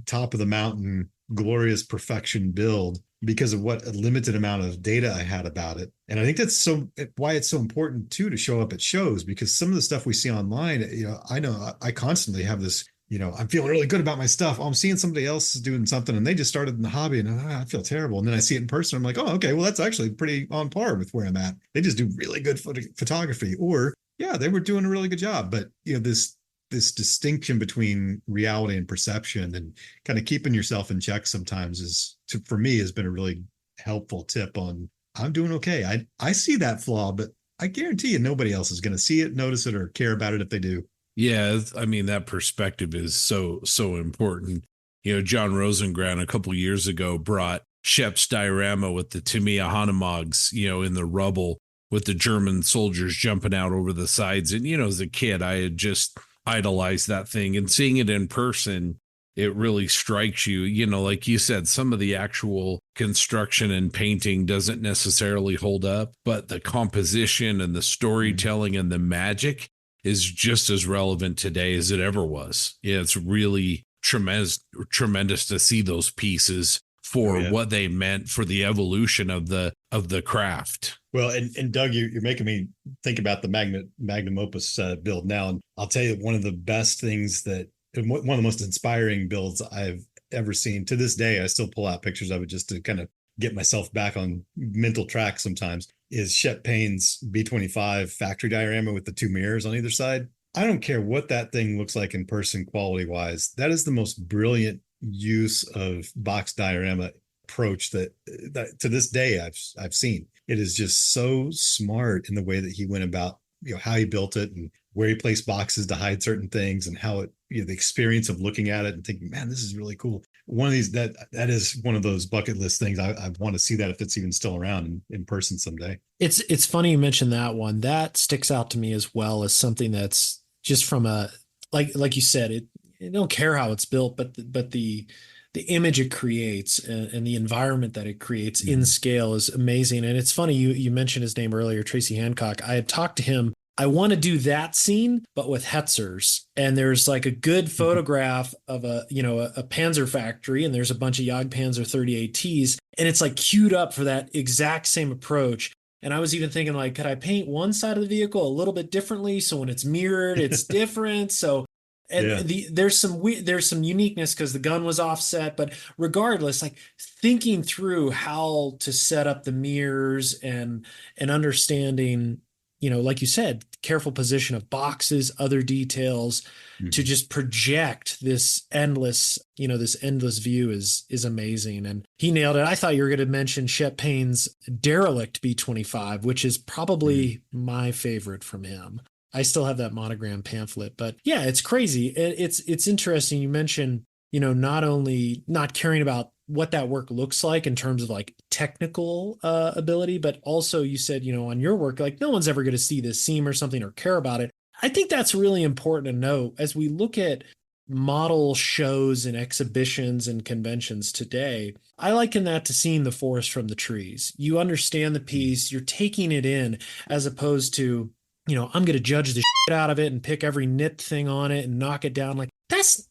G: top of the mountain, glorious perfection build because of what a limited amount of data I had about it. And I think that's why it's so important too to show up at shows, because some of the stuff we see online, I know I constantly have this, I'm feeling really good about my stuff. Oh, I'm seeing somebody else doing something and they just started in the hobby and I feel terrible. And then I see it in person. I'm like, oh, okay, well, that's actually pretty on par with where I'm at. They just do really good photography, or yeah, they were doing a really good job. But this distinction between reality and perception and kind of keeping yourself in check sometimes for me has been a really helpful tip on, I'm doing okay. I see that flaw, but I guarantee you nobody else is going to see it, notice it, or care about it if they do.
C: Yeah, I mean, that perspective is so important. John Rosengrant a couple years ago brought Shep's diorama with the Tamiya Hanumags, in the rubble with the German soldiers jumping out over the sides. And, as a kid, I had just idolized that thing, and seeing it in person, it really strikes you. Like you said, some of the actual construction and painting doesn't necessarily hold up, but the composition and the storytelling and the magic is just as relevant today as it ever was. Yeah, it's really tremendous to see those pieces for what they meant for the evolution of the craft.
G: Well, and Doug, you're making me think about the magnum opus build now, and I'll tell you, one of the best things one of the most inspiring builds I've ever seen. To this day, I still pull out pictures of it just to kind of get myself back on mental track sometimes, is Shep Payne's B25 factory diorama with the two mirrors on either side. I don't care what that thing looks like in person quality wise. That is the most brilliant use of box diorama approach that to this day I've seen. It is just so smart in the way that he went about, how he built it and where he placed boxes to hide certain things, and how it, the experience of looking at it and thinking, man, this is really cool. One of these, that is one of those bucket list things. I want to see that if it's even still around in person someday.
D: It's funny you mentioned that one. That sticks out to me as well as something that's just from a, like you said, I don't care how it's built, but the the image it creates and the environment that it creates in scale is amazing. And it's funny, you mentioned his name earlier, Tracy Hancock. I had talked to him. I want to do that scene, but with Hetzers. And there's like a good photograph of a Panzer factory, and there's a bunch of Jagdpanzer 38Ts, and it's like queued up for that exact same approach. And I was even thinking, like, could I paint one side of the vehicle a little bit differently so when it's mirrored, it's different? So, and there's some uniqueness because the gun was offset, but regardless, like thinking through how to set up the mirrors and understanding, like you said, careful position of boxes, other details to just project this endless view is amazing. And he nailed it. I thought you were going to mention Shep Payne's Derelict B-25, which is probably my favorite from him. I still have that monogram pamphlet, but yeah, it's crazy. It's interesting. You mentioned, not only not caring about what that work looks like in terms of like technical ability, but also you said, on your work, like no one's ever going to see this seam or something or care about it. I think that's really important to know as we look at model shows and exhibitions and conventions today. I liken that to seeing the forest from the trees. You understand the piece, you're taking it in, as opposed to, I'm going to judge the shit out of it and pick every nit thing on it and knock it down. Like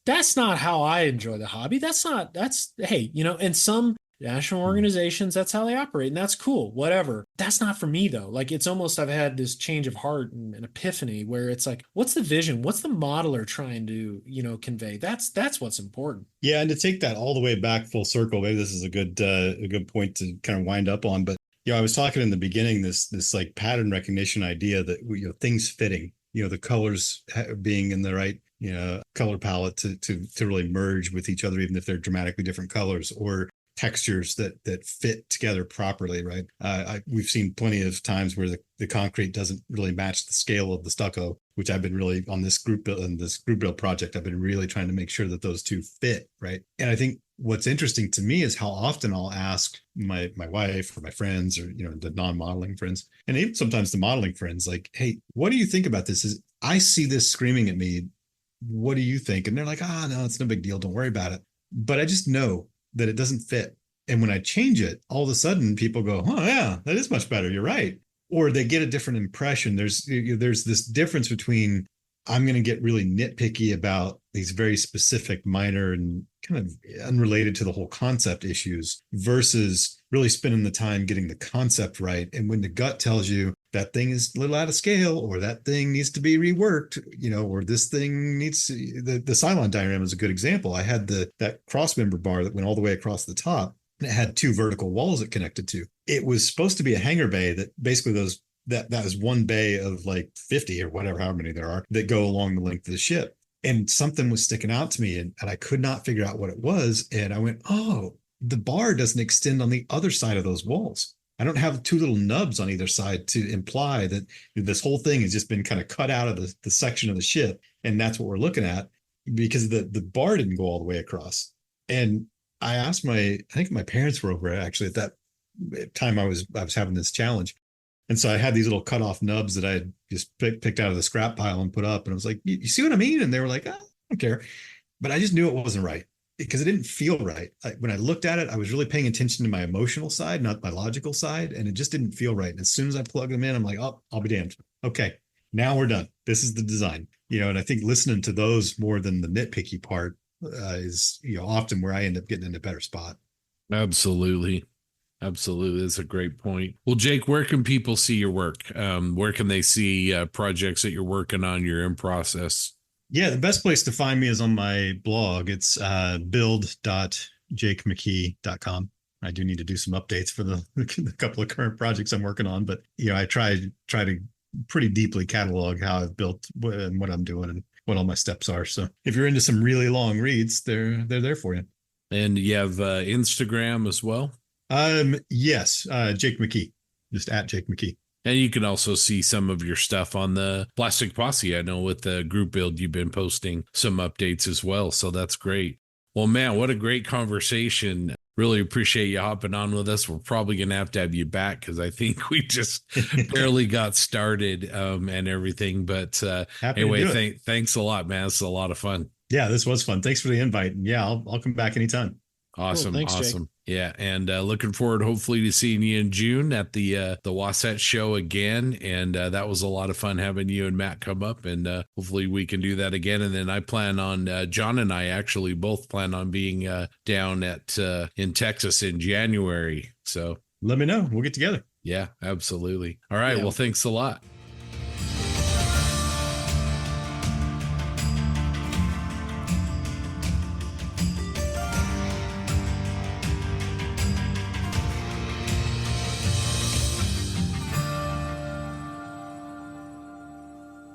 D: that's not how I enjoy the hobby. Hey, and some national organizations, that's how they operate, and that's cool, whatever. That's not for me though. Like it's almost, I've had this change of heart and an epiphany where it's like, what's the vision? What's the modeler trying to, convey? That's what's important.
G: Yeah. And to take that all the way back full circle, maybe this is a good point to kind of wind up on, but I was talking in the beginning, this like pattern recognition idea that, things fitting, the colors being in the right, color palette to really merge with each other, even if they're dramatically different colors, or textures that fit together properly, right? We've seen plenty of times where the concrete doesn't really match the scale of the stucco, which I've been really on this group build project. I've been really trying to make sure that those two fit, right? And I think what's interesting to me is how often I'll ask my wife or my friends or the non-modeling friends, and even sometimes the modeling friends, like, hey, what do you think about this? Is I see this screaming at me. What do you think? And they're like, no, it's no big deal. Don't worry about it. But I just know that it doesn't fit. And when I change it, all of a sudden people go, oh yeah, that is much better. You're right. Or they get a different impression. There's this difference between I'm going to get really nitpicky about these very specific, minor and kind of unrelated to the whole concept issues versus really spending the time getting the concept right. And when the gut tells you that thing is a little out of scale, or that thing needs to be reworked, or this thing needs the Cylon diagram is a good example. I had that crossmember bar that went all the way across the top, and it had two vertical walls it connected to. It was supposed to be a hangar bay that basically that was one bay of like 50 or whatever, how many there are that go along the length of the ship. And something was sticking out to me, and I could not figure out what it was. And I went, oh, the bar doesn't extend on the other side of those walls. I don't have two little nubs on either side to imply that this whole thing has just been kind of cut out of the section of the ship. And that's what we're looking at, because the bar didn't go all the way across. And I asked I think my parents were over actually at that time I was having this challenge. And so I had these little cut off nubs that I had just picked out of the scrap pile and put up. And I was like, you see what I mean? And they were like, I don't care. But I just knew it wasn't right because it didn't feel right. When I looked at it, I was really paying attention to my emotional side, not my logical side. And it just didn't feel right. And as soon as I plugged them in, I'm like, oh, I'll be damned. Okay, now we're done. This is the design. And I think listening to those more than the nitpicky part is, often where I end up getting in a better spot.
C: Absolutely. That's a great point. Well, Jake, where can people see your work? Where can they see projects that you're working on, you're in process?
G: Yeah, the best place to find me is on my blog. It's build.jakemckee.com. I do need to do some updates for the couple of current projects I'm working on, but I try to pretty deeply catalog how I've built and what I'm doing and what all my steps are. So if you're into some really long reads, they're there for you.
C: And you have Instagram as well?
G: Yes, Jake McKee, just at Jake McKee.
C: And you can also see some of your stuff on the Plastic Posse. I know with the group build, you've been posting some updates as well. So that's great. Well, man, what a great conversation. Really appreciate you hopping on with us. We're probably going to have you back because I think we just barely got started and everything. But anyway, thanks a lot, man. It's a lot of fun.
G: Yeah, this was fun. Thanks for the invite. And yeah, I'll come back anytime.
C: Awesome.
D: Cool. Thanks, Jake.
C: Awesome. Yeah. And looking forward, hopefully, to seeing you in June at the Wasatch show again. And that was a lot of fun having you and Matt come up. And hopefully we can do that again. And then I plan on, John and I actually both plan on being down in Texas in January. So
G: let me know. We'll get together.
C: Yeah, absolutely. All right.
D: Yeah.
C: Well, thanks a lot.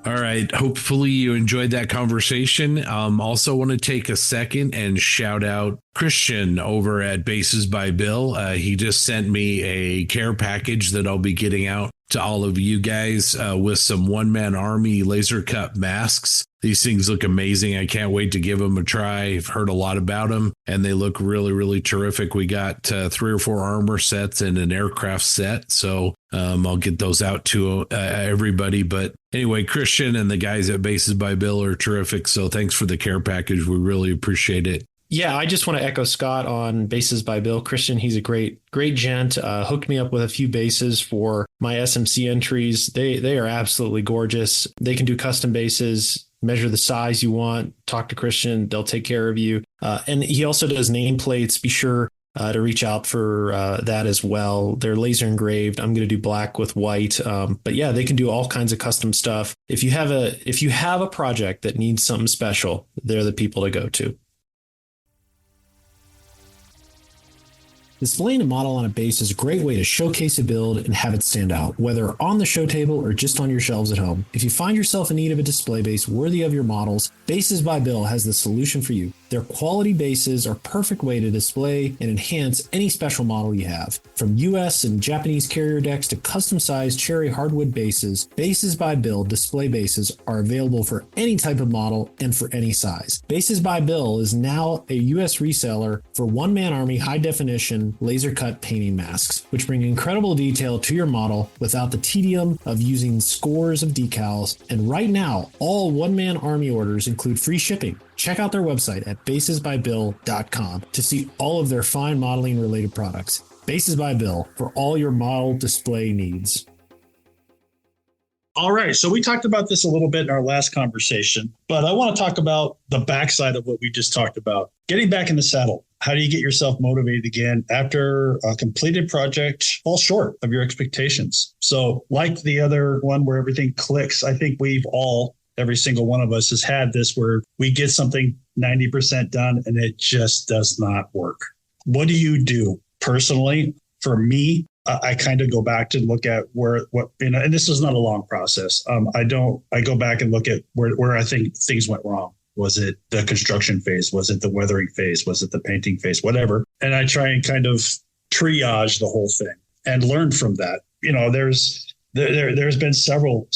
C: All right. Hopefully you enjoyed that conversation. Also want to take a second and shout out Christian over at Bases by Bill. He just sent me a care package that I'll be getting out to all of you guys with some one-man army laser cut masks. These things look amazing. I can't wait to give them a try. I've heard a lot about them, and they look really, really terrific. We got 3 or 4 armor sets and an aircraft set, so I'll get those out to everybody. But anyway, Christian and the guys at Bases by Bill are terrific, so thanks for the care package. We really appreciate it.
D: Yeah, I just want to echo Scott on Bases by Bill. Christian, he's a great gent. Hooked me up with a few bases for my SMC entries. They are absolutely gorgeous. They can do custom bases, measure the size you want, talk to Christian. They'll take care of you. And he also does nameplates. Be sure to reach out for that as well. They're laser engraved. I'm going to do black with white. But yeah, they can do all kinds of custom stuff. If you have a project that needs something special, they're the people to go to. Displaying a model on a base is a great way to showcase a build and have it stand out, whether on the show table or just on your shelves at home. If you find yourself in need of a display base worthy of your models, Bases by Bill has the solution for you. Their quality bases are a perfect way to display and enhance any special model you have. From US and Japanese carrier decks to custom-sized cherry hardwood bases, Bases by Bill display bases are available for any type of model and for any size. Bases by Bill is now a US reseller for one-man army high-definition laser-cut painting masks, which bring incredible detail to your model without the tedium of using scores of decals. And right now, all one-man army orders include free shipping. Check out their website at basesbybill.com to see all of their fine modeling related products. Bases by Bill for all your model display needs.
A: All right. So we talked about this a little bit in our last conversation, but I want to talk about the backside of what we just talked about. Getting back in the saddle. How do you get yourself motivated again after a completed project falls short of your expectations? So like the other one where everything clicks, I think every single one of us has had this where we get something 90% done and it just does not work. What do you do? Personally, for me, I kind of go back to look at and this is not a long process. I go back and look at where I think things went wrong. Was it the construction phase? Was it the weathering phase? Was it the painting phase? Whatever. And I try and kind of triage the whole thing and learn from that. You know, there's been several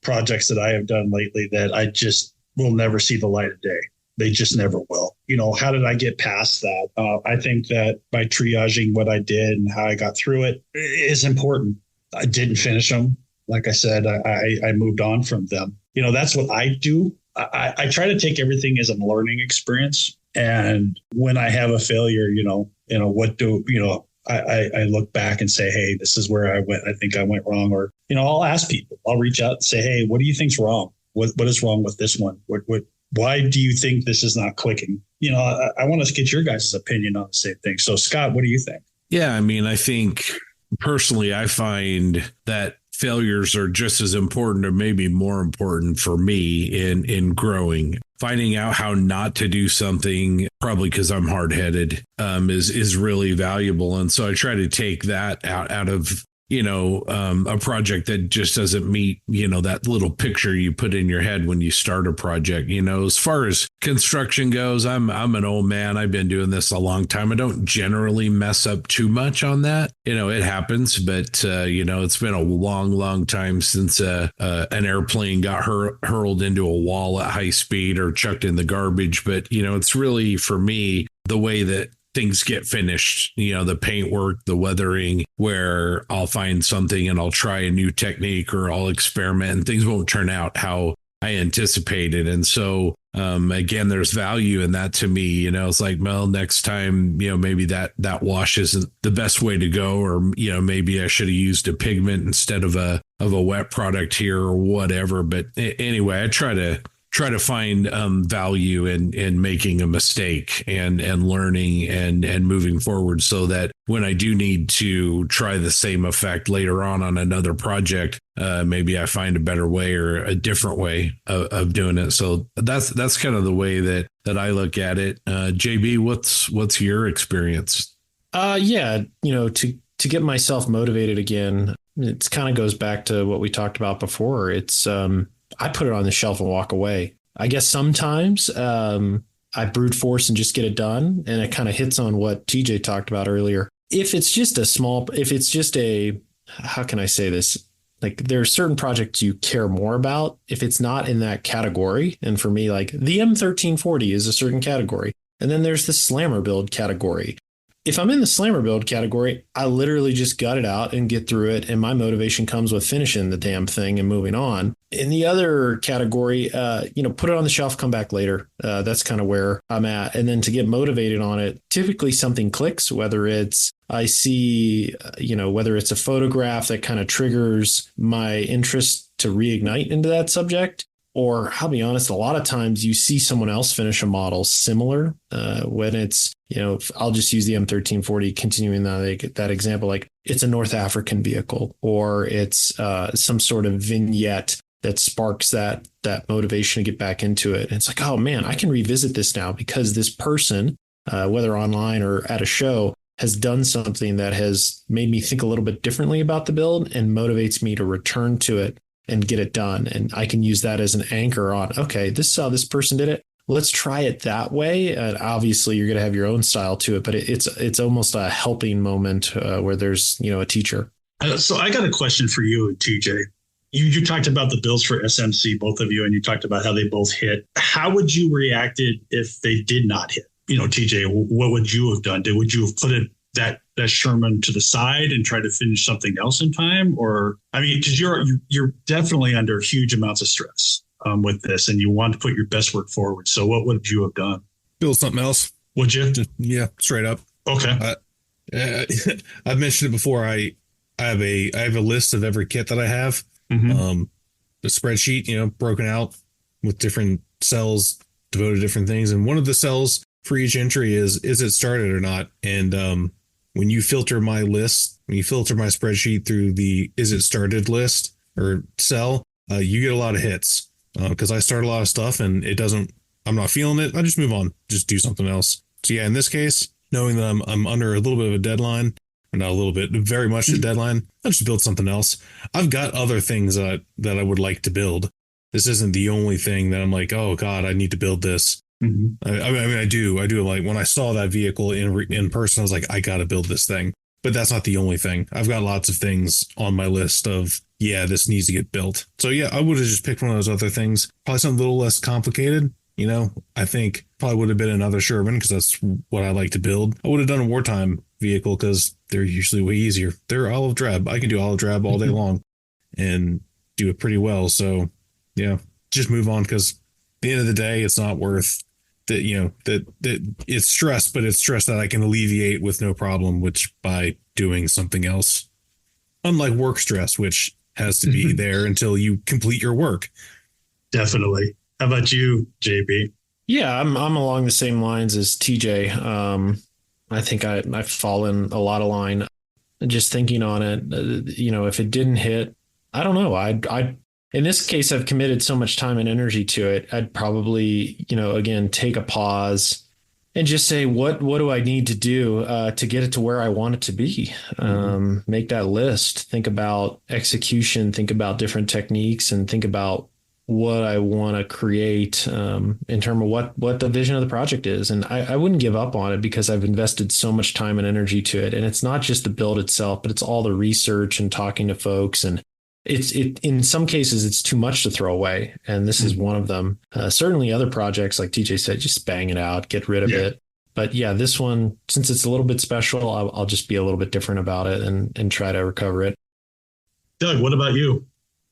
A: projects that I have done lately that I just will never see the light of day. They just never will. You know, how did I get past that? I think that by triaging what I did and how I got through it is important. I didn't finish them. Like I said, I moved on from them. You know, that's what I do. I try to take everything as a learning experience. And when I have a failure, I look back and say, hey, this is where I went. I think I went wrong. Or, I'll ask people, I'll reach out and say, hey, what do you think's wrong? What is wrong with this one? Why do you think this is not clicking? I want to get your guys' opinion on the same thing. So Scott, what do you think?
C: Yeah. I mean, I think personally, I find that failures are just as important or maybe more important for me in growing. Finding out how not to do something, probably because I'm hard-headed, is really valuable. And so I try to take that out of, a project that just doesn't meet, that little picture you put in your head when you start a project. As far as construction goes, I'm an old man. I've been doing this a long time. I don't generally mess up too much on that. It happens, but, it's been a long, long time since an airplane got hurled into a wall at high speed or chucked in the garbage. But, it's really, for me, the way that things get finished, the paint work, the weathering, where I'll find something and I'll try a new technique or I'll experiment and things won't turn out how I anticipated. And so again, there's value in that to me. You know, it's like, well, next time, you know, maybe that wash isn't the best way to go, or, you know, maybe I should have used a pigment instead of a wet product here or whatever. But anyway, I try to find value in making a mistake and learning and moving forward, so that when I do need to try the same effect later on another project, maybe I find a better way or a different way of doing it. So that's kind of the way that I look at it. JB, what's your experience?
D: Yeah, you know, to get myself motivated again, it kind of goes back to what we talked about before. It's I put it on the shelf and walk away. I guess sometimes I brute force and just get it done. And it kind of hits on what TJ talked about earlier. If it's just how can I say this? Like, there are certain projects you care more about if it's not in that category. And for me, like the M1340 is a certain category. And then there's the slammer build category. If I'm in the slammer build category, I literally just gut it out and get through it. And my motivation comes with finishing the damn thing and moving on. In the other category, put it on the shelf, come back later. That's kind of where I'm at. And then to get motivated on it, typically something clicks, whether it's I see, whether it's a photograph that kind of triggers my interest to reignite into that subject. Or I'll be honest, a lot of times you see someone else finish a model similar when it's, I'll just use the M1340, continuing that example, like it's a North African vehicle, or it's some sort of vignette that sparks that motivation to get back into it. And it's like, oh man, I can revisit this now because this person, whether online or at a show, has done something that has made me think a little bit differently about the build and motivates me to return to it and get it done. And I can use that as an anchor on, okay, this is how this person did it. Let's try it that way. And obviously you're going to have your own style to it, but it's almost a helping moment where there's, a teacher.
A: So I got a question for you, TJ. You talked about the builds for SMC, both of you, and you talked about how they both hit. How would you reacted if they did not hit? TJ, what would you have done? Would you have put that Sherman to the side and try to finish something else in time? Or, I mean, because you're definitely under huge amounts of stress with this, and you want to put your best work forward. So what would you have done?
E: Build something else.
A: Would you?
E: Yeah, straight up.
A: Okay.
E: I've mentioned it before. I have a list of every kit that I have.
A: Mm-hmm.
E: The spreadsheet, broken out with different cells devoted to different things. And one of the cells for each entry is it started or not? And when you filter my list, when you filter my spreadsheet through the is it started list or cell, you get a lot of hits because I start a lot of stuff and I'm not feeling it. I just move on, just do something else. So yeah, in this case, knowing that I'm under a little bit of a deadline, or not a little bit, very much a deadline, I just build something else. I've got other things that I would like to build. This isn't the only thing that I'm like, oh God, I need to build this.
A: Mm-hmm.
E: I mean, I do. Like when I saw that vehicle in person, I was like, I got to build this thing. But that's not the only thing. I've got lots of things on my list of, yeah, this needs to get built. So yeah, I would have just picked one of those other things. Probably something a little less complicated. I think probably would have been another Sherman because that's what I like to build. I would have done a wartime vehicle because they're usually way easier. They're olive drab. I can do olive drab all day long and do it pretty well. So yeah, just move on because at the end of the day, it's not worth that, that it's stress, but it's stress that I can alleviate with no problem, which by doing something else, unlike work stress, which has to be there until you complete your work.
A: Definitely. How about you, JB?
D: Yeah, I'm along the same lines as TJ. I think I fall in a lot of line. Just thinking on it, if it didn't hit, I don't know. I in this case, I've committed so much time and energy to it. I'd probably, again, take a pause and just say, what do I need to do to get it to where I want it to be? Make that list, think about execution, think about different techniques, and think about what I want to create in terms of what the vision of the project is. And I wouldn't give up on it because I've invested so much time and energy to it. And it's not just the build itself, but it's all the research and talking to folks. And in some cases, it's too much to throw away. And this is one of them. Certainly other projects, like TJ said, just bang it out, get rid of it. But yeah, this one, since it's a little bit special, I'll just be a little bit different about it and try to recover it.
A: Doug, what about you?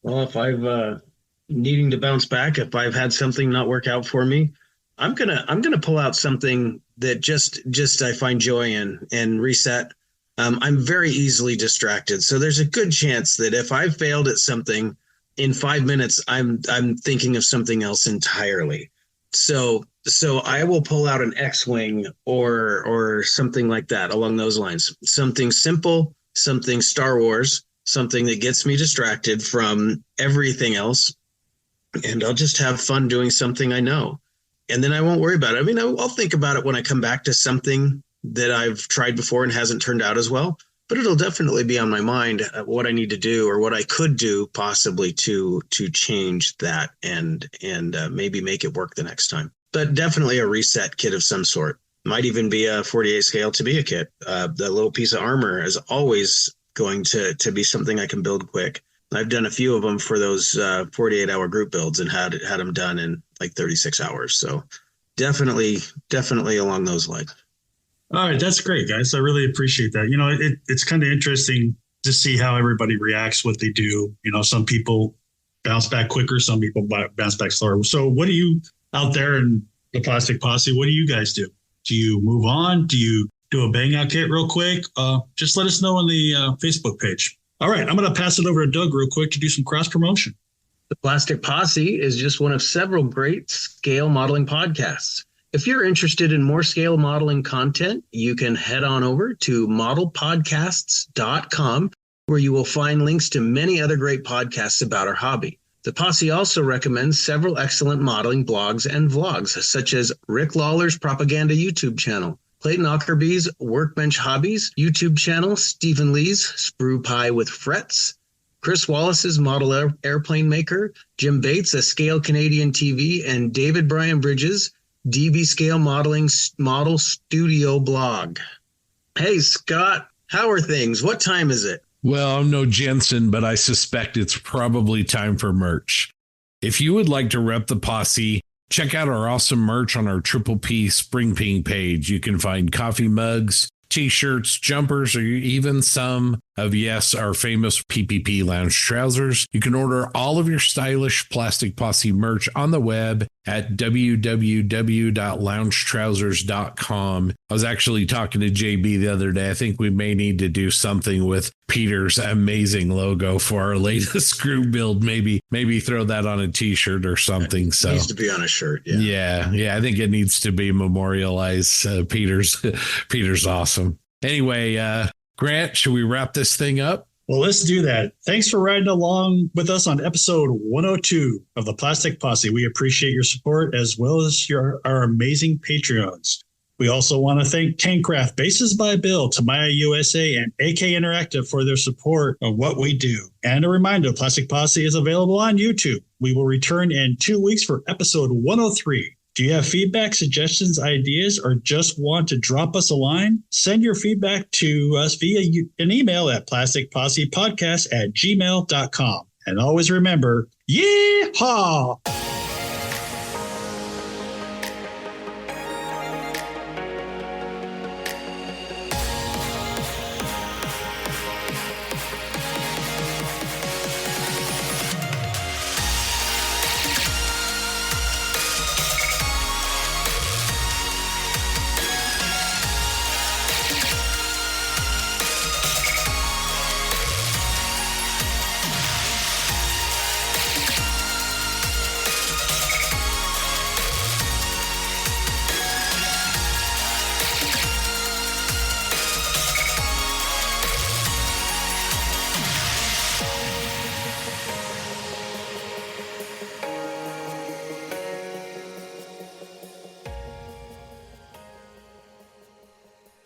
B: Well, if I've needing to bounce back, if I've had something not work out for me, I'm gonna pull out something that just I find joy in and reset. I'm very easily distracted, so there's a good chance that if I failed at something in 5 minutes, I'm thinking of something else entirely. So I will pull out an X-wing or something like that along those lines. Something simple, something Star Wars, something that gets me distracted from everything else, and I'll just have fun doing something I know. And then I won't worry about it. I mean, I'll think about it when I come back to something that I've tried before and hasn't turned out as well. But it'll definitely be on my mind what I need to do or what I could do possibly to change that and maybe make it work the next time. But definitely a reset kit of some sort. Might even be a 48 scale to be a kit. The little piece of armor is always going to be something I can build quick. I've done a few of them for those 48-hour group builds and had them done in like 36 hours. So definitely along those lines.
A: All right, that's great, guys. I really appreciate that. It's kind of interesting to see how everybody reacts, what they do. Some people bounce back quicker, some people bounce back slower. So what do you out there in the Plastic Posse, what do you guys do? Do you move on? Do you do a bang out kit real quick? Just let us know on the Facebook page. All right, I'm going to pass it over to Doug real quick to do some cross promotion.
H: The Plastic Posse is just one of several great scale modeling podcasts. If you're interested in more scale modeling content, you can head on over to modelpodcasts.com, where you will find links to many other great podcasts about our hobby. The Posse also recommends several excellent modeling blogs and vlogs, such as Rick Lawler's Propaganda YouTube channel, Clayton Ockerby's Workbench Hobbies YouTube channel, Stephen Lee's Sprue Pie with Frets, Chris Wallace's Model Airplane Maker, Jim Bates, a Scale Canadian TV, and David Brian Bridges' DB Scale Modeling Model Studio blog. Hey, Scott, how are things? What time is it?
C: Well, I'm no Jensen, but I suspect it's probably time for merch. If you would like to rep the Posse, check out our awesome merch on our Triple P Spring Ping page. You can find coffee mugs, t-shirts, jumpers, or even some of, yes, our famous PPP lounge trousers. You can order all of your stylish Plastic Posse merch on the web at www.loungetrousers.com. I was actually talking to JB the other day. I think we may need to do something with Peter's amazing logo for our latest group build. Maybe throw that on a t-shirt or something. So
B: it needs to be on a shirt.
C: Yeah. I think it needs to be memorialized. Peter's awesome. Anyway, Grant, should we wrap this thing up?
A: Well, let's do that. Thanks for riding along with us on episode 102 of the Plastic Posse. We appreciate your support as well as our amazing Patreons. We also want to thank Tankcraft, Bases by Bill, Tamaya USA, and AK Interactive for their support of what we do. And a reminder, Plastic Posse is available on YouTube. We will return in 2 weeks for episode 103. Do you have feedback, suggestions, ideas, or just want to drop us a line? Send your feedback to us via an email at plasticpossepodcast@gmail.com. And always remember, yeehaw!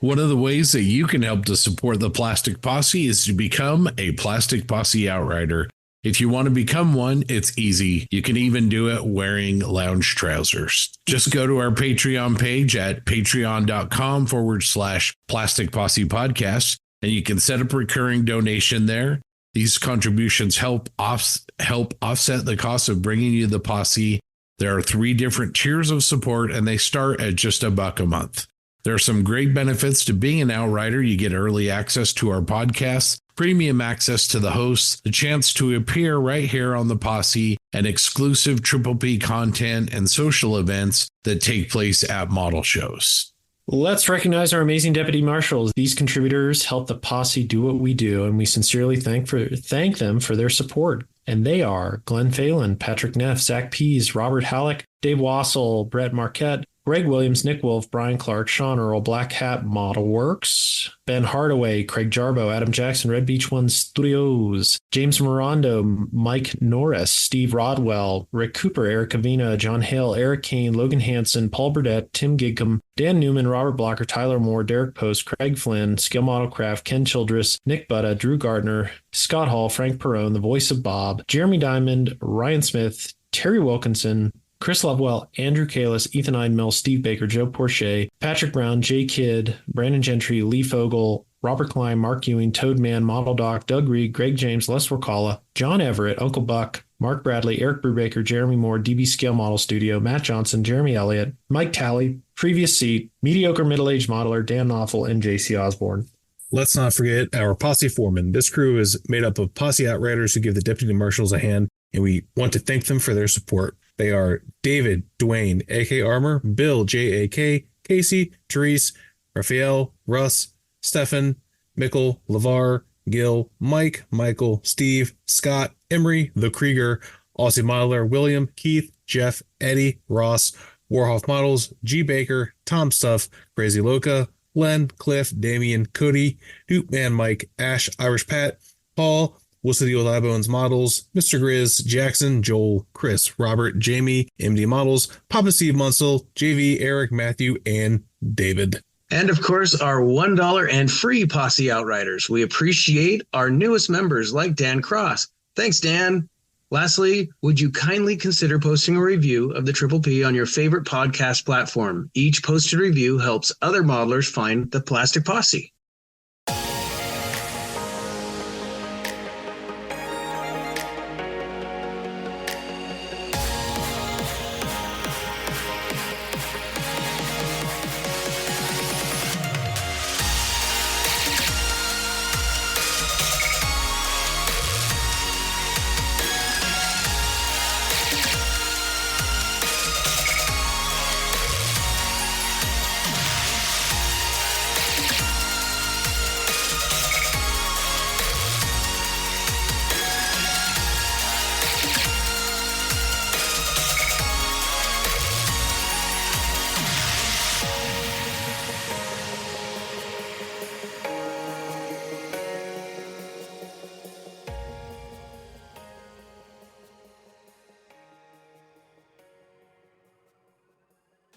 C: One of the ways that you can help to support the Plastic Posse is to become a Plastic Posse Outrider. If you want to become one, it's easy. You can even do it wearing lounge trousers. Just go to our Patreon page at patreon.com/Plastic Posse Podcast, and you can set up a recurring donation there. These contributions help offset the cost of bringing you the Posse. There are 3 different tiers of support, and they start at just $1 a month. There are some great benefits to being an Outrider. You get early access to our podcasts, premium access to the hosts, the chance to appear right here on the Posse, and exclusive Triple P content and social events that take place at model shows.
D: Let's recognize our amazing deputy marshals. These contributors help the Posse do what we do, and we sincerely thank them for their support. And they are Glenn Phelan, Patrick Neff, Zach Pease, Robert Halleck, Dave Wassel, Brett Marquette, Greg Williams, Nick Wolf, Brian Clark, Sean Earl, Black Hat Model Works, Ben Hardaway, Craig Jarbo, Adam Jackson, Red Beach One Studios, James Morondo, Mike Norris, Steve Rodwell, Rick Cooper, Eric Avina, John Hale, Eric Kane, Logan Hansen, Paul Burdett, Tim Gigcom, Dan Newman, Robert Blocker, Tyler Moore, Derek Post, Craig Flynn, Skill Model Craft, Ken Childress, Nick Butta, Drew Gardner, Scott Hall, Frank Perrone, The Voice of Bob, Jeremy Diamond, Ryan Smith, Terry Wilkinson, Chris Lovewell, Andrew Kalis, Ethan Eidmel, Steve Baker, Joe Porche, Patrick Brown, Jay Kidd, Brandon Gentry, Lee Fogel, Robert Klein, Mark Ewing, Toadman, Model Doc, Doug Reed, Greg James, Les Wakala, John Everett, Uncle Buck, Mark Bradley, Eric Brubaker, Jeremy Moore, DB Scale Model Studio, Matt Johnson, Jeremy Elliott, Mike Talley, Previous Seat, Mediocre Middle-Aged Modeler, Dan Knopfel, and JC Osborne.
E: Let's not forget our Posse Foreman. This crew is made up of Posse Outriders who give the deputy marshals a hand, and we want to thank them for their support. They are David, Dwayne, AK Armor, Bill, JAK, Casey, Therese, Raphael, Russ, Stefan, Mikkel, LeVar, Gil, Mike, Michael, Steve, Scott, Emery, The Krieger, Aussie Modeler, William, Keith, Jeff, Eddie, Ross, Warhoff Models, G. Baker, Tom Stuff, Crazy Loca, Len, Cliff, Damian, Cody, Hoop Man Mike, Ash, Irish Pat, Paul, Wilson Old Bones Models, Mr. Grizz, Jackson, Joel, Chris, Robert, Jamie, MD Models, Papa Steve Munsell, JV, Eric, Matthew, and David.
B: And of course, our $1 and free Posse Outriders. We appreciate our newest members like Dan Cross. Thanks, Dan. Lastly, would you kindly consider posting a review of the Triple P on your favorite podcast platform? Each posted review helps other modelers find the Plastic Posse.